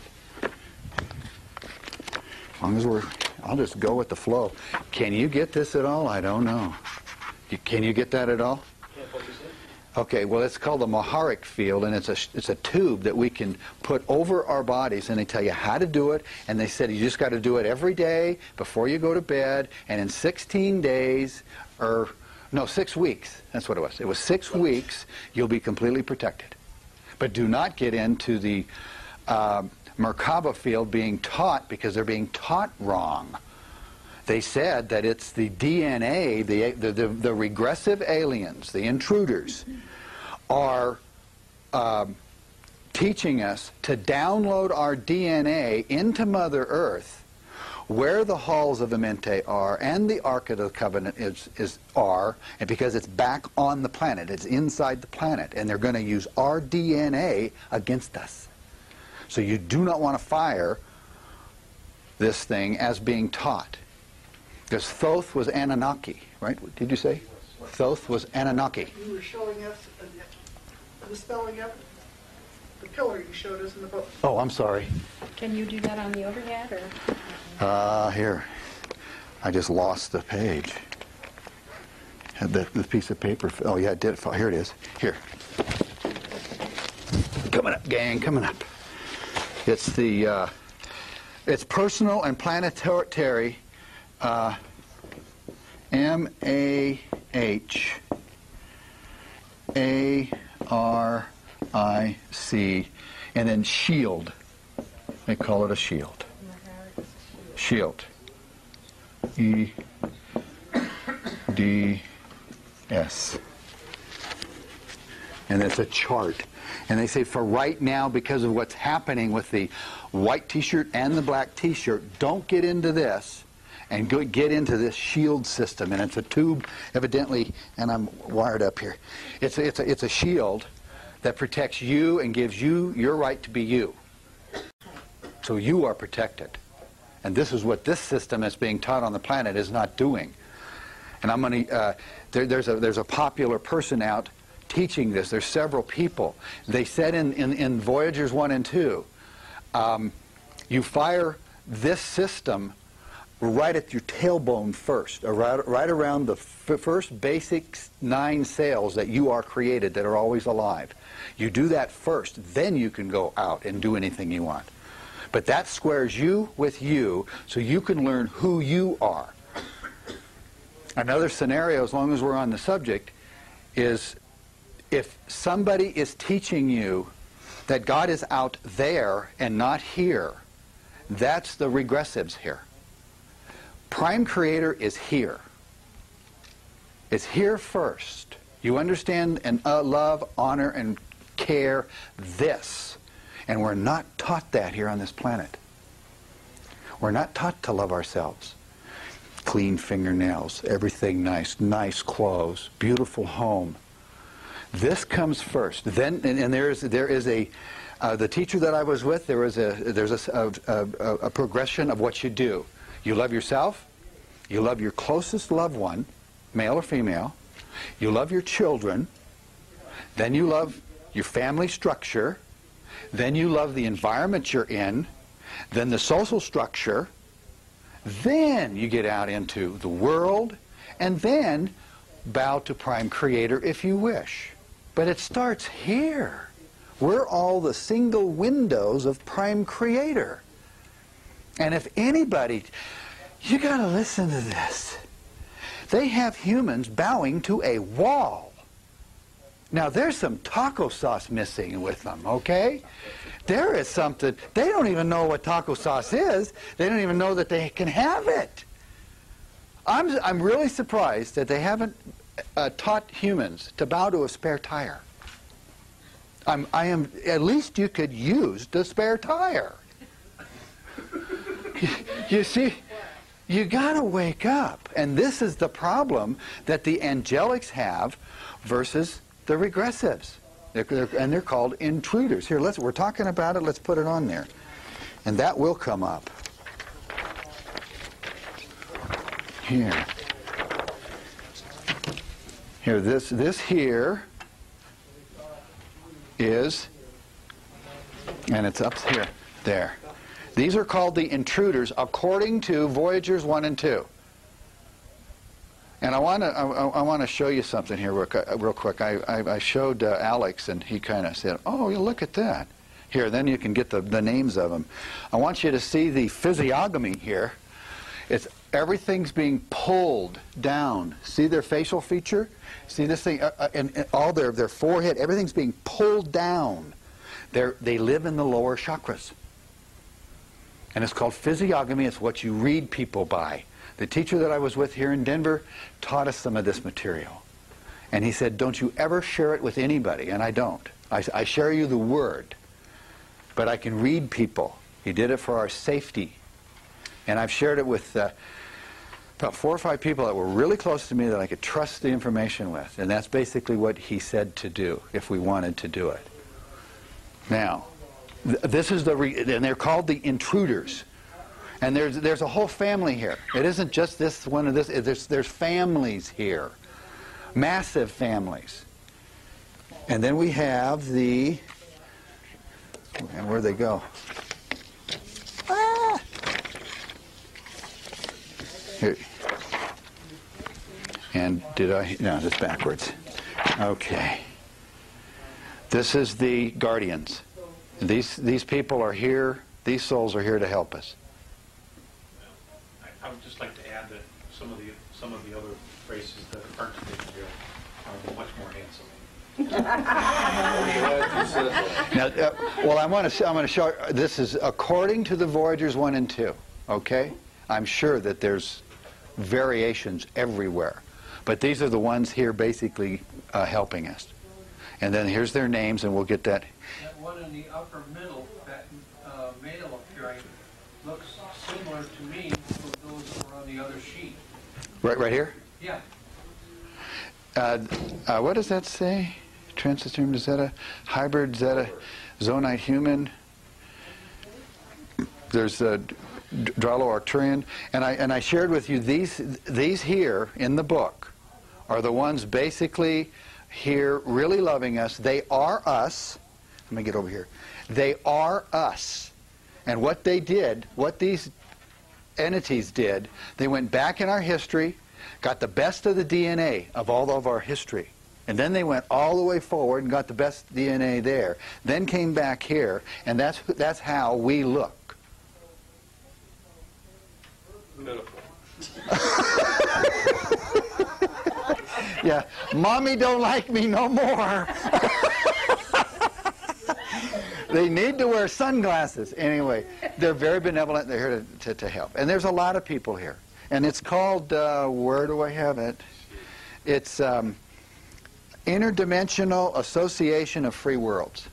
As long as I'll just go with the flow. Can you get this at all? I don't know. Can you get that at all? Okay, well, it's called the Maharic field, and it's a tube that we can put over our bodies, and they tell you how to do it, and they said you just got to do it every day before you go to bed, and in 16 days, or no, 6 weeks, that's what it was. It was 6 weeks, you'll be completely protected. But do not get into the Merkaba field being taught, because they're being taught wrong. They said that it's the DNA, the regressive aliens, the intruders, are teaching us to download our DNA into Mother Earth, where the halls of Amenti are and the Ark of the Covenant are, and because it's back on the planet, it's inside the planet, and they're going to use our DNA against us. So you do not want to fire this thing as being taught. Because Thoth was Anunnaki, right? Did you say? Thoth was Anunnaki. You were showing us the spelling of the pillar you showed us in the book. Oh, I'm sorry. Can you do that on the overhead, or? Here. I just lost the page. Had the piece of paper. Oh, yeah, it did. Here it is. Here. Coming up, gang, coming up. It's the, it's personal and planetary, M-A-H-A-R-I-C, and then shield. They call it a shield. Shield. E-D-S. And it's a chart. And they say for right now, because of what's happening with the white t-shirt and the black t-shirt, don't get into this and get into this shield system. And it's a tube, evidently, and I'm wired up here. It's a shield that protects you and gives you your right to be you. So you are protected. And this is what this system that's being taught on the planet is not doing. And I'm going to, there's a popular person out teaching this. There's several people. They said in Voyagers 1 and 2, you fire this system right at your tailbone first, or right around the first basic 9 cells that you are created, that are always alive. You do that first, then you can go out and do anything you want. But that squares you with you, so you can learn who you are. Another scenario, as long as we're on the subject, is if somebody is teaching you that God is out there and not here, that's the regressives here. Prime Creator is here. It's here first. You understand and love, honor, and care this. And we're not taught that here on this planet. We're not taught to love ourselves. Clean fingernails, everything nice, nice clothes, beautiful home. This comes first. Then, and there is a, the teacher that I was with, there's a progression of what you do. You love yourself, you love your closest loved one, male or female, you love your children, then you love your family structure, then you love the environment you're in, then the social structure, then you get out into the world, and then bow to Prime Creator if you wish. But it starts here. We're all the single windows of Prime Creator. And if anybody, you got to listen to this. They have humans bowing to a wall. Now, there's some taco sauce missing with them, okay? There is something. They don't even know what taco sauce is. They don't even know that they can have it. I'm really surprised that they haven't taught humans to bow to a spare tire. At least you could use the spare tire. You see, you got to wake up. And this is the problem that the angelics have versus the regressives. And they're called intruders. Here, we're talking about it. Let's put it on there. And that will come up. Here. Here, this here is, and it's up here, there. These are called the intruders according to Voyagers 1 and 2. And I want to show you something here real quick. I showed Alex, and he kind of said, "Oh, you look at that." Here, then you can get the names of them. I want you to see the physiognomy here. Everything's being pulled down. See their facial feature? See this thing? And all their forehead, everything's being pulled down. They live in the lower chakras. And it's called physiognomy. It's what you read people by. The teacher that I was with here in Denver taught us some of this material. And he said, don't you ever share it with anybody. And I don't. I share you the word. But I can read people. He did it for our safety. And I've shared it with about 4 or 5 people that were really close to me that I could trust the information with. And that's basically what he said to do, if we wanted to do it. Now, this is and they're called the intruders. And there's a whole family here. It isn't just this one of this. There's families here, massive families. And then we have and where'd they go? Ah! Here. And no, that's backwards. Okay. This is the guardians. These people are here. These souls are here to help us. I would just like to add that some of the other races that aren't depicted here are much more handsome. Now, well, I'm going to show. This is according to the Voyagers 1 and 2. Okay, I'm sure that there's variations everywhere, but these are the ones here basically helping us. And then here's their names, and we'll get that. That one in the upper middle, that male appearing, looks similar to me to those that were on the other sheet. Right here? Yeah. What does that say? Transsystem, is that a hybrid? Is that a zonite human? There's Arcturian, and I shared with you these here in the book are the ones basically here really loving us. They are us. Let me get over here. They are us. And what they did, what these entities did, they went back in our history, got the best of the DNA of all of our history. And then they went all the way forward and got the best DNA there. Then came back here, and that's how we look. Yeah, Mommy don't like me no more. They need to wear sunglasses. Anyway, they're very benevolent. They're here to help. And there's a lot of people here. And it's called, where do I have it? It's Interdimensional Association of Free Worlds.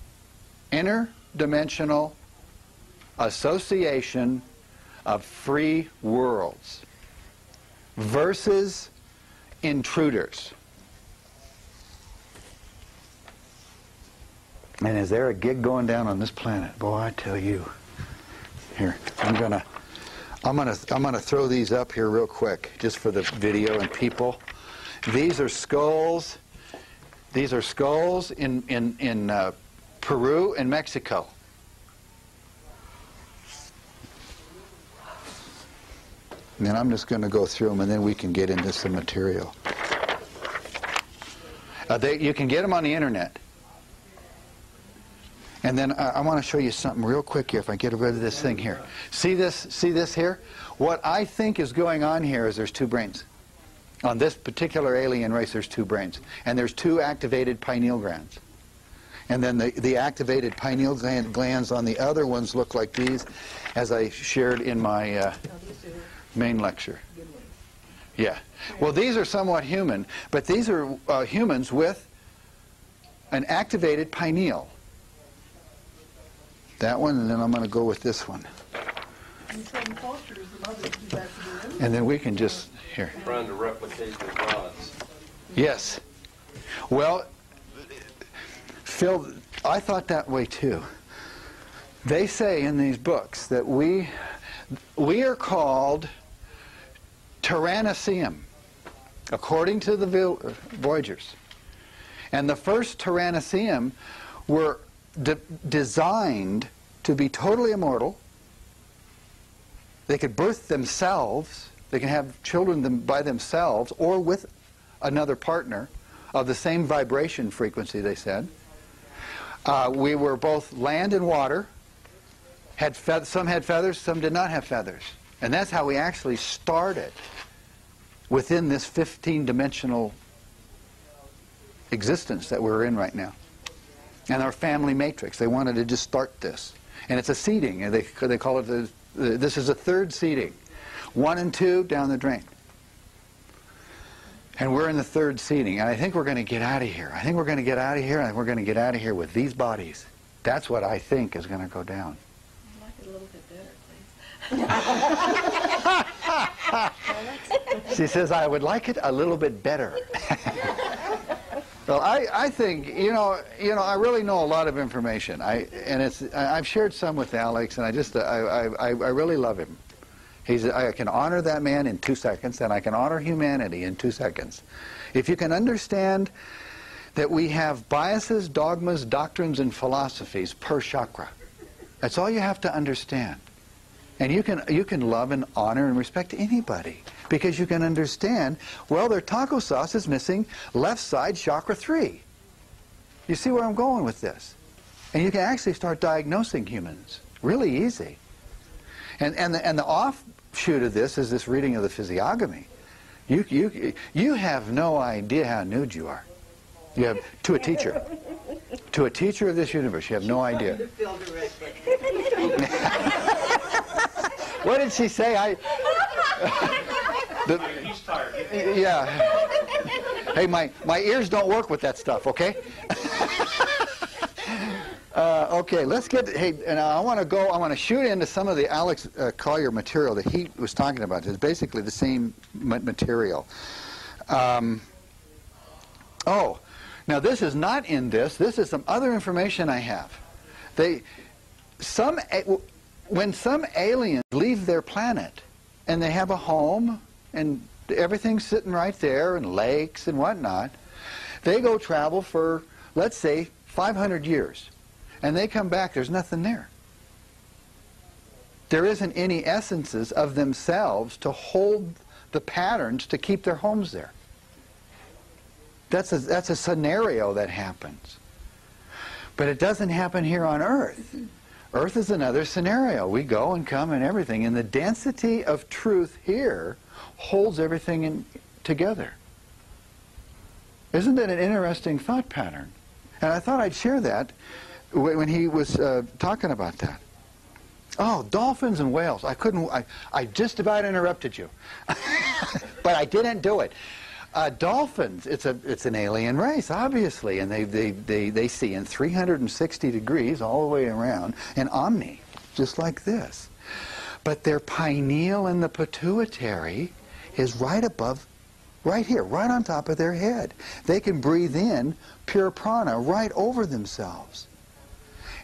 Interdimensional Association of Free Worlds versus intruders. And is there a gig going down on this planet? Boy, I tell you. Here, I'm gonna throw these up here real quick, just for the video and people. These are skulls. These are skulls in Peru and Mexico. And then I'm just going to go through them, and then we can get into some material. You can get them on the internet. And then I want to show you something real quick here, if I get rid of this thing here. See this here? What I think is going on here is there's two brains. On this particular alien race, there's two brains. And there's two activated pineal glands. And then the activated pineal glands on the other ones look like these, as I shared in my main lecture. Yeah. Well, these are somewhat human, but these are humans with an activated pineal. That one, and then I'm going to go with this one. And then we can just, here. Trying to replicate the gods. Yes. Well, Phil, I thought that way too. They say in these books that we are called Tyrannosaurus, according to the Voyagers. And the first Tyrannosaurus were designed to be totally immortal. They could birth themselves. They can have children by themselves or with another partner of the same vibration frequency, they said. We were both land and water. Some had feathers, some did not have feathers. And that's how we actually started within this 15-dimensional existence that we're in right now. And our family matrix, they wanted to just start this. And it's a seeding, and they call it, this is a third seeding. 1 and 2 down the drain. And we're in the third seeding, and I think we're going to get out of here. I think we're going to get out of here, and we're going to get out of here with these bodies. That's what I think is going to go down. I'd like it a little bit better, please. She says, I would like it a little bit better. Well, I think, you know, I really know a lot of information. I've shared some with Alex, and I really love him. I can honor that man in 2 seconds, and I can honor humanity in 2 seconds. If you can understand that we have biases, dogmas, doctrines, and philosophies per chakra. That's all you have to understand. And you can love and honor and respect anybody, because you can understand, well, their taco sauce is missing left side chakra 3. You see where I'm going with this? And you can actually start diagnosing humans. Really easy. And the offshoot of this is this reading of the physiognomy. You have no idea how nude you are. You have, to a teacher. To a teacher of this universe, you have no idea. What did she say? He's tired. Yeah. Hey, my ears don't work with that stuff, okay? Okay, let's get, hey, and I want to shoot into some of the Alex Collier material that he was talking about. It's basically the same material. Oh, now this is not in this. This is some other information I have. when some aliens leave their planet and they have a home and everything's sitting right there and lakes and whatnot, they go travel for, let's say, 500 years. And they come back, there's nothing there. There isn't any essences of themselves to hold the patterns to keep their homes there. That's a scenario that happens. But it doesn't happen here on Earth. Earth is another scenario. We go and come and everything. And the density of truth here holds everything together. Isn't that an interesting thought pattern? And I thought I'd share that when he was talking about that. Oh, dolphins and whales. I just about interrupted you. But I didn't do it. Dolphins, it's an alien race, obviously, and they see in 360 degrees all the way around, and omni, just like this. But their pineal and the pituitary is right above, right here, right on top of their head. They can breathe in pure prana right over themselves.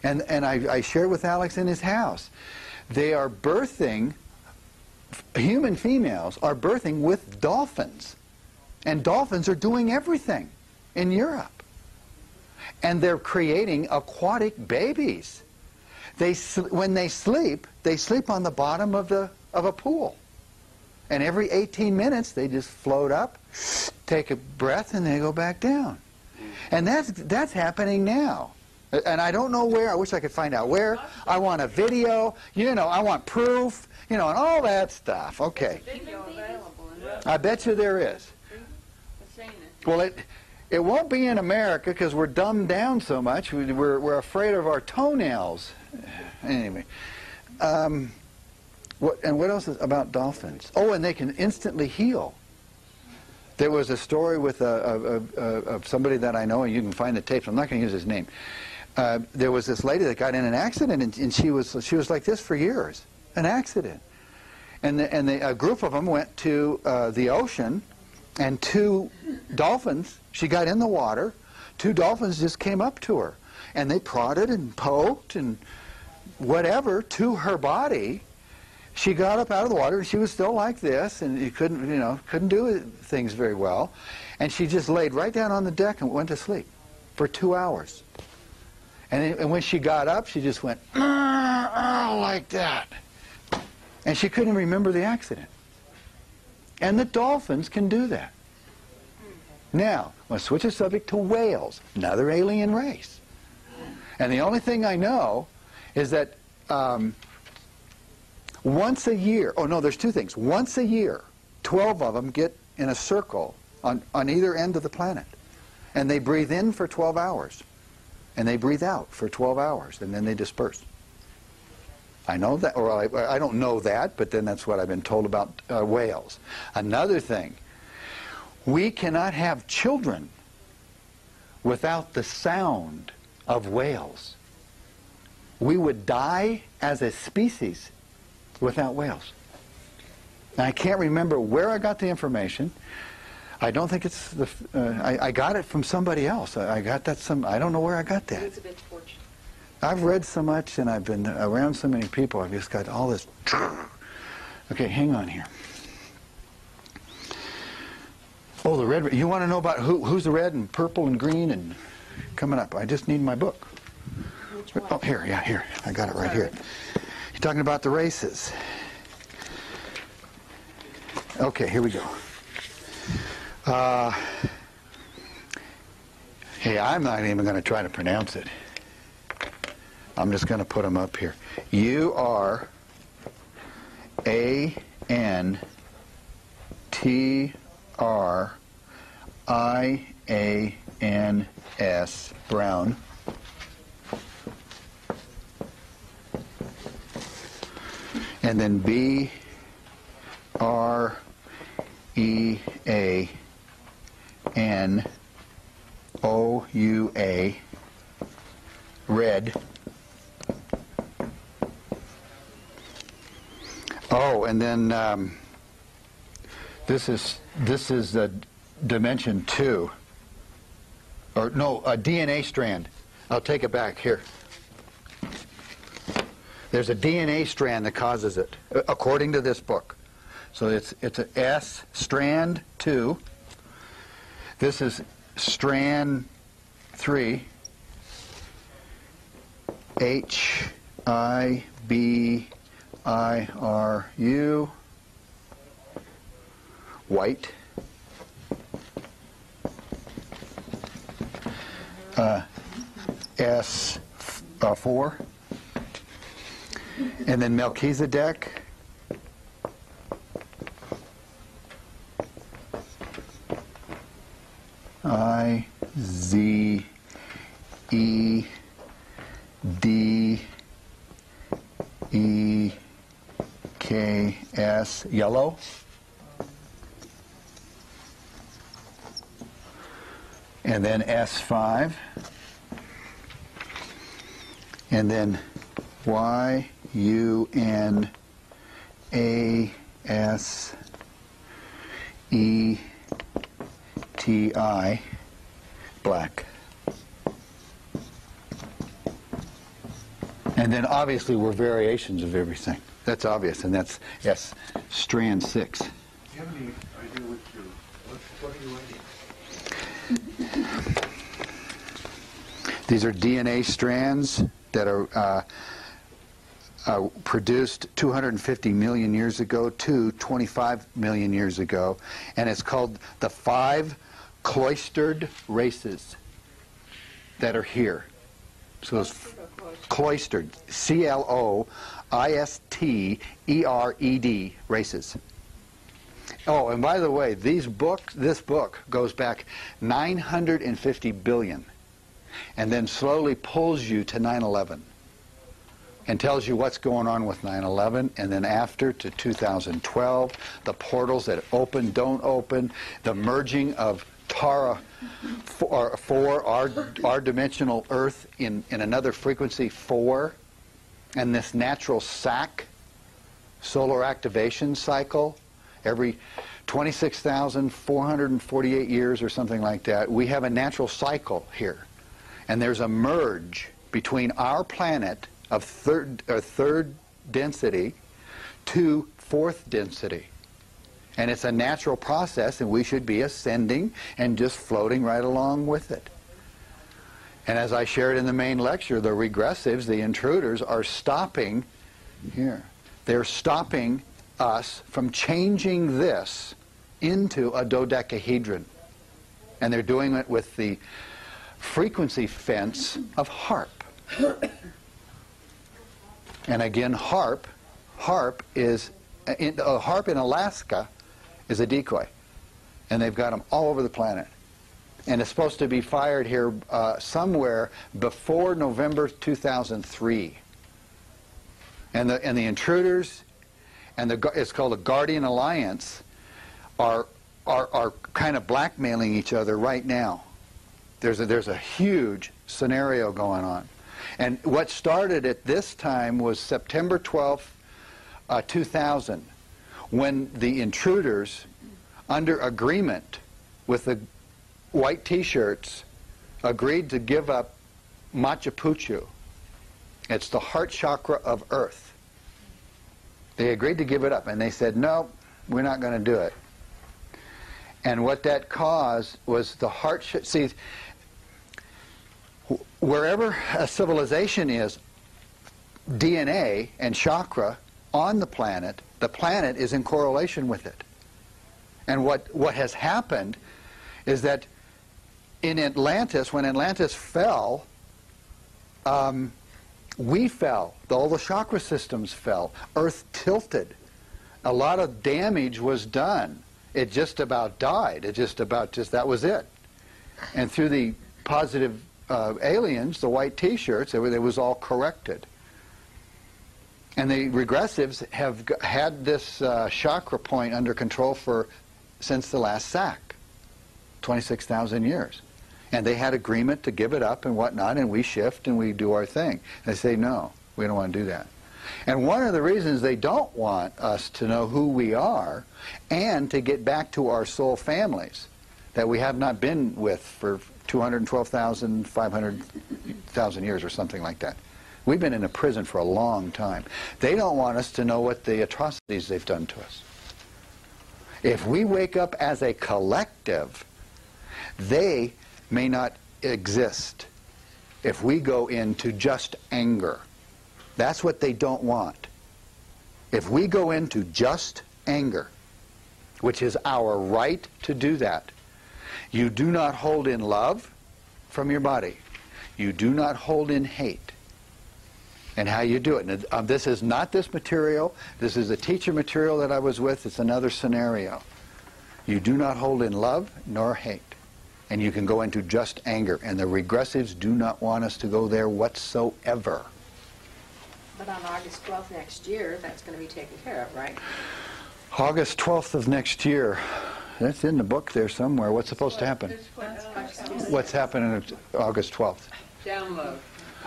And I shared with Alex in his house. They are birthing, human females are birthing with dolphins. And dolphins are doing everything in Europe. And they're creating aquatic babies. When they sleep on the bottom of a pool. And every 18 minutes, they just float up, take a breath, and they go back down. And that's happening now. And I don't know where. I wish I could find out where. I want a video. You know, I want proof. You know, and all that stuff. Okay. I bet you there is. Well, it won't be in America because we're dumbed down so much. We're afraid of our toenails. Anyway, what else is about dolphins? Oh, and they can instantly heal. There was a story with of somebody that I know, and you can find the tapes. I'm not going to use his name. There was this lady that got in an accident, and she was like this for years, an accident. And a group of them went to the ocean. And two dolphins, she got in the water, two dolphins just came up to her. And they prodded and poked and whatever to her body. She got up out of the water and she was still like this, and you couldn't do things very well. And she just laid right down on the deck and went to sleep for 2 hours. And when she got up, she just went, like that. And she couldn't remember the accident. And the dolphins can do that. Now, let's switch the subject to whales, another alien race. And the only thing I know is that once a year, oh no, there's two things. Once a year, 12 of them get in a circle on either end of the planet. And they breathe in for 12 hours. And they breathe out for 12 hours, and then they disperse. I know that, or I don't know that, but then that's what I've been told about whales. Another thing, we cannot have children without the sound of whales. We would die as a species without whales. And I can't remember where I got the information. I don't think it's I got it from somebody else. I got that I don't know where I got that. Elizabeth Fortune. I've read so much and I've been around so many people, I've just got all this. Okay, hang on here. Oh, the red. You want to know about who's the red and purple and green and coming up? I just need my book. Which one? Oh, here, yeah, here. I got it right here. You're talking about the races. Okay, here we go. Hey, I'm not even going to try to pronounce it. I'm just going to put them up here. U-R-A-N-T-R-I-A-N-S, Brown. And then B-R-E-A-N-O-U-A, red. Oh, and then this is dimension 2, or no, a DNA strand. I'll take it back here. There's a DNA strand that causes it, according to this book. So it's an S, strand 2. This is strand 3. HIBIRU, white. S4. And then Melchizedek. IZEDEKS, yellow. And then S5. And then YUNASETI, black. And then obviously we're variations of everything. That's obvious, and that's, yes, strand 6. Do you have any idea what are you writing? These are DNA strands that are produced 250 million years ago to 25 million years ago, and it's called the 5 cloistered races that are here. So it's cloistered, CLOISTERED races. Oh, and by the way, this book goes back 950 billion, and then slowly pulls you to 9/11 and tells you what's going on with 9/11, and then after to 2012, the portals that open, don't open, the merging of Tara 4, our dimensional Earth in another frequency 4, and this natural SAC, solar activation cycle, every 26,448 years or something like that, we have a natural cycle here. And there's a merge between our planet of third density to 4th density. And it's a natural process, and we should be ascending and just floating right along with it. And as I shared in the main lecture, the regressives, the intruders, are stopping here. They're stopping us from changing this into a dodecahedron. And they're doing it with the frequency fence of HARP. And again, HARP is, HARP in Alaska is a decoy. And they've got them all over the planet. And it's supposed to be fired here somewhere before November 2003. And the intruders, and it's called a Guardian Alliance, are kind of blackmailing each other right now. There's a huge scenario going on. And what started at this time was September 12th, 2000, when the intruders, under agreement with the white T-shirts, agreed to give up Machu Picchu. It's the heart chakra of Earth. They agreed to give it up, and they said, no, we're not going to do it. And what that caused was the heart... See, wherever a civilization is, DNA and chakra on the planet is in correlation with it. And what has happened is that in Atlantis, when Atlantis fell, we fell. All the chakra systems fell. Earth tilted. A lot of damage was done. It just about died. That was it. And through the positive aliens, the white T-shirts, it was all corrected. And the regressives have had this chakra point under control since the last sack, 26,000 years. And they had agreement to give it up and whatnot, and we shift and we do our thing. They say, no, we don't want to do that. And one of the reasons they don't want us to know who we are and to get back to our soul families that we have not been with for 212,000, 500,000 years or something like that. We've been in a prison for a long time. They don't want us to know what the atrocities they've done to us. If we wake up as a collective, they may not exist if we go into just anger. That's what they don't want. If we go into just anger, which is our right to do that, you do not hold in love from your body. You do not hold in hate. And how you do it. And, this is not this material. This is a teacher material that I was with. It's another scenario. You do not hold in love nor hate. And you can go into just anger. And the regressives do not want us to go there whatsoever. But on August 12th next year, that's going to be taken care of, right? August 12th of next year. That's in the book there somewhere. What's supposed to happen? What's happening on August 12th? Download.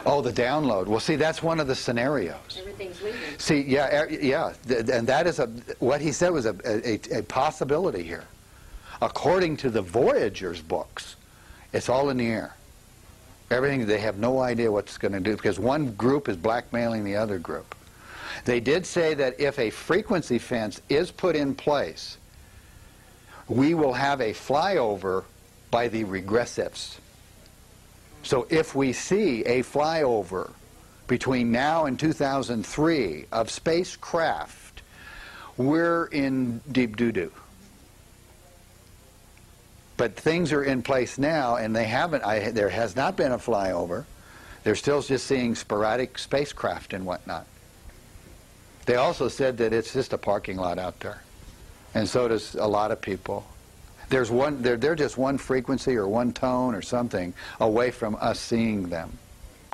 Oh, the download. Well, see, that's one of the scenarios. Everything's leaving. See, yeah, and that is what he said was a possibility here. According to the Voyagers books, it's all in the air. Everything, they have no idea what's going to do, because one group is blackmailing the other group. They did say that if a frequency fence is put in place, we will have a flyover by the regressives. So if we see a flyover between now and 2003 of spacecraft, we're in deep doo-doo. But things are in place now, and they haven't. There has not been a flyover. They're still just seeing sporadic spacecraft and whatnot. They also said that it's just a parking lot out there, and so does a lot of people. There's one. They're just one frequency or one tone or something away from us seeing them,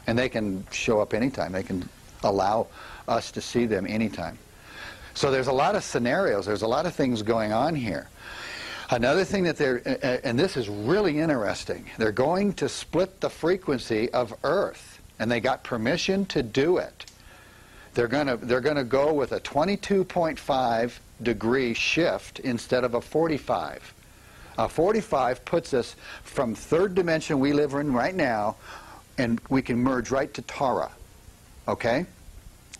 and they can show up anytime. They can allow us to see them anytime. So there's a lot of scenarios. There's a lot of things going on here. Another thing that and this is really interesting, they're going to split the frequency of Earth, and they got permission to do it. They're gonna go with a 22.5 degree shift instead of a 45. A 45 puts us from third dimension we live in right now, and we can merge right to Tara. Okay? And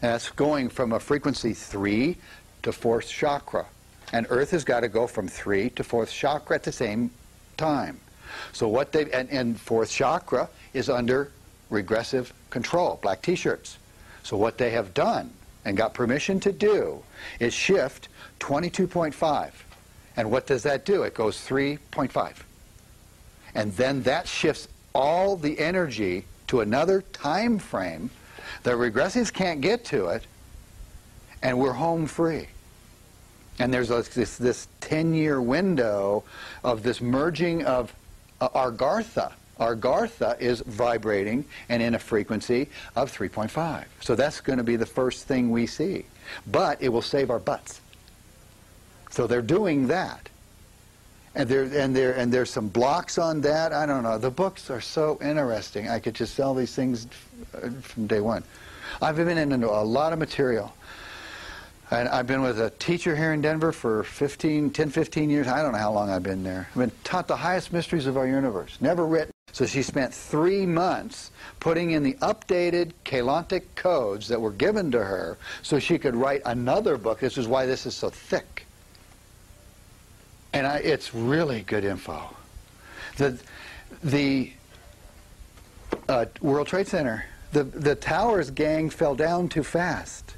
that's going from a frequency 3 to 4th chakra. And Earth has got to go from 3 to 4th chakra at the same time. So what they and 4th chakra is under regressive control, black t-shirts. So what they have done and got permission to do is shift 22.5. And what does that do? It goes 3.5. And then that shifts all the energy to another time frame. The regressives can't get to it, and we're home free. And there's this 10-year window of this merging of Argartha. Argartha is vibrating and in a frequency of 3.5. So that's going to be the first thing we see. But it will save our butts. So they're doing that. And there's some blocks on that. I don't know. The books are so interesting. I could just sell these things from day one. I've been into a lot of material. And I've been with a teacher here in Denver for 10, 15 years. I don't know how long I've been there. I've been taught the highest mysteries of our universe. Never written. So she spent 3 months putting in the updated Kalantic codes that were given to her so she could write another book. This is why this is so thick. And it's really good info. The World Trade Center, the towers gang fell down too fast.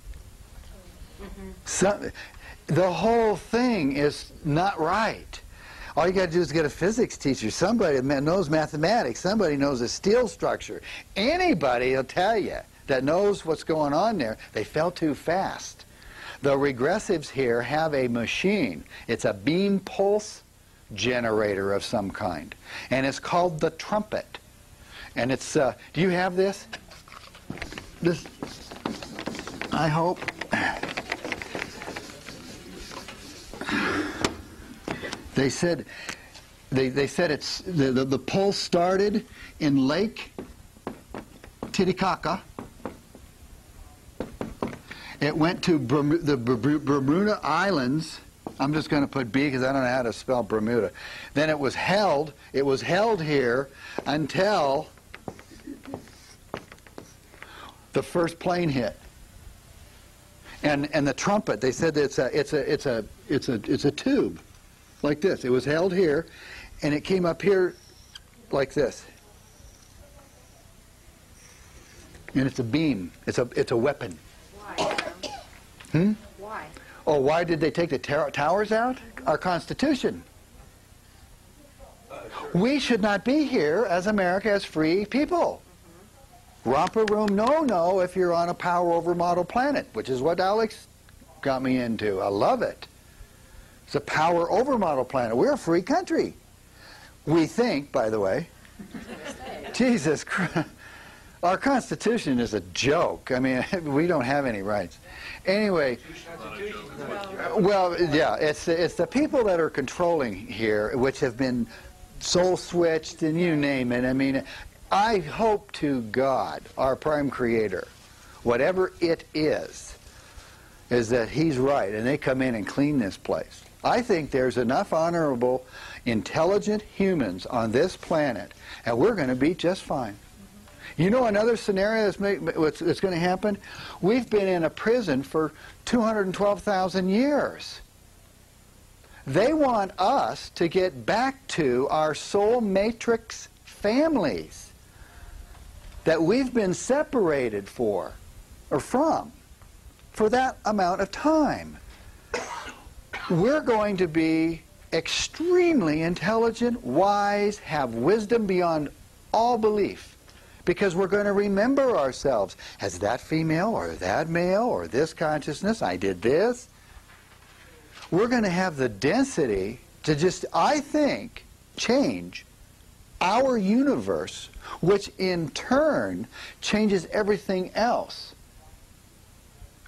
The whole thing is not right. All you got to do is get a physics teacher, somebody that knows mathematics, somebody knows a steel structure. Anybody will tell you that knows what's going on there. They fell too fast. The regressives here have a machine. It's a beam pulse generator of some kind. And it's called the trumpet. And it's, do you have this? This, I hope. They said it's the pulse started in Lake Titicaca. It went to the Bermuda Islands. I'm just going to put B because I don't know how to spell Bermuda. Then it was held here until the first plane hit. And the trumpet, they said that it's a tube like this. It was held here, and it came up here like this. And it's a beam. It's a weapon. Why? Why? Oh, why did they take the towers out? Our Constitution. We should not be here as America as free people. Romper room, no, if you're on a power over model planet, which is what Alex got me into. I love it. It's a power over model planet. We're a free country. We think, by the way. Jesus Christ. Our Constitution is a joke. I mean, we don't have any rights. Anyway, well, yeah, it's the people that are controlling here, which have been soul switched and you name it. I mean, I hope to God, our prime creator, whatever it is that he's right, and they come in and clean this place. I think there's enough honorable, intelligent humans on this planet, and we're going to be just fine. You know another scenario that's going to happen? We've been in a prison for 212,000 years. They want us to get back to our soul matrix families that we've been separated from for that amount of time. We're going to be extremely intelligent, wise, have wisdom beyond all belief. Because we're going to remember ourselves as that female or that male or this consciousness, I did this. We're going to have the density to just, I think, change our universe, which in turn changes everything else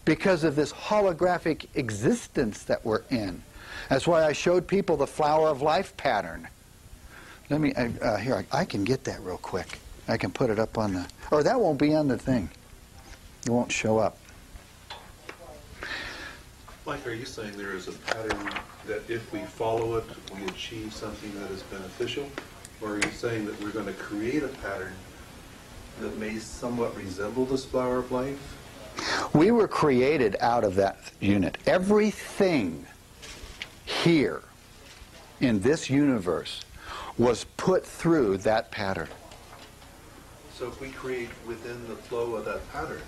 because of this holographic existence that we're in. That's why I showed people the flower of life pattern. Let me, here, I can get that real quick. I can put it up on the, or that won't be on the thing. It won't show up. Mike, are you saying there is a pattern that if we follow it, we achieve something that is beneficial? Or are you saying that we're going to create a pattern that may somewhat resemble this flower of life? We were created out of that unit. Everything here in this universe was put through that pattern. So if we create within the flow of that pattern,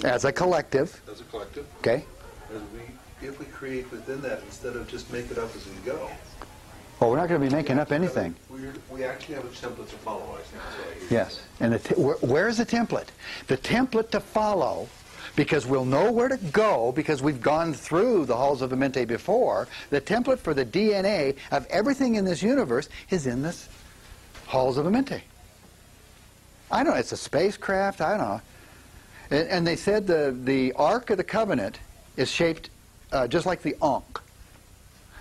as a collective, okay, if we create within that instead of just make it up as we go. Well, we're not going to be making up anything. We actually have a template to follow, I think. Yes, and where is the template? The template to follow, because we'll know where to go because we've gone through the halls of Amente before. The template for the DNA of everything in this universe is in this halls of Amente. I don't know, it's a spacecraft, I don't know. And they said the Ark of the Covenant is shaped just like the Ankh.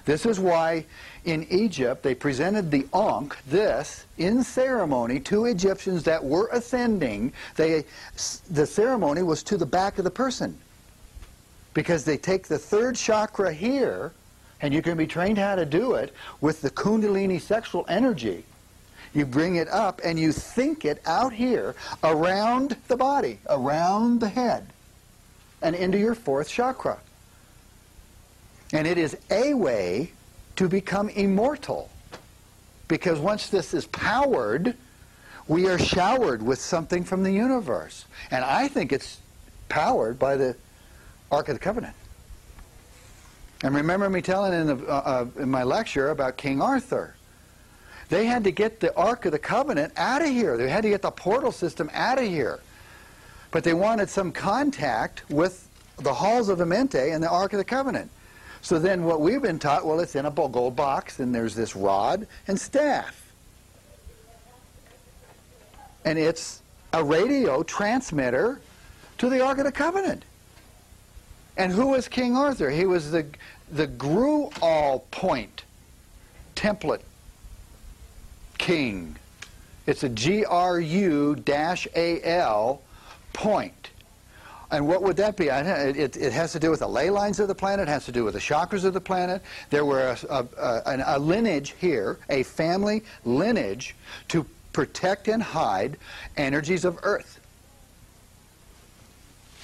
This is why in Egypt they presented the Ankh, this, in ceremony to Egyptians that were ascending. The ceremony was to the back of the person. Because they take the third chakra here, and you can be trained how to do it with the Kundalini sexual energy. You bring it up and you think it out here around the body, around the head, and into your fourth chakra. And it is a way to become immortal. Because once this is powered, we are showered with something from the universe. And I think it's powered by the Ark of the Covenant. And remember me telling in my lecture about King Arthur. They had to get the Ark of the Covenant out of here. They had to get the portal system out of here. But they wanted some contact with the halls of Amente and the Ark of the Covenant. So then what we've been taught, well, it's in a gold box, and there's this rod and staff. And it's a radio transmitter to the Ark of the Covenant. And who was King Arthur? He was the Grual point template king. It's a GRU-AL point. And what would that be? It has to do with the ley lines of the planet. It has to do with the chakras of the planet. There were a lineage here, a family lineage to protect and hide energies of Earth.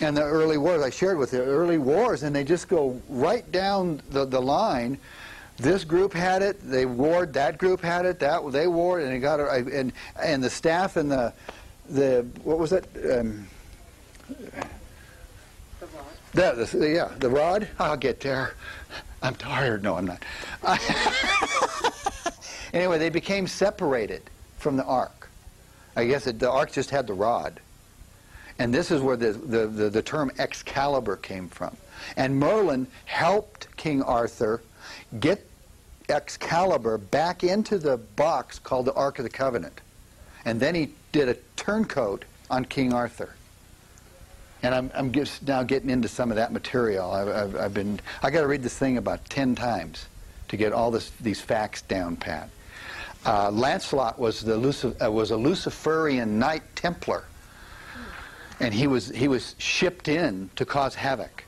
And the early wars, I shared with the early wars, and they just go right down the line. This group had it, they warred, that group had it, they warred, and it got it, and the staff and the what was it? The rod. I'll get there. I'm tired. No, I'm not. Anyway, they became separated from the ark. I guess the ark just had the rod. And this is where the term Excalibur came from. And Merlin helped King Arthur get Excalibur back into the box called the Ark of the Covenant. And then he did a turncoat on King Arthur. And I'm just now getting into some of that material. I got to read this thing about 10 times to get all these facts down pat. Lancelot was a Luciferian Knight Templar, and he was shipped in to cause havoc.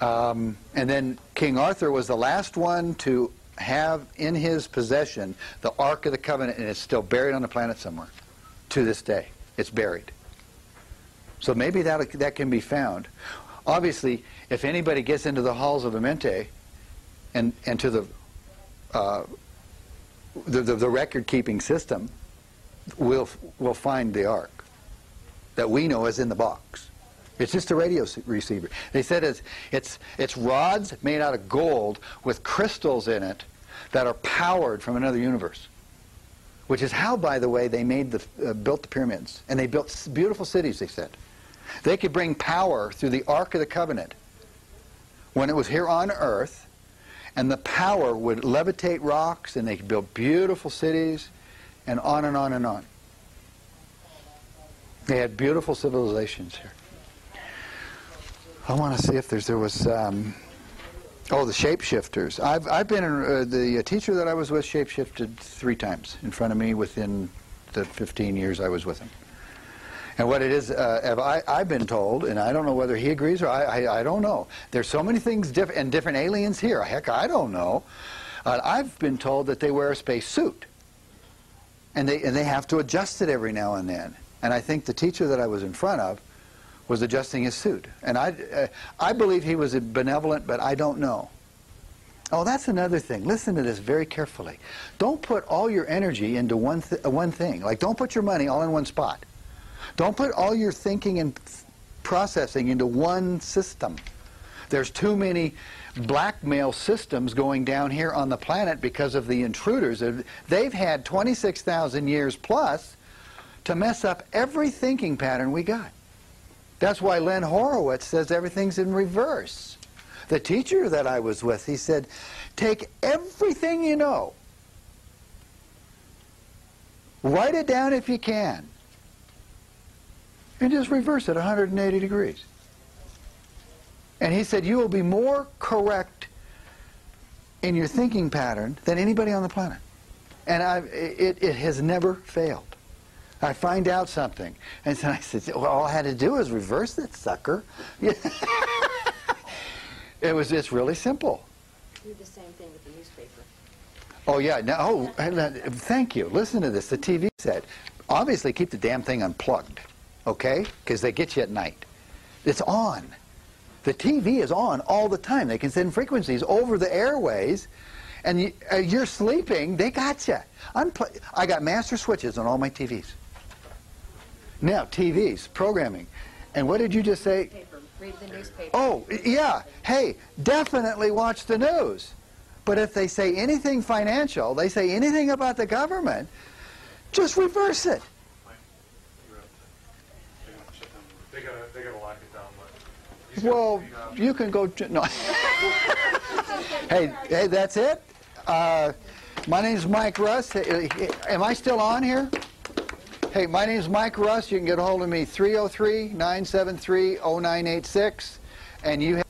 And then King Arthur was the last one to have in his possession the Ark of the Covenant, and it's still buried on the planet somewhere to this day. It's buried. So maybe that can be found. Obviously, if anybody gets into the halls of Amenti and to the record-keeping system, we'll find the Ark that we know is in the box. It's just a radio receiver. They said it's rods made out of gold with crystals in it that are powered from another universe, which is how, by the way, they built the pyramids. And they built beautiful cities, they said. They could bring power through the Ark of the Covenant when it was here on Earth, and the power would levitate rocks, and they could build beautiful cities, and on and on and on. They had beautiful civilizations here. I want to see if there was the shapeshifters. I've been the teacher that I was with shapeshifted 3 times in front of me within the 15 years I was with him. And what it is, I've been told, and I don't know whether he agrees or I don't know. There's so many things and different aliens here. Heck, I don't know. I've been told that they wear a space suit, and they have to adjust it every now and then. And I think the teacher that I was in front of was adjusting his suit. And I believe he was benevolent, but I don't know. Oh, that's another thing. Listen to this very carefully. Don't put all your energy into one thing. Like, don't put your money all in one spot. Don't put all your thinking and processing into one system. There's too many blackmail systems going down here on the planet because of the intruders. They've had 26,000 years plus to mess up every thinking pattern we got. That's why Len Horowitz says everything's in reverse. The teacher that I was with, he said, take everything you know, write it down if you can, and just reverse it 180 degrees. And he said, you will be more correct in your thinking pattern than anybody on the planet. And it has never failed. I find out something, and so I said, well, all I had to do was reverse that sucker. It's really simple. Do the same thing with the newspaper. Oh, yeah. No, thank you. Listen to this. The TV set. Obviously, keep the damn thing unplugged, okay? Because they get you at night. It's on. The TV is on all the time. They can send frequencies over the airways, and you're sleeping. They got you. I got master switches on all my TVs. Now, TVs, programming. And what did you just say? Read the newspaper. Oh, yeah. Hey, definitely watch the news. But if they say anything financial, they say anything about the government, just reverse it. They gotta lock it down. Well, you can go. No. Hey, that's it. My name's Mike Russ. Am I still on here? Hey, my name's Mike Russ. You can get a hold of me 303-973-0986, and you have